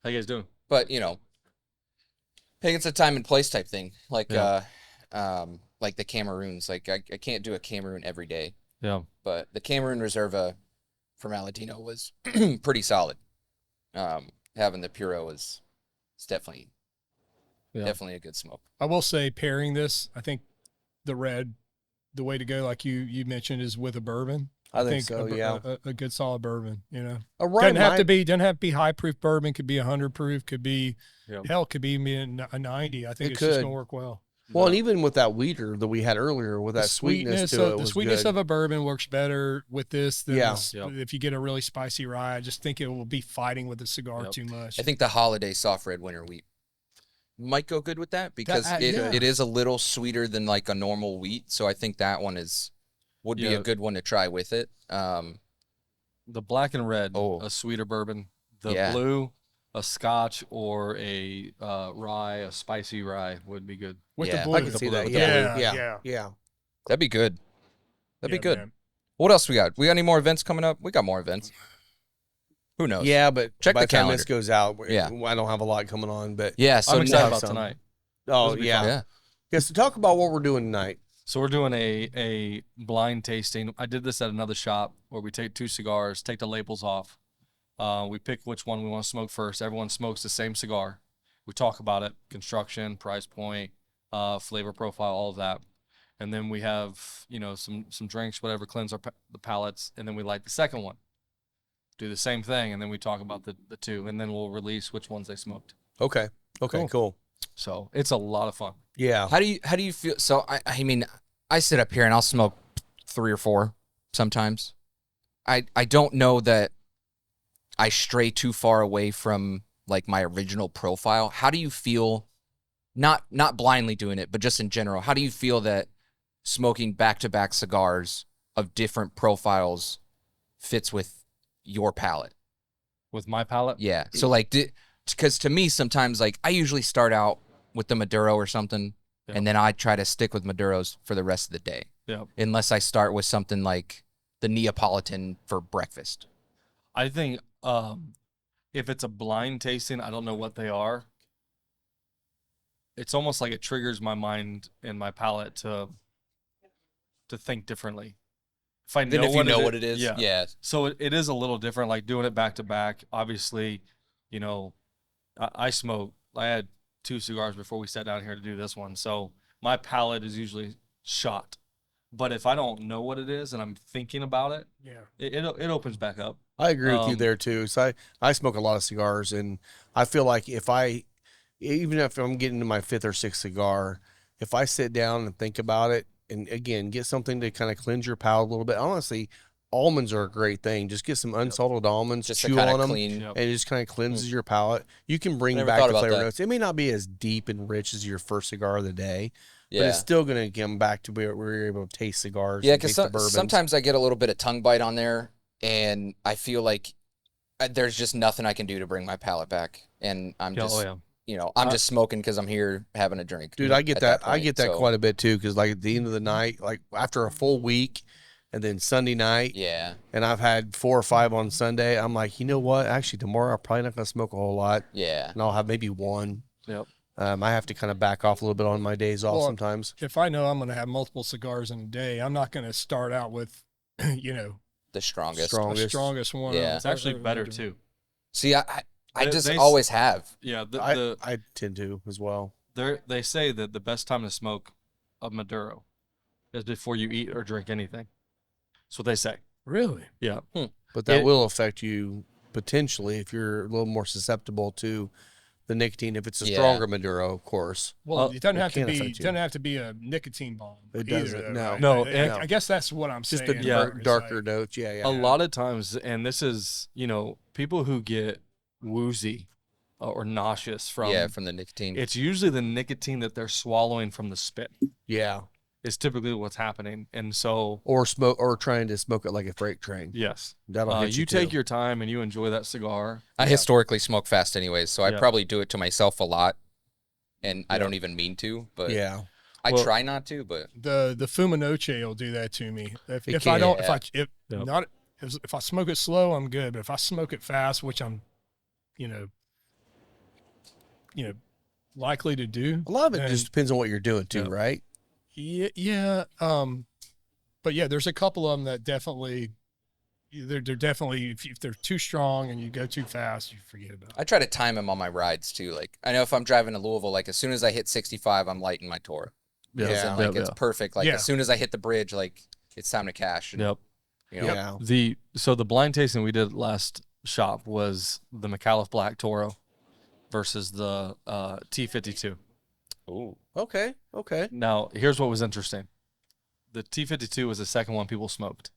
How you guys doing?
But I think it's a time and place type thing. Like
Yeah.
like the Cameroons. Like I can't do a Cameroon every day.
Yeah.
But the Cameroon Reserva from Aladino was pretty solid. Having the Puro is definitely
Yeah.
definitely a good smoke.
I will say pairing this, I think the red, the way to go, like you mentioned, is with a bourbon.
I think so, yeah.
A good solid bourbon,
A rye
doesn't have to be high proof bourbon, could be 100 proof, could be
Yep.
hell, could be even a 90. I think
It
it's just
could.
gonna work well.
Well, and even with that weeder that we had earlier, with that sweetness to it,
the
was
sweetness
good.
of a bourbon works better with this than
Yeah.
if you get a really spicy rye. I just think it will be fighting with the cigar too much.
I think the holiday soft red winter wheat might go good with that because it is a little sweeter than like a normal wheat. So I think that one would be a good one to try with it.
The black and red, a sweeter bourbon. The blue, a Scotch or a rye, a spicy rye would be good.
With the
I
blue,
can see that.
with
Yeah.
the blue.
Yeah.
That'd be good. That'd be good.
Man.
What else we got? We got any more events coming up? We got more events. Who knows?
Yeah, but
Check
by
the
the time
calendar.
this goes out,
Yeah.
I don't have a lot coming on, but
Yeah, so
I'm excited
now-
about
some.
tonight.
oh
This'll be
yeah.
fun.
yeah.
Yeah, so talk about what we're doing tonight.
So we're doing a blind tasting. I did this at another shop where we take 2 cigars, take the labels off. We pick which one we want to smoke first. Everyone smokes the same cigar. We talk about it, construction, price point, flavor profile, all of that. And then we have, some drinks, whatever, cleanse the palates. And then we light the second one. Do the same thing. And then we talk about the 2. And then we'll release which ones they smoked.
Okay. Cool.
So it's a lot of fun.
Yeah.
How do you feel? So I mean, I sit up here and I'll smoke 3 or 4 sometimes. I don't know that I stray too far away from like my original profile. How do you feel? Not blindly doing it, but just in general. How do you feel that smoking back-to-back cigars of different profiles fits with your palate?
With my palate?
Yeah. So like, because to me sometimes like I usually start out with the Maduro or something, and then I try to stick with Maduros for the rest of the day.
Yeah.
Unless I start with something like the Neapolitan for breakfast.
I think if it's a blind tasting, I don't know what they are. It's almost like it triggers my mind and my palate to think differently. If I know,
what it is, yeah.
So it is a little different, like doing it back to back. Obviously, I smoke. I had 2 cigars before we sat down here to do this one, so my palate is usually shot. But if I don't know what it is and I'm thinking about it, it opens back up.
I agree with you there too. So I smoke a lot of cigars, and I feel like even if I'm getting to my 5th or 6th cigar, if I sit down and think about it, and again, get something to kind of cleanse your palate a little bit. Honestly, almonds are a great thing. Just get some unsalted almonds,
Just
chew
to kinda
on them,
clean.
and it just kind of cleanses your palate. You can bring
Never
back
thought
the
about
flavor
that.
notes. It may not be as deep and rich as your first cigar of the day, but
Yeah.
it's still going to come back to where you're able to taste cigars.
Yeah,
and
because
taste the bourbons.
sometimes I get a little bit of tongue bite on there, and I feel like there's just nothing I can do to bring my palate back, and I'm just, I'm just smoking because I'm here having a drink.
Dude, I get
at
that. I
point,
get that
so,
quite a bit too, because like at the end of the night, like after a full week, and then Sunday night,
Yeah,
and I've had 4 or 5 on Sunday. I'm like, you know what? Actually, tomorrow I'm probably not gonna smoke a whole lot,
yeah.
and I'll have maybe 1.
Yep.
I have to kind of back off a little bit on my days off
Well,
sometimes.
If I know I'm going to have multiple cigars in a day, I'm not going to start out with,
The strongest.
the strongest one.
Yeah.
It's actually better too.
See, I just
They-
always have.
Yeah,
I tend to as well.
they say that the best time to smoke a Maduro is before you eat or drink anything. That's what they say.
Really?
Yeah.
But that
It-
will affect you potentially if you're a little more susceptible to the nicotine. If it's a
Yeah.
stronger Maduro, of course.
Well, it doesn't have to
can
be.
affect
It
you.
doesn't have to be a nicotine bomb.
It
either,
doesn't,
though,
no.
right?
No,
I guess that's what I'm
Just
saying.
the
Yeah.
It's
darker
like-
notes. Yeah.
A lot of times, and this is, people who get woozy or nauseous from,
from the nicotine.
it's usually the nicotine that they're swallowing from the spit
Yeah.
is typically what's happening. And so,
Or smoke, or trying to smoke it like a freight train.
yes,
That'll hit
you take
too.
your time and you enjoy that cigar.
I historically smoke fast anyways, so I
Yeah.
probably do it to myself a lot, and I don't even mean to, but
Yeah.
I
Well-
try not to, but
The Fuminoche will do that to me. If I
can,
don't,
yeah.
Yep.
not if I smoke it slow, I'm good. But if I smoke it fast, which I'm, likely to do.
A lot of it
then-
just depends on what you're doing too,
Yeah.
right?
Yeah. But yeah, there's a couple of them that definitely, they're definitely, if they're too strong and you go too fast, you forget about it.
I try to time them on my rides too. Like I know if I'm driving to Louisville, like as soon as I hit 65, I'm lighting my Toro. Because
Yeah.
then, like it's perfect. Like
Yeah.
as soon as I hit the bridge, like it's time to cash. And,
Yep.
you know,
Yeah.
So the blind tasting we did last shop was the Micallef Black Toro versus the T52.
Ooh.
Okay.
Now, here's what was interesting. The T52 was the second one people smoked.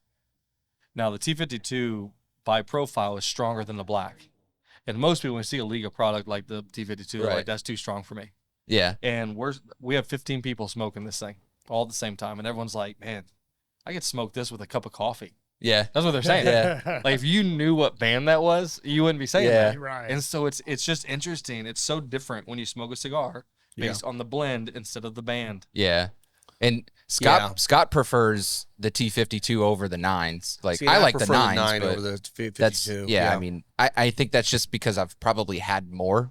Now, the T52 by profile is stronger than the black. And most people, when you see a Liga product like the T52, they're
Right.
like, that's too strong for me.
Yeah.
And we have 15 people smoking this thing all at the same time. And everyone's like, man, I could smoke this with a cup of coffee.
Yeah.
That's what they're saying.
Yeah.
Like, if you knew what band that was, you wouldn't be saying
Yeah.
that.
Right.
And so it's just interesting. It's so different when you smoke a cigar based on the blend instead of the band.
Yeah. And Scott prefers the T52 over the 9s. Like,
See,
I like the
prefer
9s,
9
but
over the 52.
that's, I mean, I think that's just because I've probably had more.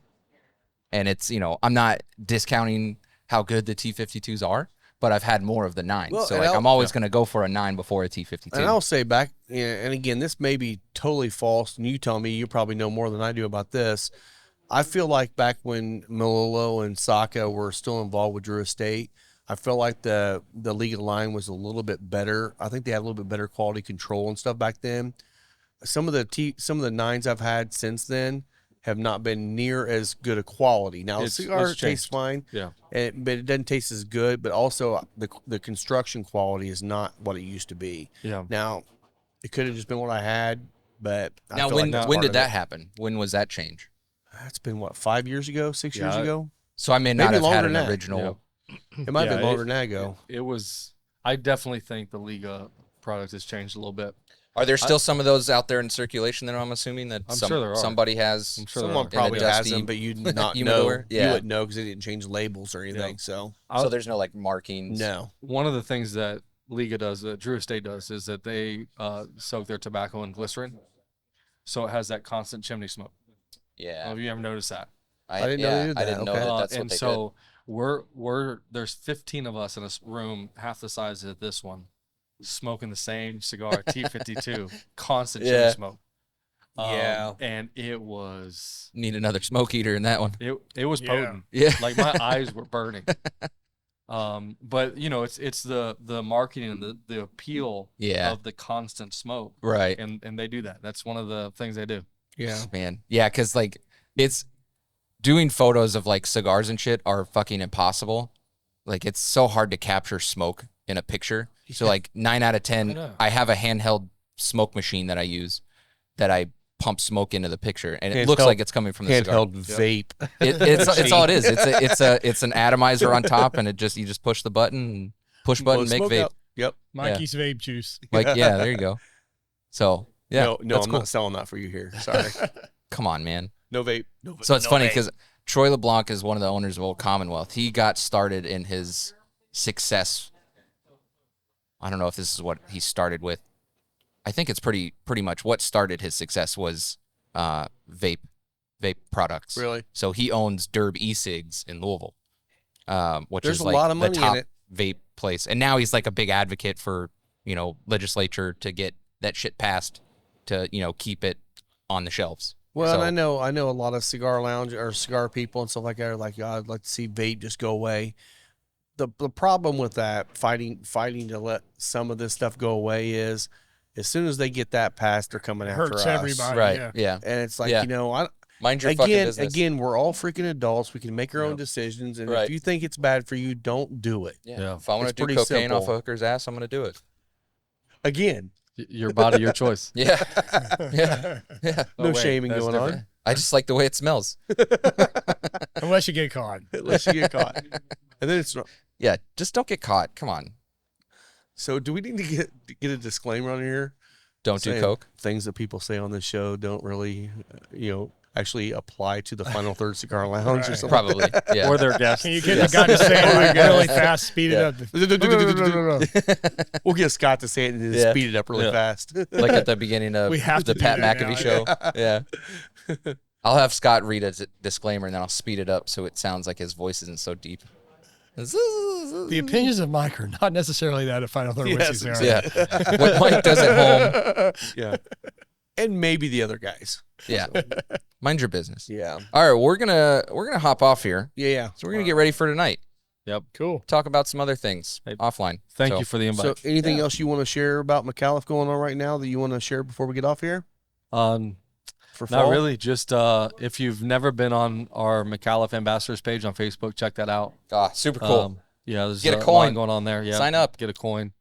And it's, I'm not discounting how good the T52s are, but I've had more of the 9s.
Well,
so,
and
like, I'm always going to go for a 9 before a T52.
And I'll say back, and again, this may be totally false, and you tell me, you probably know more than I do about this. I feel like back when Malolo and Saka were still involved with Drew Estate, I feel like the League line was a little bit better. I think they had a little bit better quality control and stuff back then. Some of the 9s I've had since then have not been near as good a quality. Now, the cigar tastes
changed.
fine,
Yeah.
but it doesn't taste as good. But also, the construction quality is not what it used to be.
Yeah.
Now, it could have just been what I had, but I
now,
feel like that's
when
part
did
of
that
it.
happen? When was that change?
That's been what, 5 years ago, 6 years
Yeah,
ago?
So I may not
Maybe
have had
longer
an
than that.
original.
It might have
Yeah,
been longer than that ago.
It was. I definitely think the Liga product has changed a little bit.
Are there still some of those out there in circulation that I'm assuming that
I'm sure there are.
somebody has?
I'm sure
Someone
there are.
probably
in a
has
dusty
them, but you'd not know.
humidor?
You
Yeah.
wouldn't know because they didn't change labels or anything. So,
So there's no like markings.
no.
One of the things that Liga does, that Drew Estate does, is that they soak their tobacco in glycerin, so it has that constant chimney smoke.
Yeah.
Have you ever noticed that?
I didn't know they did
I
that.
didn't know
Okay.
that. That's what
and
they
so we're there's 15 of us in a room half the size of this one, smoking the same cigar, T52, constant chimney
Yeah.
smoke.
Yeah.
And it was
did. Need another smoke eater in that one.
it was
Yeah.
potent.
Yeah.
Like my eyes were burning. But it's the marketing and the appeal
Yeah.
of the constant smoke,
Right.
and they do that. That's one of the things they do.
Yeah.
Man. Yeah, because like it's doing photos of like cigars and shit are fucking impossible. Like it's so hard to capture smoke in a picture. So like 9 out of 10,
know.
I have a handheld smoke machine that I use that I pump smoke into the picture, and it looks
Handheld-
like it's coming from the cigar.
Handheld vape.
It's all it is. It's an atomizer on top, and you just push the button, push button, make
Smoke
vape.
out. Yep.
Mikey's vape juice.
Like yeah, there you go. So yeah,
No,
that's
I'm
cool.
not selling that for you here. Sorry.
Come on, man.
No vape. No,
So it's
no
funny
vape.
because Troy LeBlanc is one of the owners of Old Commonwealth. He got started in his success. I don't know if this is what he started with. I think it's pretty much what started his success was vape products.
Really?
So he owns Derb e-cigs in Louisville, which
There's
is
a
like
lot of
the
money in
top
it.
vape place. And now he's like a big advocate for, legislature to get that shit passed to, keep it on the shelves.
Well,
So-
and I know a lot of cigar lounge or cigar people and stuff like that are like, I'd like to see vape just go away. The problem with that fighting to let some of this stuff go away is as soon as they get that passed, they're coming after
Hurts
us.
everybody.
Right.
Yeah.
Yeah.
And it's like,
Yeah. Mind your fucking business.
again, we're all freaking adults. We can make our own decisions. And
Right.
if you think it's bad for you, don't do it.
Yeah.
If I want
It's
to do
pretty
cocaine off a
simple.
hooker's ass, I'm going to do it.
Again,
Your body, your choice.
Yeah. Yeah. Yeah.
no
wait,
shaming
that's
going
different.
on
I just like the way it smells.
Unless you get caught.
unless you get caught. And then it's not.
Yeah. Just don't get caught. Come on.
So do we need to get a disclaimer on here?
Don't do
Saying
coke.
Things that people say on this show don't really, actually apply to the Final Third Cigar Lounge or
Right.
something.
Probably. Yeah.
Or their guests.
Can you get the guy to say it like really fast, speed it up?
We'll get Scott to say it and then
Yeah.
speed it up really
Yeah.
fast.
Like at the beginning of
We have
the
to
Pat
do that
McAfee
now,
show. Yeah. I'll have Scott read a disclaimer and then I'll speed it up so it sounds like his voice isn't so deep.
The opinions of Mike are not necessarily that of Final Third
Yes,
Whiskey Cigar.
Yeah. What Mike does at home.
Yeah. And maybe the other guys.
Yeah. Mind your business.
Yeah.
All right, we're gonna hop off here.
Yeah.
So we're gonna get ready for tonight.
Yep.
Cool.
Talk about some other things
Hey,
offline.
Thank
So-
you for the
So
invite.
anything else you want to share about Micallef going on right now that you want to share before we get off here? for fall?
Not really. Just if you've never been on our Micallef Ambassadors page on Facebook, check that out.
Super cool.
Yeah, there's
Get a
lot
coin.
going on there. Yeah,
Sign up.
Get a coin.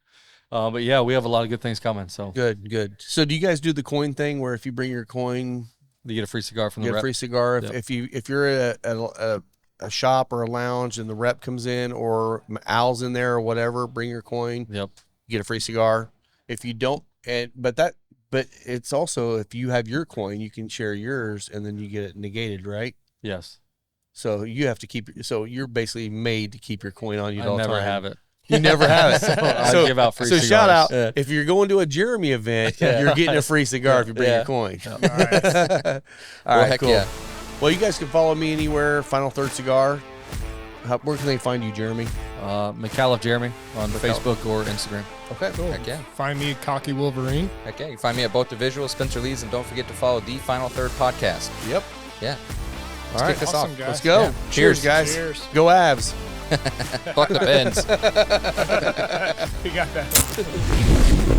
But yeah, we have a lot of good things coming. So
Good. So do you guys do the coin thing where if you bring your coin,
you get a free cigar from
you
the
get a
rep.
free cigar?
Yep.
If you're at a shop or a lounge and the rep comes in or Al's in there or whatever, bring your coin.
Yep.
You get a free cigar. If you don't, but it's also if you have your coin, you can share yours and then you get it negated, right?
Yes.
So you have to keep. So you're basically made to keep your coin on you.
I
all the
never
time.
have it.
You never have it.
I give out free
So
cigars.
shout out
Yeah.
if you're going to a Jeremy event, you're getting a free cigar if you bring your coin.
All right.
All right,
heck
cool.
yeah.
Well, you guys can follow me anywhere. Final Third Cigar. Where can they find you, Jeremy?
Micallef Jeremy on Facebook or Instagram.
Okay,
Cool.
Heck yeah.
Find me Cocky Wolverine.
Heck yeah. You can find me at both the Visual, Spencer Lee's, and don't forget to follow the Final Third podcast.
Yep.
Yeah.
All right,
kick this
Awesome,
off.
guys.
let's go.
Yeah.
Cheers,
Cheers.
guys.
Cheers.
Go Avs.
Fuck the pens.
We got that.